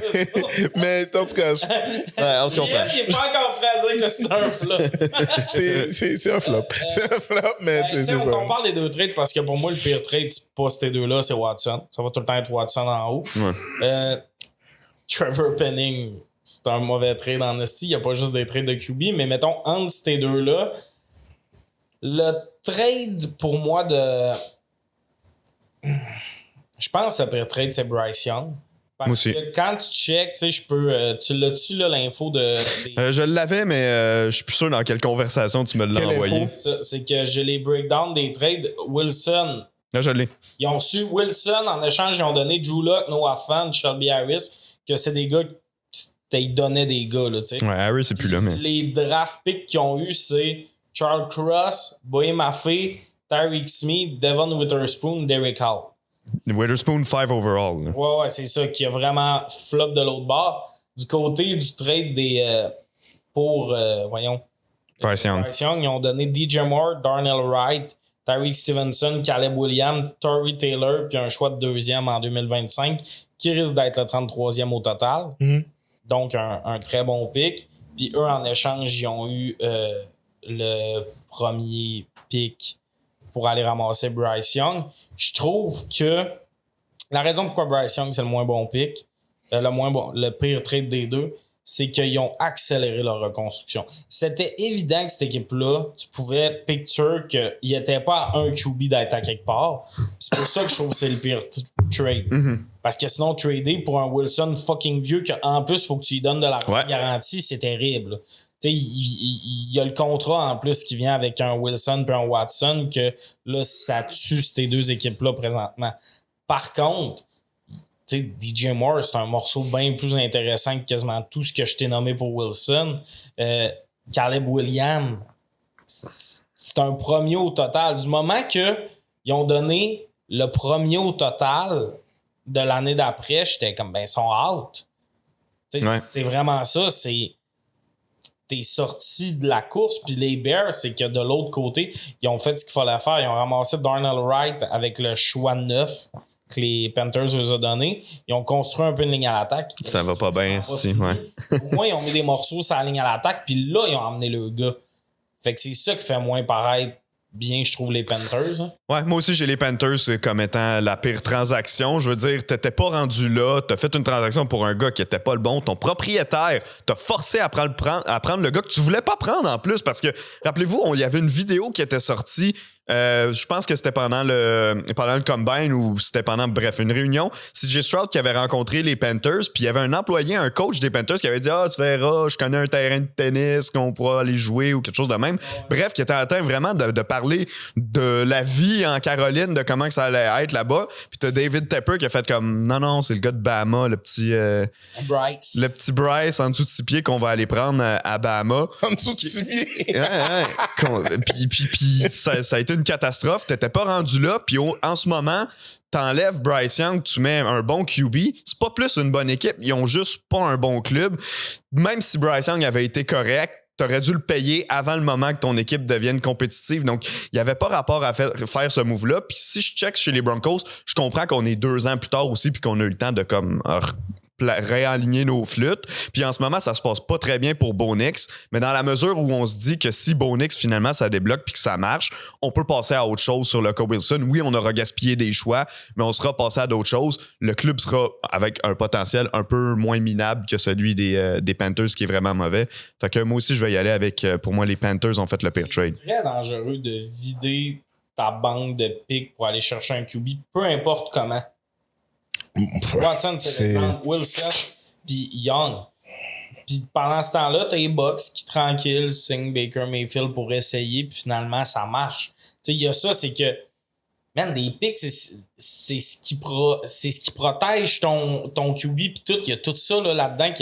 B: mais en tout cas,
A: Ouais, on se comprend.
C: Il n'est pas encore prêt à dire que c'est un flop.
B: c'est un flop. C'est un flop, mais c'est ça.
C: On parle des deux trades parce que pour moi, le pire trade, c'est pas ces deux-là, c'est Watson. Ça va tout le temps être Watson en haut.
A: Ouais.
C: Trevor Penning, c'est un mauvais trade en esti. Il n'y a pas juste des trades de QB, mais mettons, entre ces deux-là, le trade pour moi de. Je pense que le pire trade, c'est Bryce Young. Parce
A: Moi aussi.
C: que quand tu check, tu sais, je peux. Tu l'as-tu, là, l'info de.
A: Je l'avais, mais je suis plus sûr dans quelle conversation tu me l'as
B: Quelle
A: envoyé.
B: info?
C: Ça, c'est que j'ai les breakdowns des trades. Wilson.
A: Là, je l'ai.
C: Ils ont reçu Wilson, en échange, ils ont donné Drew Luck, Noah Fant, Shelby Harris, que c'est des gars ils donnaient des gars, là, tu sais.
A: Ouais, Harry, c'est plus là, mais.
C: Les draft picks qu'ils ont eu, c'est Charles Cross, Boye Maffei, Tyreek Smith, Devon Witherspoon, Derek Hall.
A: Witherspoon 5 overall. Là.
C: Ouais, c'est ça qui a vraiment flop de l'autre bord. Du côté du trade des pour
A: Bryce Young.
C: Bryce Young, ils ont donné DJ Moore, Darnell Wright, Tyreek Stevenson, Caleb Williams, Torrey Taylor, puis un choix de deuxième en 2025 qui risque d'être le 33e au total.
B: Mhm.
C: Donc, un très bon pick. Puis eux, en échange, ils ont eu le premier pick pour aller ramasser Bryce Young. Je trouve que la raison pourquoi Bryce Young, c'est le moins bon pick, le pire trade des deux, c'est qu'ils ont accéléré leur reconstruction. C'était évident que cette équipe-là, tu pouvais picture qu'il n'était pas à un QB d'être à quelque part. C'est pour ça que je trouve que c'est le pire trade.
A: Mm-hmm.
C: Parce que sinon, trader pour un Wilson fucking vieux, qu'en plus, il faut que tu lui donnes de l'argent
A: Ouais.
C: garantie, c'est terrible. Tu sais, il y a le contrat en plus qui vient avec un Wilson et un Watson que là, ça tue ces deux équipes-là présentement. Par contre, tu sais, DJ Moore, c'est un morceau bien plus intéressant que quasiment tout ce que je t'ai nommé pour Wilson. Caleb Williams, c'est un premier au total. Du moment qu'ils ont donné le premier au total de l'année d'après, j'étais comme, ben, ils sont out.
A: Ouais.
C: C'est vraiment ça. T'es sorti de la course, puis les Bears, c'est que de l'autre côté, ils ont fait ce qu'il fallait faire. Ils ont ramassé Darnell Wright avec le choix 9 que les Panthers leur ont donné. Ils ont construit un peu une ligne à l'attaque.
A: Ça va pas bien, si, ouais.
C: Au moins, ils ont mis des morceaux sur la ligne à l'attaque, puis là, ils ont amené le gars. Fait que c'est ça qui fait moins paraître bien, je trouve, les Panthers. Hein.
A: Ouais, moi aussi, j'ai les Panthers comme étant la pire transaction. Je veux dire, t'étais pas rendu là, t'as fait une transaction pour un gars qui était pas le bon. Ton propriétaire t'a forcé à prendre le gars que tu voulais pas prendre en plus parce que, rappelez-vous, il y avait une vidéo qui était sortie. Je pense que c'était pendant le Combine ou c'était pendant, bref, une réunion. CJ Stroud qui avait rencontré les Panthers, puis il y avait un employé, un coach des Panthers qui avait dit « Ah, tu verras, je connais un terrain de tennis qu'on pourra aller jouer ou quelque chose de même. » Bref, qui était en train vraiment de parler de la vie en Caroline, de comment que ça allait être là-bas. Puis t'as David Tepper qui a fait comme « Non, c'est le gars de Bama, le petit Bryce en dessous de 6 pieds qu'on va aller prendre à Bama. »
B: En dessous de 6 pieds.
A: Puis ça a été une catastrophe. T'étais pas rendu là. Puis en ce moment, t'enlèves Bryce Young, tu mets un bon QB. C'est pas plus une bonne équipe. Ils ont juste pas un bon club. Même si Bryce Young avait été correct, t'aurais dû le payer avant le moment que ton équipe devienne compétitive. Donc, il n'y avait pas rapport à faire ce move-là. Puis si je check chez les Broncos, je comprends qu'on est 2 ans plus tard aussi puis qu'on a eu le temps de comme réaligner nos flûtes. Puis en ce moment, ça se passe pas très bien pour Bo Nix, mais dans la mesure où on se dit que si Bo Nix, finalement, ça débloque puis que ça marche, on peut passer à autre chose sur le Luka Wilson. Oui, on aura gaspillé des choix, mais on sera passé à d'autres choses. Le club sera avec un potentiel un peu moins minable que celui des Panthers, qui est vraiment mauvais. Fait que moi aussi, je vais y aller avec, pour moi, les Panthers ont fait le pire trade.
C: C'est très dangereux de vider ta banque de picks pour aller chercher un QB, peu importe comment. Watson, c'est l'exemple. Wilson, puis Young. Puis pendant ce temps-là, t'as les Bucks qui, tranquille, signent Baker Mayfield pour essayer, puis finalement, ça marche. Tu sais, il y a ça, c'est que, man, des picks, c'est ce qui protège ton QB, puis tout. Il y a tout ça là-dedans.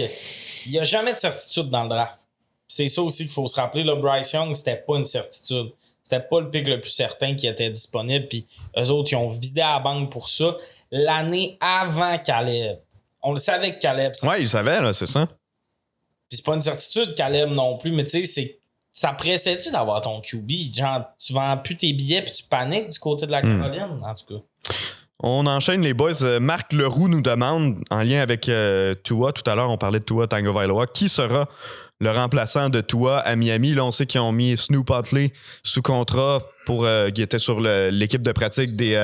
C: Il n'y a jamais de certitude dans le draft. C'est ça aussi qu'il faut se rappeler. Là, Bryce Young, c'était pas une certitude. C'était pas le pick le plus certain qui était disponible. Puis eux autres, ils ont vidé la banque pour ça. L'année avant Caleb. On le savait que Caleb...
A: Ouais, ils savaient, là, c'est ça.
C: Puis c'est pas une certitude, Caleb non plus, mais tu sais, ça pressait-tu d'avoir ton QB? Genre, tu vends plus tes billets puis tu paniques du côté de la Caroline, en tout cas.
A: On enchaîne les boys. Marc Leroux nous demande, en lien avec Tua, tout à l'heure, on parlait de Tua Tagovailoa, qui sera le remplaçant de Tua à Miami? Là, on sait qu'ils ont mis Snoop Huntley sous contrat pour qui était sur l'équipe de pratique des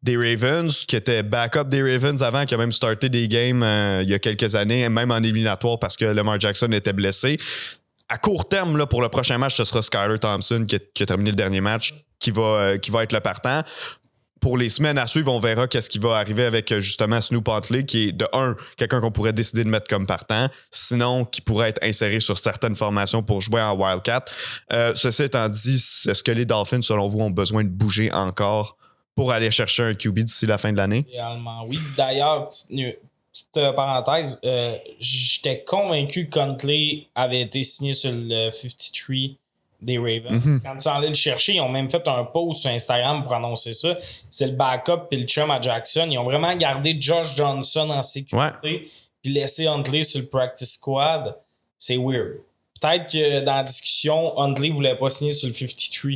A: Ravens, qui était backup des Ravens avant, qui a même starté des games il y a quelques années, même en éliminatoire parce que Lamar Jackson était blessé. À court terme, là, pour le prochain match, ce sera Skylar Thompson qui a terminé le dernier match, qui va être le partant. Pour les semaines à suivre, on verra qu'est-ce qui va arriver avec justement Snoop Huntley, qui est de quelqu'un qu'on pourrait décider de mettre comme partant, sinon qui pourrait être inséré sur certaines formations pour jouer en Wildcat. Ceci étant dit, est-ce que les Dolphins, selon vous, ont besoin de bouger encore pour aller chercher un QB d'ici la fin de l'année?
C: Réellement, oui. D'ailleurs, petite parenthèse, j'étais convaincu que Huntley avait été signé sur le 53 des Ravens. Quand tu allais le chercher, ils ont même fait un post sur Instagram pour annoncer ça. C'est le backup puis le chum à Jackson. Ils ont vraiment gardé Josh Johnson en sécurité puis laissé Huntley sur le practice squad. C'est weird. Peut-être que dans la discussion, Huntley voulait pas signer sur le 53.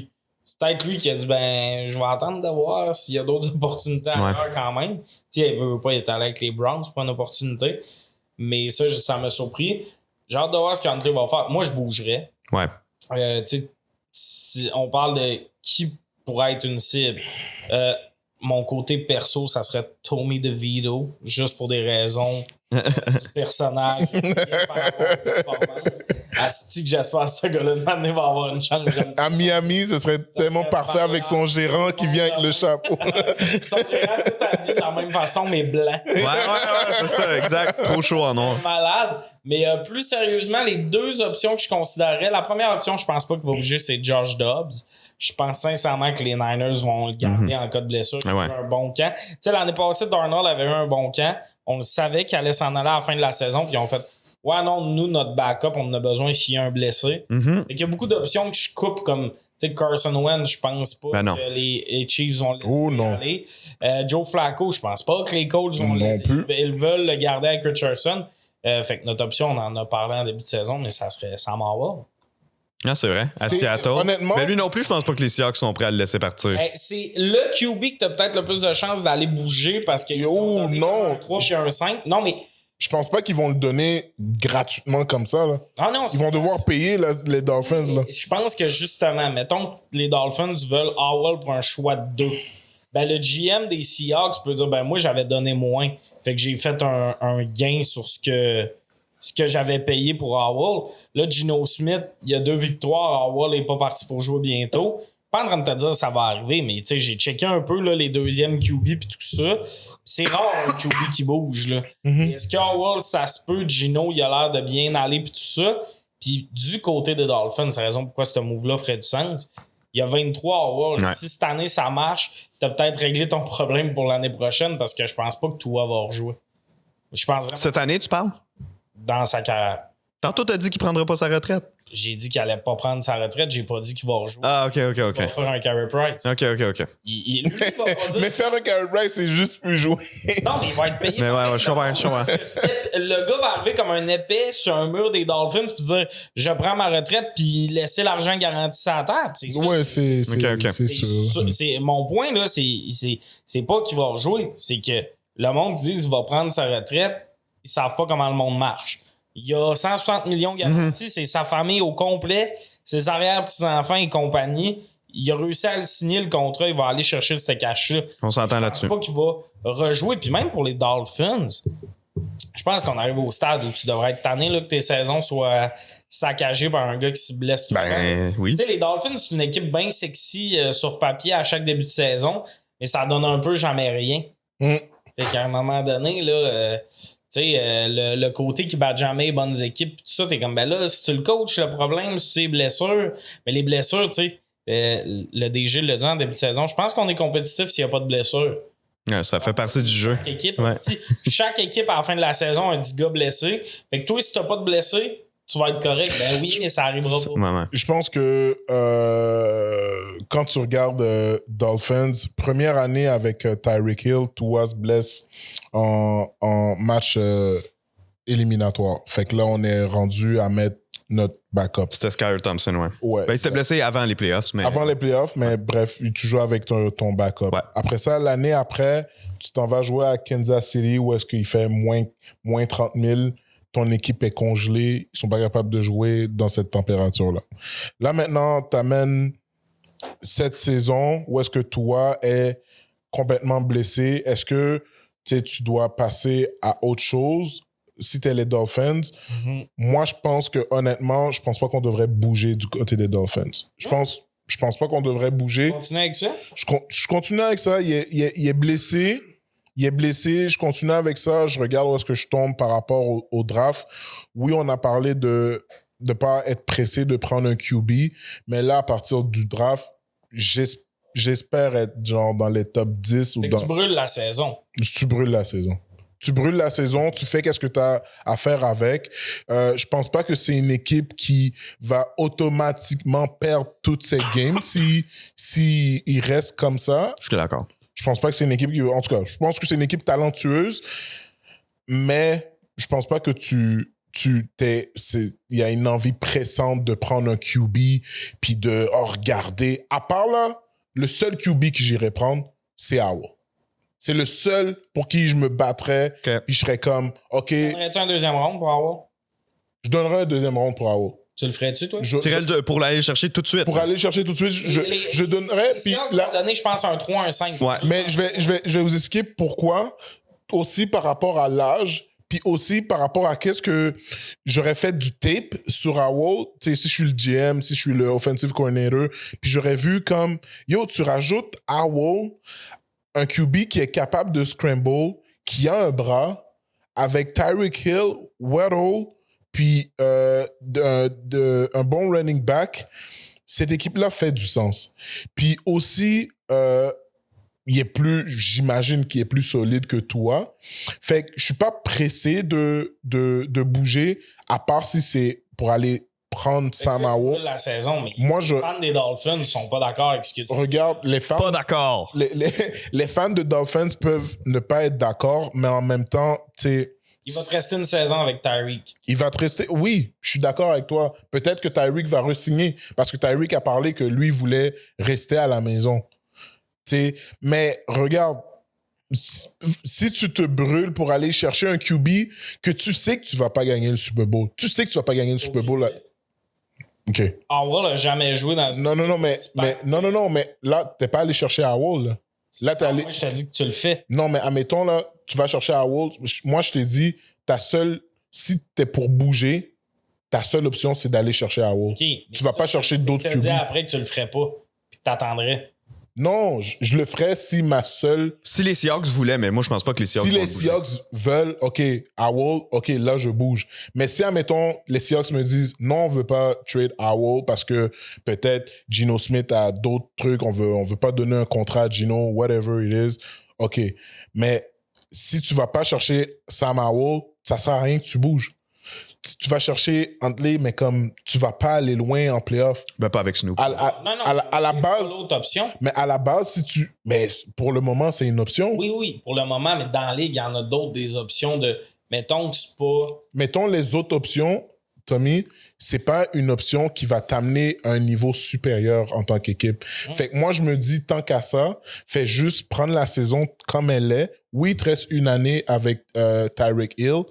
C: C'est peut-être lui qui a dit je vais attendre de voir s'il y a d'autres opportunités ailleurs quand même. Tu sais, il veut pas être allé avec les Browns pour une opportunité. Mais ça m'a surpris. J'ai hâte de voir ce qu'Huntley va faire. Moi, je bougerais.
A: Ouais.
C: Si on parle de qui pourrait être une cible, mon côté perso, ça serait Tommy DeVito, juste pour des raisons du personnage. Asti que j'espère que ce gars-là va avoir une chance.
B: À Miami, ce serait tellement parfait avec son gérant qui vient avec le chapeau.
C: Son gérant tout habillé de la même façon, mais blanc.
A: Ouais, c'est ça, exact. Trop chaud en noir.
C: Malade. Mais plus sérieusement, les deux options que je considérais, la première option, je pense pas qu'il va bouger, c'est Josh Dobbs. Je pense sincèrement que les Niners vont le garder en cas de blessure. Il a eu un bon camp. Tu sais, l'année passée, Darnold avait eu un bon camp. On le savait qu'il allait s'en aller à la fin de la saison. Puis ils ont fait ouais, non, nous, notre backup, on en a besoin s'il y a un blessé. Il y a beaucoup d'options que je coupe, comme Carson Wentz, je pense pas que les Chiefs vont le laisser aller. Joe Flacco, je pense pas que les Colts vont le laisser. Ils veulent le garder avec Richardson. Fait que notre option, on en a parlé en début de saison, mais ça serait Sam Howell.
A: Ah, c'est vrai. À Seattle.
B: Honnêtement,
A: mais lui non plus, je pense pas que les Seahawks sont prêts à le laisser partir.
C: C'est le QB que t'as peut-être le plus de chances d'aller bouger parce qu'il y a un 3 puis un 5. Non, mais
B: je pense pas qu'ils vont le donner gratuitement comme ça. Là.
C: Ah non,
B: ils vont devoir payer les Dolphins. Là.
C: Je pense que justement, mettons que les Dolphins veulent Howell pour un choix de 2. Ben, le GM des Seahawks peut dire moi j'avais donné moins. Fait que j'ai fait un gain sur ce que j'avais payé pour Howell. Là, Geno Smith, il y a 2 victoires. Howell n'est pas parti pour jouer bientôt. Pas en train de te dire ça va arriver, mais j'ai checké un peu là, les deuxièmes QB et tout ça. C'est rare un QB qui bouge. Là. Est-ce que Howell, ça se peut? Geno, il a l'air de bien aller et tout ça. Puis du côté des Dolphins, c'est la raison pourquoi ce move-là ferait du sens. Il y a 23 Howell. Ouais. Si cette année ça marche, t'as peut-être réglé ton problème pour l'année prochaine parce que je pense pas que Tua va rejouer. Je pense vraiment.
A: Cette année, tu parles?
C: Dans sa carrière.
A: Tantôt, t'as dit qu'il prendrait pas sa retraite.
C: J'ai dit qu'il allait pas prendre sa retraite. J'ai pas dit qu'il va rejouer.
A: Ah, OK.
C: Il va faire un Carey Price.
A: OK.
C: Lui, il va pas dire...
B: Mais faire un Carey Price, c'est juste plus jouer.
C: Non, mais il va être payé.
A: Mais ouais, je comprends.
C: Le gars va arriver comme un épée sur un mur des Dolphins puis dire je prends ma retraite puis laisser l'argent garanti sur la table. C'est ça.
B: Ouais, c'est sûr.
C: Mon point, là, c'est pas qu'il va rejouer. C'est que le monde dit qu'il va prendre sa retraite. Ils savent pas comment le monde marche. Il y a 160 millions garantis, c'est sa famille au complet, ses arrière-petits-enfants et compagnie. Il a réussi à le signer, le contrat, il va aller chercher ce cash-là.
A: On s'entend là-dessus.
C: Je pense pas qu'il va rejouer. Puis même pour les Dolphins, je pense qu'on arrive au stade où tu devrais être tanné là, que tes saisons soient saccagées par un gars qui se blesse tout le temps.
A: Ben, oui.
C: Tu sais, les Dolphins, c'est une équipe bien sexy sur papier à chaque début de saison, mais ça donne un peu jamais rien. Fait qu'à un moment donné, là, tu sais, le côté qui bat jamais les bonnes équipes, tout ça, t'es comme, ben là, si tu le coach, le problème, si tu les blessures, mais les blessures, tu sais, le DG le dit en début de saison, je pense qu'on est compétitif s'il n'y a pas de blessures.
A: Ouais, ça fait partie du jeu.
C: Chaque équipe, à la fin de la saison, a 10 gars blessés. Fait que toi, si t'as pas de blessés, tu vas être correct. Ben oui, mais ça arrivera pas.
A: Ouais.
B: Je pense que quand tu regardes Dolphins, première année avec Tyreek Hill, Tua se blesse en match éliminatoire. Fait que là, on est rendu à mettre notre backup.
A: C'était Skyler Thompson, ouais.
B: Ouais.
A: Ben, il s'était blessé avant les playoffs. Mais...
B: Avant les playoffs, mais bref, tu joues avec ton backup.
A: Ouais.
B: Après ça, l'année après, tu t'en vas jouer à Kansas City où est-ce qu'il fait moins 30 000. Ton équipe est congelée. Ils sont pas capables de jouer dans cette température-là. Là, maintenant, tu amènes cette saison où est-ce que toi est complètement blessé. Est-ce que tu dois passer à autre chose si tu es les Dolphins? Moi, je pense que honnêtement, je pense pas qu'on devrait bouger du côté des Dolphins. Je pense pas qu'on devrait bouger.
C: Continue avec ça?
B: Je continue avec ça. Il est blessé. Il est blessé. Je continue avec ça. Je regarde où est-ce que je tombe par rapport au draft. Oui, on a parlé de ne pas être pressé de prendre un QB. Mais là, à partir du draft, j'espère être genre dans les top 10.
C: Fait que tu brûles la saison.
B: Tu brûles la saison. Tu brûles la saison, tu fais qu'est-ce que tu as à faire avec. Je pense pas que c'est une équipe qui va automatiquement perdre toutes ses games si il reste comme ça.
A: Je suis d'accord.
B: Je pense pas que c'est une équipe qui... En tout cas, je pense que c'est une équipe talentueuse, mais je pense pas que il y a une envie pressante de prendre un QB puis de regarder. À part là, le seul QB que j'irais prendre, c'est Howell. C'est le seul pour qui je me battrais.
A: Okay.
B: Puis je serais comme, OK.
C: Donnerais-tu un deuxième round pour Howell?
B: Je donnerais un deuxième round pour Howell.
C: Tu le ferais-tu, toi?
A: Pour aller chercher tout de suite.
B: Pour aller chercher tout de suite, je donnerais.
C: Les Seahawks vont donner, je pense, un 3, un 5.
A: Ouais.
B: Mais je vais vous expliquer pourquoi. Aussi par rapport à l'âge, puis aussi par rapport à qu'est-ce que j'aurais fait du tape sur Howell. Tu sais, si je suis le GM, si je suis le offensive coordinator, puis j'aurais vu comme, yo, tu rajoutes Howell, un QB qui est capable de scramble, qui a un bras, avec Tyreek Hill, Waddle, puis un bon running back, cette équipe-là fait du sens. Puis aussi, j'imagine qu'il est plus solide que toi. Fait que je suis pas pressé de bouger, à part si c'est pour aller prendre Sam Howell.
C: La saison, mais
B: moi,
C: les fans des Dolphins sont pas d'accord avec ce que tu dis.
B: Regarde, les fans...
A: Pas d'accord.
B: Les fans de Dolphins peuvent ne pas être d'accord, mais en même temps, tu sais...
C: Il va te rester une saison avec Tyreek.
B: Il va te rester... Oui, je suis d'accord avec toi. Peut-être que Tyreek va re-signer, parce que Tyreek a parlé que lui voulait rester à la maison. Tu sais, mais regarde, si tu te brûles pour aller chercher un QB que tu sais que tu vas pas gagner le Super Bowl, tu sais que tu vas pas gagner le Super Bowl... Là. OK.
C: Howell n'a jamais joué dans...
B: Non, mais là, t'es pas allé chercher Howell, là. Là, t'es allé...
C: Moi, je t'ai dit que tu le fais.
B: Non, mais admettons, là, tu vas chercher Howell. Moi, je t'ai dit, si t'es pour bouger, ta seule option, c'est d'aller chercher Howell.
C: Okay,
B: tu vas pas chercher d'autres QB.
C: Tu te dis après que tu le ferais pas, puis que t'attendrais.
B: Non, je le ferais si ma seule...
A: Si les Seahawks voulaient, mais moi, je pense pas que les Seahawks
B: Si les Seahawks veulent, OK, Howell, OK, là, je bouge. Mais si, admettons, les Seahawks me disent, non, on veut pas trade Howell parce que peut-être Geno Smith a d'autres trucs, on veut pas donner un contrat à Geno, whatever it is, OK. Mais si tu vas pas chercher Sam Howell, ça sert à rien que tu bouges. Tu vas chercher Huntley, mais comme tu vas pas aller loin en playoff.
A: Ben, pas avec Snoop.
B: À la base.
C: C'est pas l'autre option.
B: Mais à la base, mais pour le moment, c'est une option.
C: Oui, pour le moment, mais dans la ligue, il y en a d'autres, des options de. Mettons que c'est pas.
B: Mettons les autres options, Tommy, c'est pas une option qui va t'amener à un niveau supérieur en tant qu'équipe. Fait que moi, je me dis, tant qu'à ça, fais juste prendre la saison comme elle est. Oui, il te reste une année avec Tyreek Hill.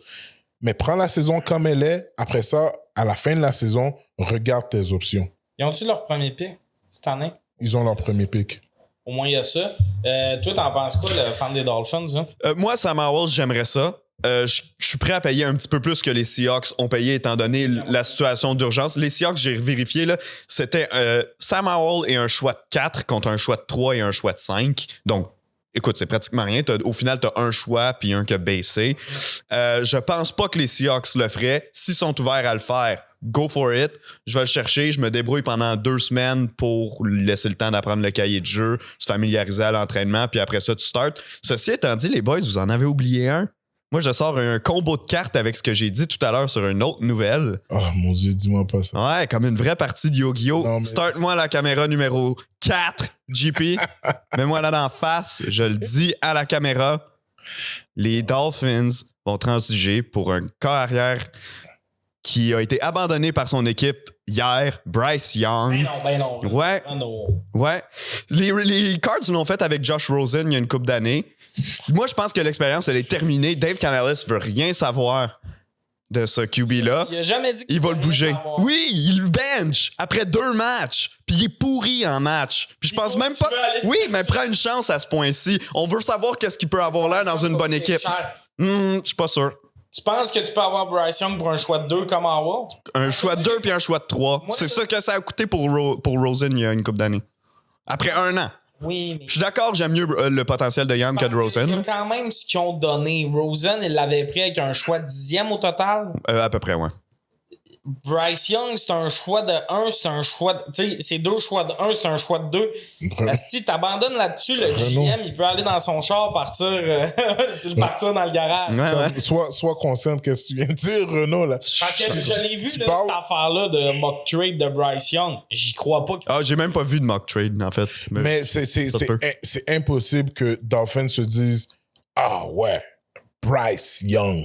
B: Mais prends la saison comme elle est. Après ça, à la fin de la saison, regarde tes options.
C: Ils ont-tu leur premier pick cette année?
B: Ils ont leur premier pick.
C: Au moins, il y a ça. Toi, t'en penses quoi, le fan des Dolphins? Hein?
A: Moi, Sam Howell, j'aimerais ça. je suis prêt à payer un petit peu plus que les Seahawks ont payé étant donné la situation d'urgence. Les Seahawks, j'ai vérifié, là, c'était Sam Howell et un choix de 4 contre un choix de 3 et un choix de 5. Donc, écoute, c'est pratiquement rien. Au final, tu as un choix puis un qui a baissé. Je pense pas que les Seahawks le feraient. S'ils sont ouverts à le faire, go for it. Je vais le chercher. Je me débrouille pendant 2 semaines pour laisser le temps d'apprendre le cahier de jeu, se familiariser à l'entraînement, puis après ça, tu starts. Ceci étant dit, les boys, vous en avez oublié un. Moi, je sors un combo de cartes avec ce que j'ai dit tout à l'heure sur une autre nouvelle.
B: Oh mon Dieu, dis-moi pas ça.
A: Ouais, comme une vraie partie de Yu-Gi-Oh!
B: Non, mais-
A: Start-moi la caméra numéro 4, JP. Mets-moi là d'en face. Je le dis à la caméra. Les Dolphins vont transiger pour un corps arrière qui a été abandonné par son équipe hier, Bryce Young.
C: Ben non.
A: Ouais.
C: Ben non.
A: Ouais. Les Cards l'ont fait avec Josh Rosen il y a une couple d'années. Moi, je pense que l'expérience, elle est terminée. Dave Canales veut rien savoir de ce QB-là.
C: Il a jamais dit
A: Il va le bouger.
C: savoir.
A: Oui, il le bench après 2 matchs. Puis il est pourri en match. Puis je
C: Il
A: pense
C: faut
A: même
C: que tu
A: pas...
C: veux aller
A: Oui,
C: chercher.
A: mais prends une chance à ce point-ci. On veut savoir qu'est-ce qu'il peut avoir l'air dans une bonne équipe. Je suis pas sûr.
C: Tu penses que tu peux avoir Bryce Young pour un choix de 2 comme en haut?
A: Un choix de 2 puis un choix de 3.
C: Moi,
A: C'est
C: je-
A: ça que ça a coûté pour Rosen il y a une couple d'années. Après 1 an.
C: Oui, mais.
A: Je suis d'accord, j'aime mieux le potentiel de Young que de
C: Parce qu'il y
A: Rosen.
C: a quand même ce qu'ils ont donné. Rosen, il l'avait pris avec un choix de 10e au total.
A: À peu près, ouais.
C: Bryce Young, c'est un choix de 1, c'est un choix de. Tu sais, c'est 2 choix de 1, c'est un choix de 2. Si t'abandonnes là-dessus, le GM, il peut aller dans son char, partir dans le garage.
A: Ouais.
B: Sois conscient de ce que tu viens de dire, Renaud. Là.
C: Parce que je l'ai vu,
B: Tu
C: là,
B: parles-
C: cette affaire-là de mock trade de Bryce Young. J'y crois pas.
A: Ah, j'ai même pas vu de mock trade, en fait.
B: Mais c'est impossible que Dolphins se disent ah ouais, Bryce Young.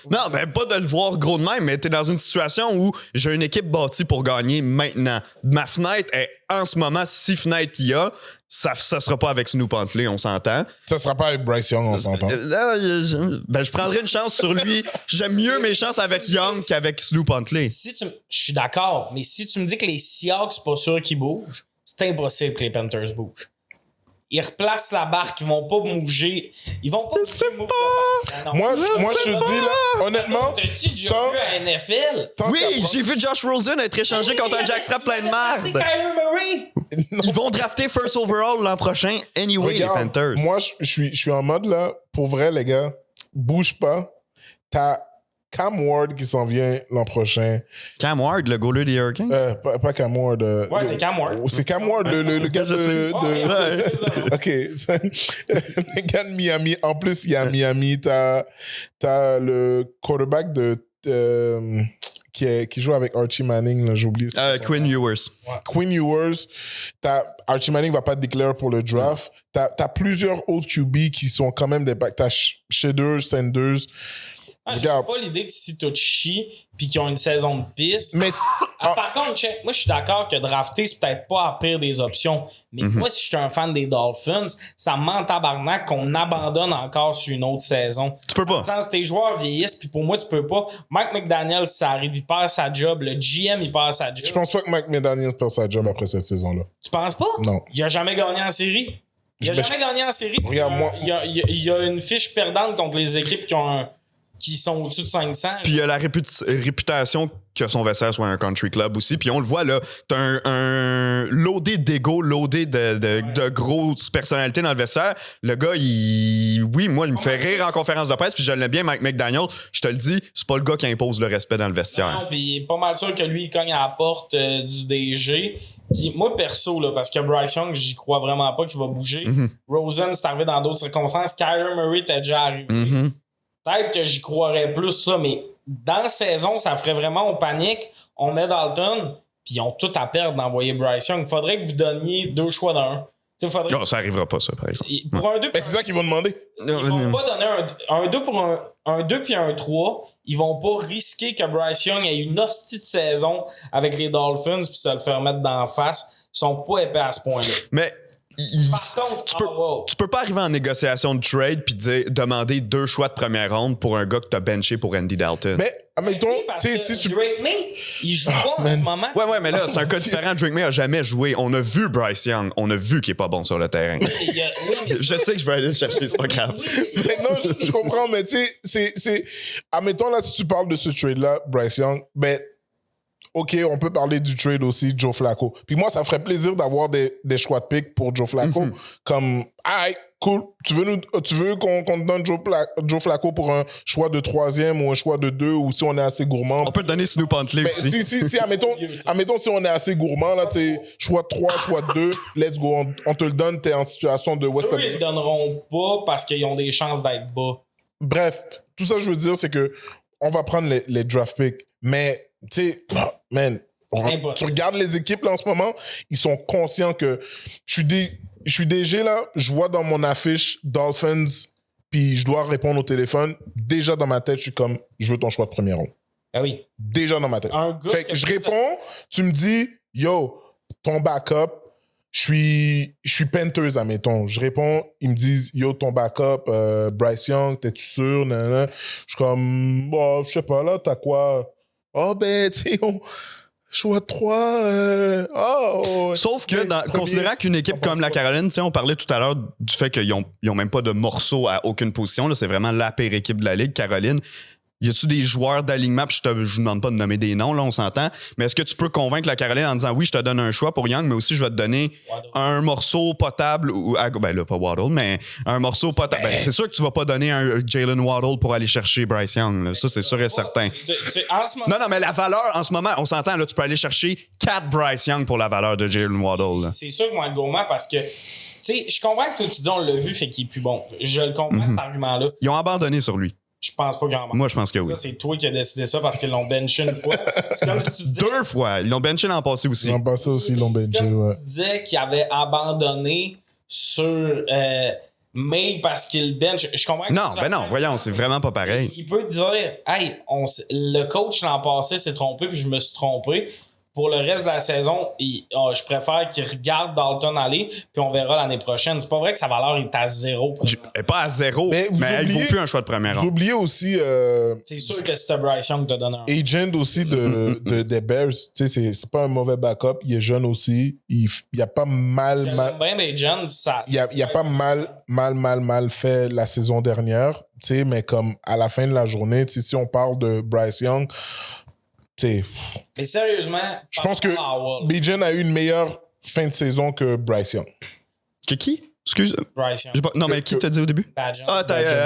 A: Non, ben pas de le voir gros de même, mais t'es dans une situation où j'ai une équipe bâtie pour gagner maintenant. Ma fenêtre est en ce moment, si fenêtre il y a, ça sera pas avec Snoop Huntley, on s'entend.
B: Ça sera pas avec Bryce Young, on s'entend.
A: Je prendrais une chance sur lui. J'aime mieux mes chances avec Young qu'avec Snoop Huntley.
C: Je suis d'accord, mais si tu me dis que les Seahawks, c'est pas sûr qu'ils bougent, c'est impossible que les Panthers bougent. Ils replacent la barque, ils vont pas bouger. Ils vont pas bouger le move de barque. Non.
B: Moi, je te dis là, honnêtement,
C: T'as-tu déjà
B: tant-
C: vu à NFL?
B: tant
A: Oui,
B: qu'à-
A: j'ai vu Josh Rosen être échangé contre un jackstrap plein de merde.
C: Kyler Murray!
A: Ils vont drafter first overall l'an prochain. Anyway,
B: Regarde,
A: les Panthers.
B: moi, je suis en mode là, pour vrai, les gars, bouge pas. T'as Cam Ward qui s'en vient l'an prochain.
A: Cam Ward, le goaler des Hurricanes.
B: Pas Cam Ward.
C: Ouais, c'est Cam Ward.
B: C'est Cam Ward, le gars
A: Je sais.
B: de... OK. Le gars de Miami. En plus, il y a à Miami, t'as le quarterback qui joue avec Archie Manning, là, j'ai oublié.
A: Quinn Ewers.
B: Quinn Ewers. Archie Manning va pas te déclarer pour le draft. T'as plusieurs autres QB qui sont quand même des backs. T'as Shedder, Sanders.
C: J'ai
B: Regarde.
C: pas l'idée que si tu chies puis qu'ils ont une saison de piste.
B: Mais
C: Par contre, check, moi, je suis d'accord que drafter, c'est peut-être pas la pire des options. Mais moi, si je suis un fan des Dolphins, ça me ment en tabarnak qu'on abandonne encore sur une autre saison.
A: Tu peux pas.
C: Dans le sens, tes joueurs vieillissent, puis pour moi, tu peux pas. Mike McDaniel, ça arrive, il perd sa job. Le GM, il perd sa job.
B: je pense pas que Mike McDaniel perd sa job après cette saison-là.
C: Tu penses pas?
B: Non.
C: Il a jamais gagné en série. Il a
B: Ben,
C: jamais gagné en série.
B: Regarde, moi-
C: Il y a une fiche perdante contre les équipes qui sont au-dessus de 500.
A: Puis il y a la réputation que son vestiaire soit un country club aussi. Puis on le voit là, t'as un loadé d'ego, loadé de grosses personnalités dans le vestiaire. Le gars, oui, moi, il me fait rire en conférence de presse, puis je l'aime bien, Mike McDaniel. Je te le dis, c'est pas le gars qui impose le respect dans le vestiaire.
C: Non, puis il est pas mal sûr que lui, il cogne à la porte du DG. Puis moi, perso, là, parce que Bryce Young, j'y crois vraiment pas qu'il va bouger. Rosen, c'est arrivé dans d'autres circonstances. Kyler Murray était déjà arrivé. Peut-être que j'y croirais plus ça, mais dans la saison, ça ferait vraiment, on panique, on met Dalton, puis ils ont tout à perdre d'envoyer Bryce Young. Il faudrait que vous donniez 2 choix d'un. Faudrait...
A: Non, ça arrivera pas, ça, par exemple.
C: Pour un 2
B: Ben, c'est ça qu'ils vont demander.
C: ils vont pas donner un 2 pour un 2 puis un 3. Ils vont pas risquer que Bryce Young ait une hostie de saison avec les Dolphins puis ça le faire mettre d'en face. Ils sont pas épais à ce point-là.
A: Mais
C: Par contre,
A: tu peux pas arriver en négociation de trade puis demander 2 choix de première ronde pour un gars que t'as benché pour Andy Dalton.
B: Mais, admettons, tu sais, si tu.
C: Drake May, il joue pas en ce moment.
A: Ouais, mais là, c'est un cas différent. Drake May a jamais joué. On a vu Bryce Young. On a vu qu'il est pas bon sur le terrain. Je sais que je vais aller le chercher, c'est pas grave.
B: Mais non, je comprends, mais tu sais, c'est. Admettons, là, si tu parles de ce trade-là, Bryce Young, ben. OK, on peut parler du trade aussi, Joe Flacco. Puis moi, ça ferait plaisir d'avoir des choix de pick pour Joe Flacco. Comme, cool. Tu veux qu'on te donne Joe Flacco pour un choix de 3e ou un choix de 2 ou si on est assez gourmand.
A: On peut te donner Snoop Huntley
B: Mais
A: aussi.
B: si admettons, si on est assez gourmand, là, tu sais, choix de 3, choix de 2, let's go. On te le donne, t'es en situation de West.
C: Eux, ils le donneront pas parce qu'ils ont des chances d'être bas.
B: Bref, tout ça, je veux dire, c'est que on va prendre les draft picks. Mais, tu sais, man, tu regardes les équipes là en ce moment, ils sont conscients que je suis DG là, je vois dans mon affiche Dolphins, puis je dois répondre au téléphone. Déjà dans ma tête, je suis comme, je veux ton choix de première ronde.
C: Ah oui.
B: Déjà dans ma tête.
C: Fait
B: que je réponds, tu me dis, yo, ton backup, je suis Panthers, admettons. Je réponds, ils me disent, yo, ton backup, Bryce Young, t'es-tu sûr? Nanana. Je suis comme, bon, je sais pas, là, t'as quoi? Oh, ben, tu sais, choix 3.
A: Sauf que, considérant qu'une équipe comme la Caroline, on parlait tout à l'heure du fait qu'ils n'ont même pas de morceaux à aucune position. Là, c'est vraiment la pire équipe de la Ligue, Caroline. Y a-tu des joueurs d'alignement? Puis je vous demande pas de nommer des noms, là, on s'entend. Mais est-ce que tu peux convaincre la Caroline en disant oui, je te donne un choix pour Young, mais aussi je vais te donner un morceau potable ou ben là, pas Waddle, mais un morceau potable. Ben, c'est sûr que tu vas pas donner un Jalen Waddle pour aller chercher Bryce Young. Là. Ça, c'est sûr et certain. Non, mais la valeur, en ce moment, on s'entend, là, tu peux aller chercher 4 Bryce Young pour la valeur de Jalen Waddle. Là.
C: C'est sûr que moi, gourmand, parce que tu sais, je comprends que tu dis on l'a vu, fait qu'il est plus bon. Je le comprends, cet argument-là.
A: Ils ont abandonné sur lui.
C: Je pense pas grand-chose.
A: Moi, je pense que oui.
C: Ça, c'est toi qui as décidé ça parce qu'ils l'ont benché une fois. C'est comme si tu disais...
A: 2 fois. Ils l'ont benché l'an passé aussi.
B: L'an passé aussi, ils l'ont benché,
C: C'est comme
B: ouais.
C: si tu disais qu'ils avaient abandonné sur May parce qu'il bench. Je comprends que
A: non, voyons, c'est vraiment pas pareil.
C: Il peut te dire, hey, le coach l'an passé s'est trompé puis je me suis trompé. Pour le reste de la saison, je préfère qu'il regarde Dalton aller, puis on verra l'année prochaine. C'est pas vrai que sa valeur est à 0.
A: Pas à 0, mais elle vaut plus un choix de première
B: Vous
A: ronde.
B: oubliez aussi...
C: c'est sûr que c'était Bryce Young qui t'a donné un...
B: Agent aussi des Bears. Tu sais, c'est pas un mauvais backup. Il est jeune aussi. Il a pas mal...
C: Bien des jeunes, ça...
B: Il a pas mal fait la saison dernière. Tu sais, mais comme à la fin de la journée, si on parle de Bryce Young... T'sais,
C: mais sérieusement,
B: je pense que Bijan a eu une meilleure fin de saison que Bryce Young.
A: Que qui? Excuse.
C: Bryce Young.
A: Non, mais qui t'a dit au début?
C: Bagent.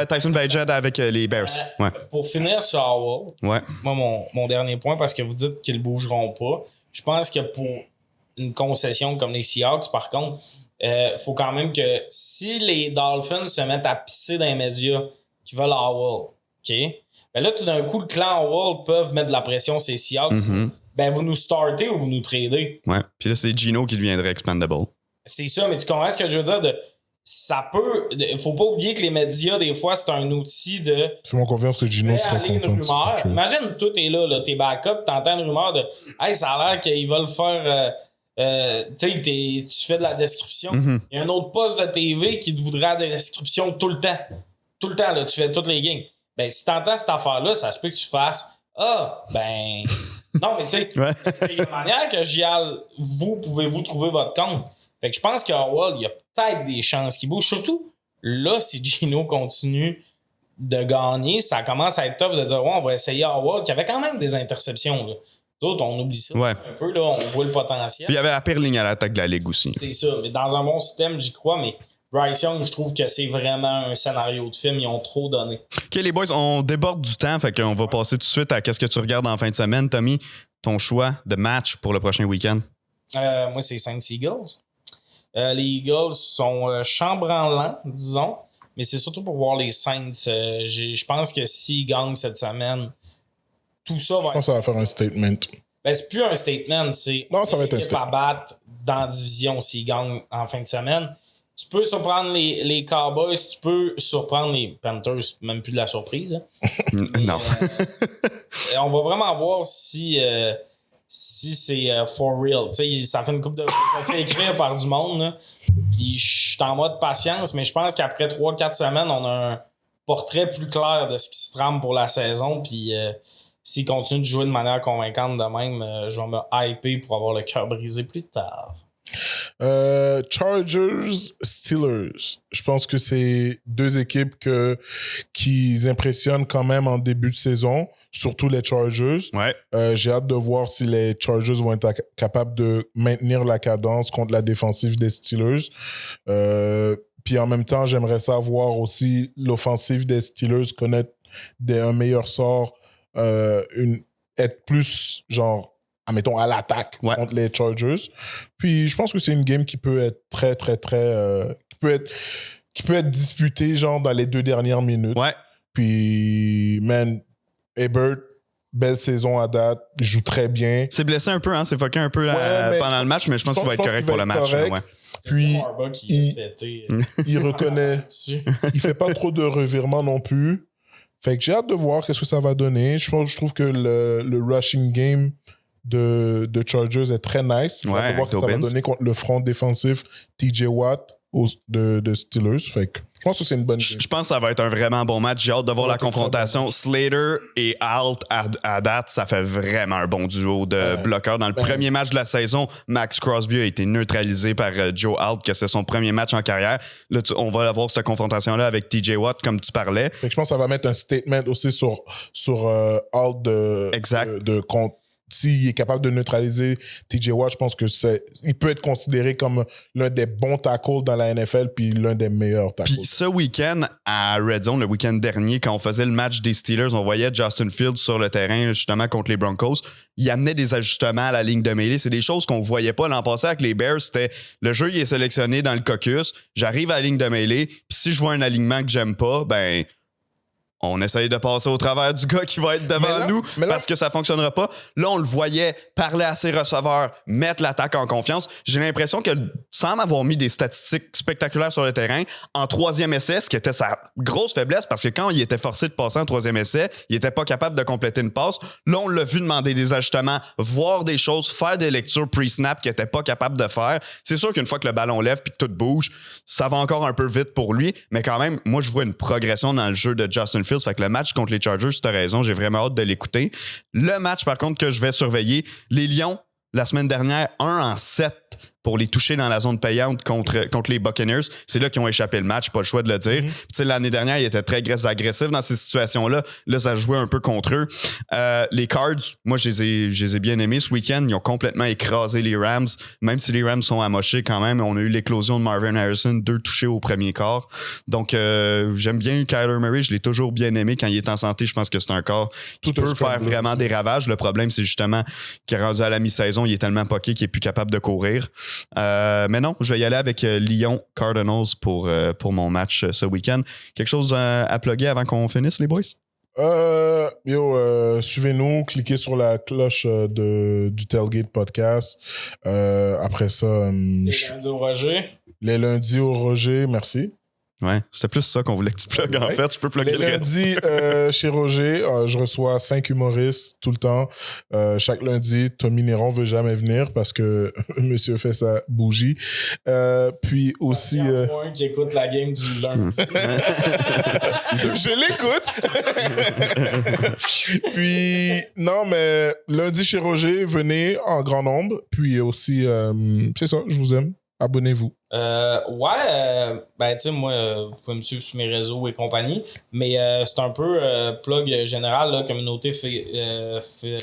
A: Tyson Bagent avec les Bears. Ouais.
C: Pour finir sur Howell, moi, mon dernier point, parce que vous dites qu'ils ne bougeront pas, je pense que pour une concession comme les Seahawks, par contre, faut quand même que si les Dolphins se mettent à pisser dans les médias qui veulent Howell, OK? Ben là, tout d'un coup, le clan Howell peuvent mettre de la pression sur les Seahawks. Ben, vous nous startez ou vous nous tradez.
A: Ouais. Puis là, c'est Gino qui deviendrait expandable.
C: C'est ça, mais tu comprends ce que je veux dire? Ça peut... Faut pas oublier que les médias, des fois, c'est un outil de...
B: Fais-moi confiance que Gino serait content de ça.
C: Imagine, tout est là, tes backups, t'entends une rumeur de « Hey, ça a l'air qu'ils veulent faire... tu sais, tu fais de la description. Il y a un autre poste de TV qui te voudrait la description tout le temps. Tout le temps, là, tu fais toutes les games. Ben, si t'entends cette affaire-là, ça se peut que tu fasses « Ah, ben... » Non, mais tu sais, il y a une manière que vous pouvez-vous trouver votre compte. Fait que je pense qu'à Howell, il y a peut-être des chances qu'il bouge. Surtout, là, si Gino continue de gagner, ça commence à être top de dire « Ouais, on va essayer Howell » qui avait quand même des interceptions, là. D'autres, on oublie ça un peu, là, on voit le potentiel.
A: Puis il y avait la pire ligne à l'attaque de la Ligue aussi.
C: C'est ça, mais dans un bon système, j'y crois, mais Bryce Young, je trouve que c'est vraiment un scénario de film. Ils ont trop donné. OK,
A: les boys, on déborde du temps, fait qu'on va passer tout de suite à qu'est-ce que tu regardes en fin de semaine. Tommy, ton choix de match pour le prochain week-end?
C: Moi, c'est Saints Eagles. Les Eagles sont chambranlants, disons, mais c'est surtout pour voir les Saints. Je pense que s'ils gagnent cette semaine, tout ça va
B: Je pense que ça va faire un statement.
C: Ben, c'est plus un statement, c'est
B: ça va être un statement
C: à battre dans la division s'ils gagnent en fin de semaine. Tu peux surprendre les Cowboys, tu peux surprendre les Panthers, même plus de la surprise. Hein.
A: Non.
C: On va vraiment voir si c'est for real. T'sais, ça fait une couple de... Ça fait écrire par du monde. Là. Puis je suis en mode patience, mais je pense qu'après 3-4 semaines, on a un portrait plus clair de ce qui se trame pour la saison. Puis s'il continue de jouer de manière convaincante de même, je vais me hyper pour avoir le cœur brisé plus tard.
B: Chargers, Steelers. Je pense que c'est deux équipes qui impressionnent quand même en début de saison, surtout les Chargers.
A: Ouais.
B: J'ai hâte de voir si les Chargers vont être capables de maintenir la cadence contre la défensive des Steelers. Puis en même temps, j'aimerais savoir aussi l'offensive des Steelers connaître un meilleur sort, être plus genre admettons, à l'attaque contre les Chargers. Puis je pense que c'est une game qui peut être très, très, très... qui peut être disputée, genre, dans les 2 dernières minutes.
A: Ouais.
B: Puis, man, Herbert, belle saison à date, joue très bien.
A: C'est blessé un peu, hein? C'est fucké un peu pendant le match, mais je pense qu'il va être correct pour le match. Ouais.
B: Puis, il reconnaît... il fait pas trop de revirements non plus. Fait que j'ai hâte de voir qu'est-ce que ça va donner. Je trouve que le rushing game de Chargers est très nice. On va voir ce que ça va donner contre le front défensif TJ Watt de Steelers. Fait que je pense que c'est une bonne game.
A: Je pense que ça va être un vraiment bon match. J'ai hâte de voir la confrontation. Slater et Alt à date, ça fait vraiment un bon duo de bloqueurs. Dans le premier match de la saison, Max Crosby a été neutralisé par Joe Alt, que c'est son premier match en carrière. Là, on va avoir cette confrontation-là avec TJ Watt, comme tu parlais.
B: Fait que je pense que ça va mettre un statement aussi sur Alt de contre. S'il est capable de neutraliser TJ Watt, je pense que il peut être considéré comme l'un des bons tackles dans la NFL puis l'un des meilleurs tackles.
A: Puis ce week-end à Red Zone, le week-end dernier, quand on faisait le match des Steelers, on voyait Justin Fields sur le terrain justement contre les Broncos. Il amenait des ajustements à la ligne de mêlée. C'est des choses qu'on voyait pas l'an passé avec les Bears. C'était le jeu, il est sélectionné dans le caucus. J'arrive à la ligne de mêlée. Puis si je vois un alignement que j'aime pas, ben... on essaye de passer au travers du gars qui va être devant nous parce que ça fonctionnera pas. Là, on le voyait parler à ses receveurs, mettre l'attaque en confiance. J'ai l'impression que, sans m'avoir mis des statistiques spectaculaires sur le terrain, en 3e essai, ce qui était sa grosse faiblesse, parce que quand il était forcé de passer en 3e essai, il était pas capable de compléter une passe. Là, on l'a vu demander des ajustements, voir des choses, faire des lectures pre-snap qu'il était pas capable de faire. C'est sûr qu'une fois que le ballon lève puis que tout bouge, ça va encore un peu vite pour lui, mais quand même, moi, je vois une progression dans le jeu de Justin Fields. Fait que le match contre les Chargers, tu as raison, j'ai vraiment hâte de l'écouter. Le match, par contre, que je vais surveiller, les Lions, la semaine dernière, 1-7 pour les toucher dans la zone payante contre les Buccaneers. C'est là qu'ils ont échappé le match, pas le choix de le dire. Puis, l'année dernière, ils étaient très agressifs dans ces situations-là. Là, ça jouait un peu contre eux. Les Cards, moi, je les ai bien aimés ce week-end. Ils ont complètement écrasé les Rams, même si les Rams sont amochés quand même. On a eu l'éclosion de Marvin Harrison, 2 touchés au premier quart. Donc, j'aime bien Kyler Murray. Je l'ai toujours bien aimé. Quand il est en santé, je pense que c'est un corps qui peut faire vraiment des ravages. Le problème, c'est justement qu'il est rendu à la mi-saison, il est tellement poqué qu'il est plus capable de courir. Mais non, je vais y aller avec Lyon Cardinals pour mon match ce week-end. Quelque chose à plugger avant qu'on finisse, les boys?
B: Suivez-nous, cliquez sur la cloche du Tailgate Podcast. Après ça...
C: les lundis au Roger.
B: Les lundis au Roger, merci.
A: Ouais, c'était plus ça qu'on voulait que tu plugues en fait. Tu peux plugger le reste.
B: Lundi, chez Roger, je reçois 5 humoristes tout le temps. Chaque lundi, Tommy Néron veut jamais venir parce que monsieur fait sa bougie. Puis aussi...
C: un qui écoute la game du lundi.
B: Je l'écoute. Puis, non, mais lundi chez Roger, venez en grand nombre. Puis aussi, c'est ça, je vous aime. Abonnez-vous.
C: Ben, tu sais, moi, vous pouvez me suivre sur mes réseaux et compagnie, mais c'est un peu plug général, la communauté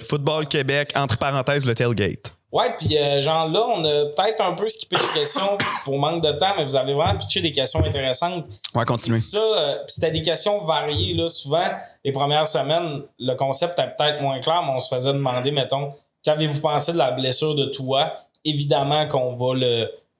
A: Football Québec, entre parenthèses, le tailgate.
C: Ouais, puis genre là, on a peut-être un peu skippé des questions pour manque de temps, mais vous avez vraiment pitché des questions intéressantes.
A: Ouais, continuez.
C: Ça, c'était des questions variées, là. Souvent, les premières semaines, le concept était peut-être moins clair, mais on se faisait demander, mettons, qu'avez-vous pensé de la blessure de Tua? Évidemment qu'on va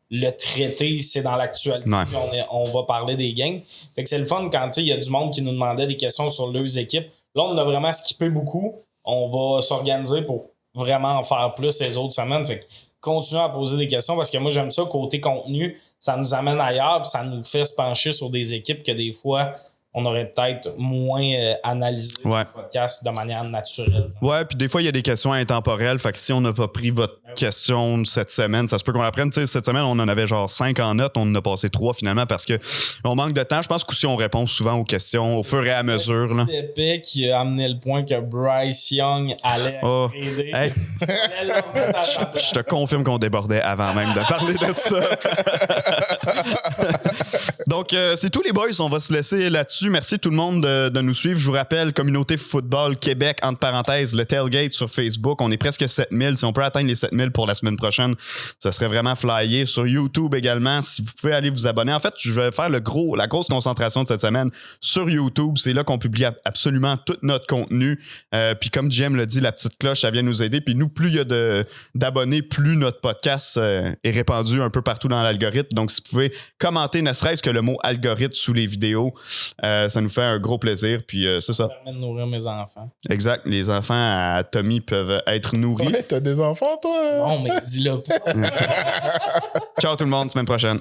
C: le traiter, c'est dans l'actualité,
A: ouais.
C: Puis on va parler des games. Fait que c'est le fun quand il y a du monde qui nous demandait des questions sur leurs équipes. Là, on a vraiment skippé beaucoup. On va s'organiser pour vraiment en faire plus les autres semaines. Fait que continuez à poser des questions parce que moi, j'aime ça. Côté contenu, ça nous amène ailleurs puis ça nous fait se pencher sur des équipes que des fois, on aurait peut-être moins analysé
A: Ouais.
C: le podcast de manière naturelle.
A: Ouais, puis des fois, il y a des questions intemporelles. Fait que si on n'a pas pris votre question cette semaine, ça se peut qu'on la prenne. Tu sais, cette semaine, on en avait genre 5 en notes. On en a passé 3 finalement parce que on manque de temps. Je pense qu'aussi, on répond souvent aux questions au fur et à mesure. Là.
C: C'est épais qui a amené le point que Bryce Young allait
A: Oh.
C: aider.
A: Hey. Je te confirme qu'on débordait avant même de parler de ça. Donc, c'est tout les boys. On va se laisser là-dessus. Merci tout le monde de nous suivre. Je vous rappelle, Communauté Football Québec, entre parenthèses, le Tailgate sur Facebook. On est presque 7000. Si on peut atteindre les 7000 pour la semaine prochaine, ça serait vraiment flyé. Sur YouTube également, si vous pouvez aller vous abonner. En fait, je vais faire la grosse concentration de cette semaine sur YouTube. C'est là qu'on publie absolument tout notre contenu. Puis comme JM l'a dit, la petite cloche, ça vient nous aider. Puis nous, plus il y a d'abonnés, plus notre podcast est répandu un peu partout dans l'algorithme. Donc, si vous pouvez commenter, ne serait-ce que le mot algorithme sous les vidéos, ça nous fait un gros plaisir. Puis c'est ça.
C: Ça permet de nourrir mes enfants.
A: Exact. Les enfants à Tommy peuvent être nourris.
B: Ouais, t'as des enfants, toi?
C: Non, mais dis-le pas.
A: Ciao tout le monde, semaine prochaine.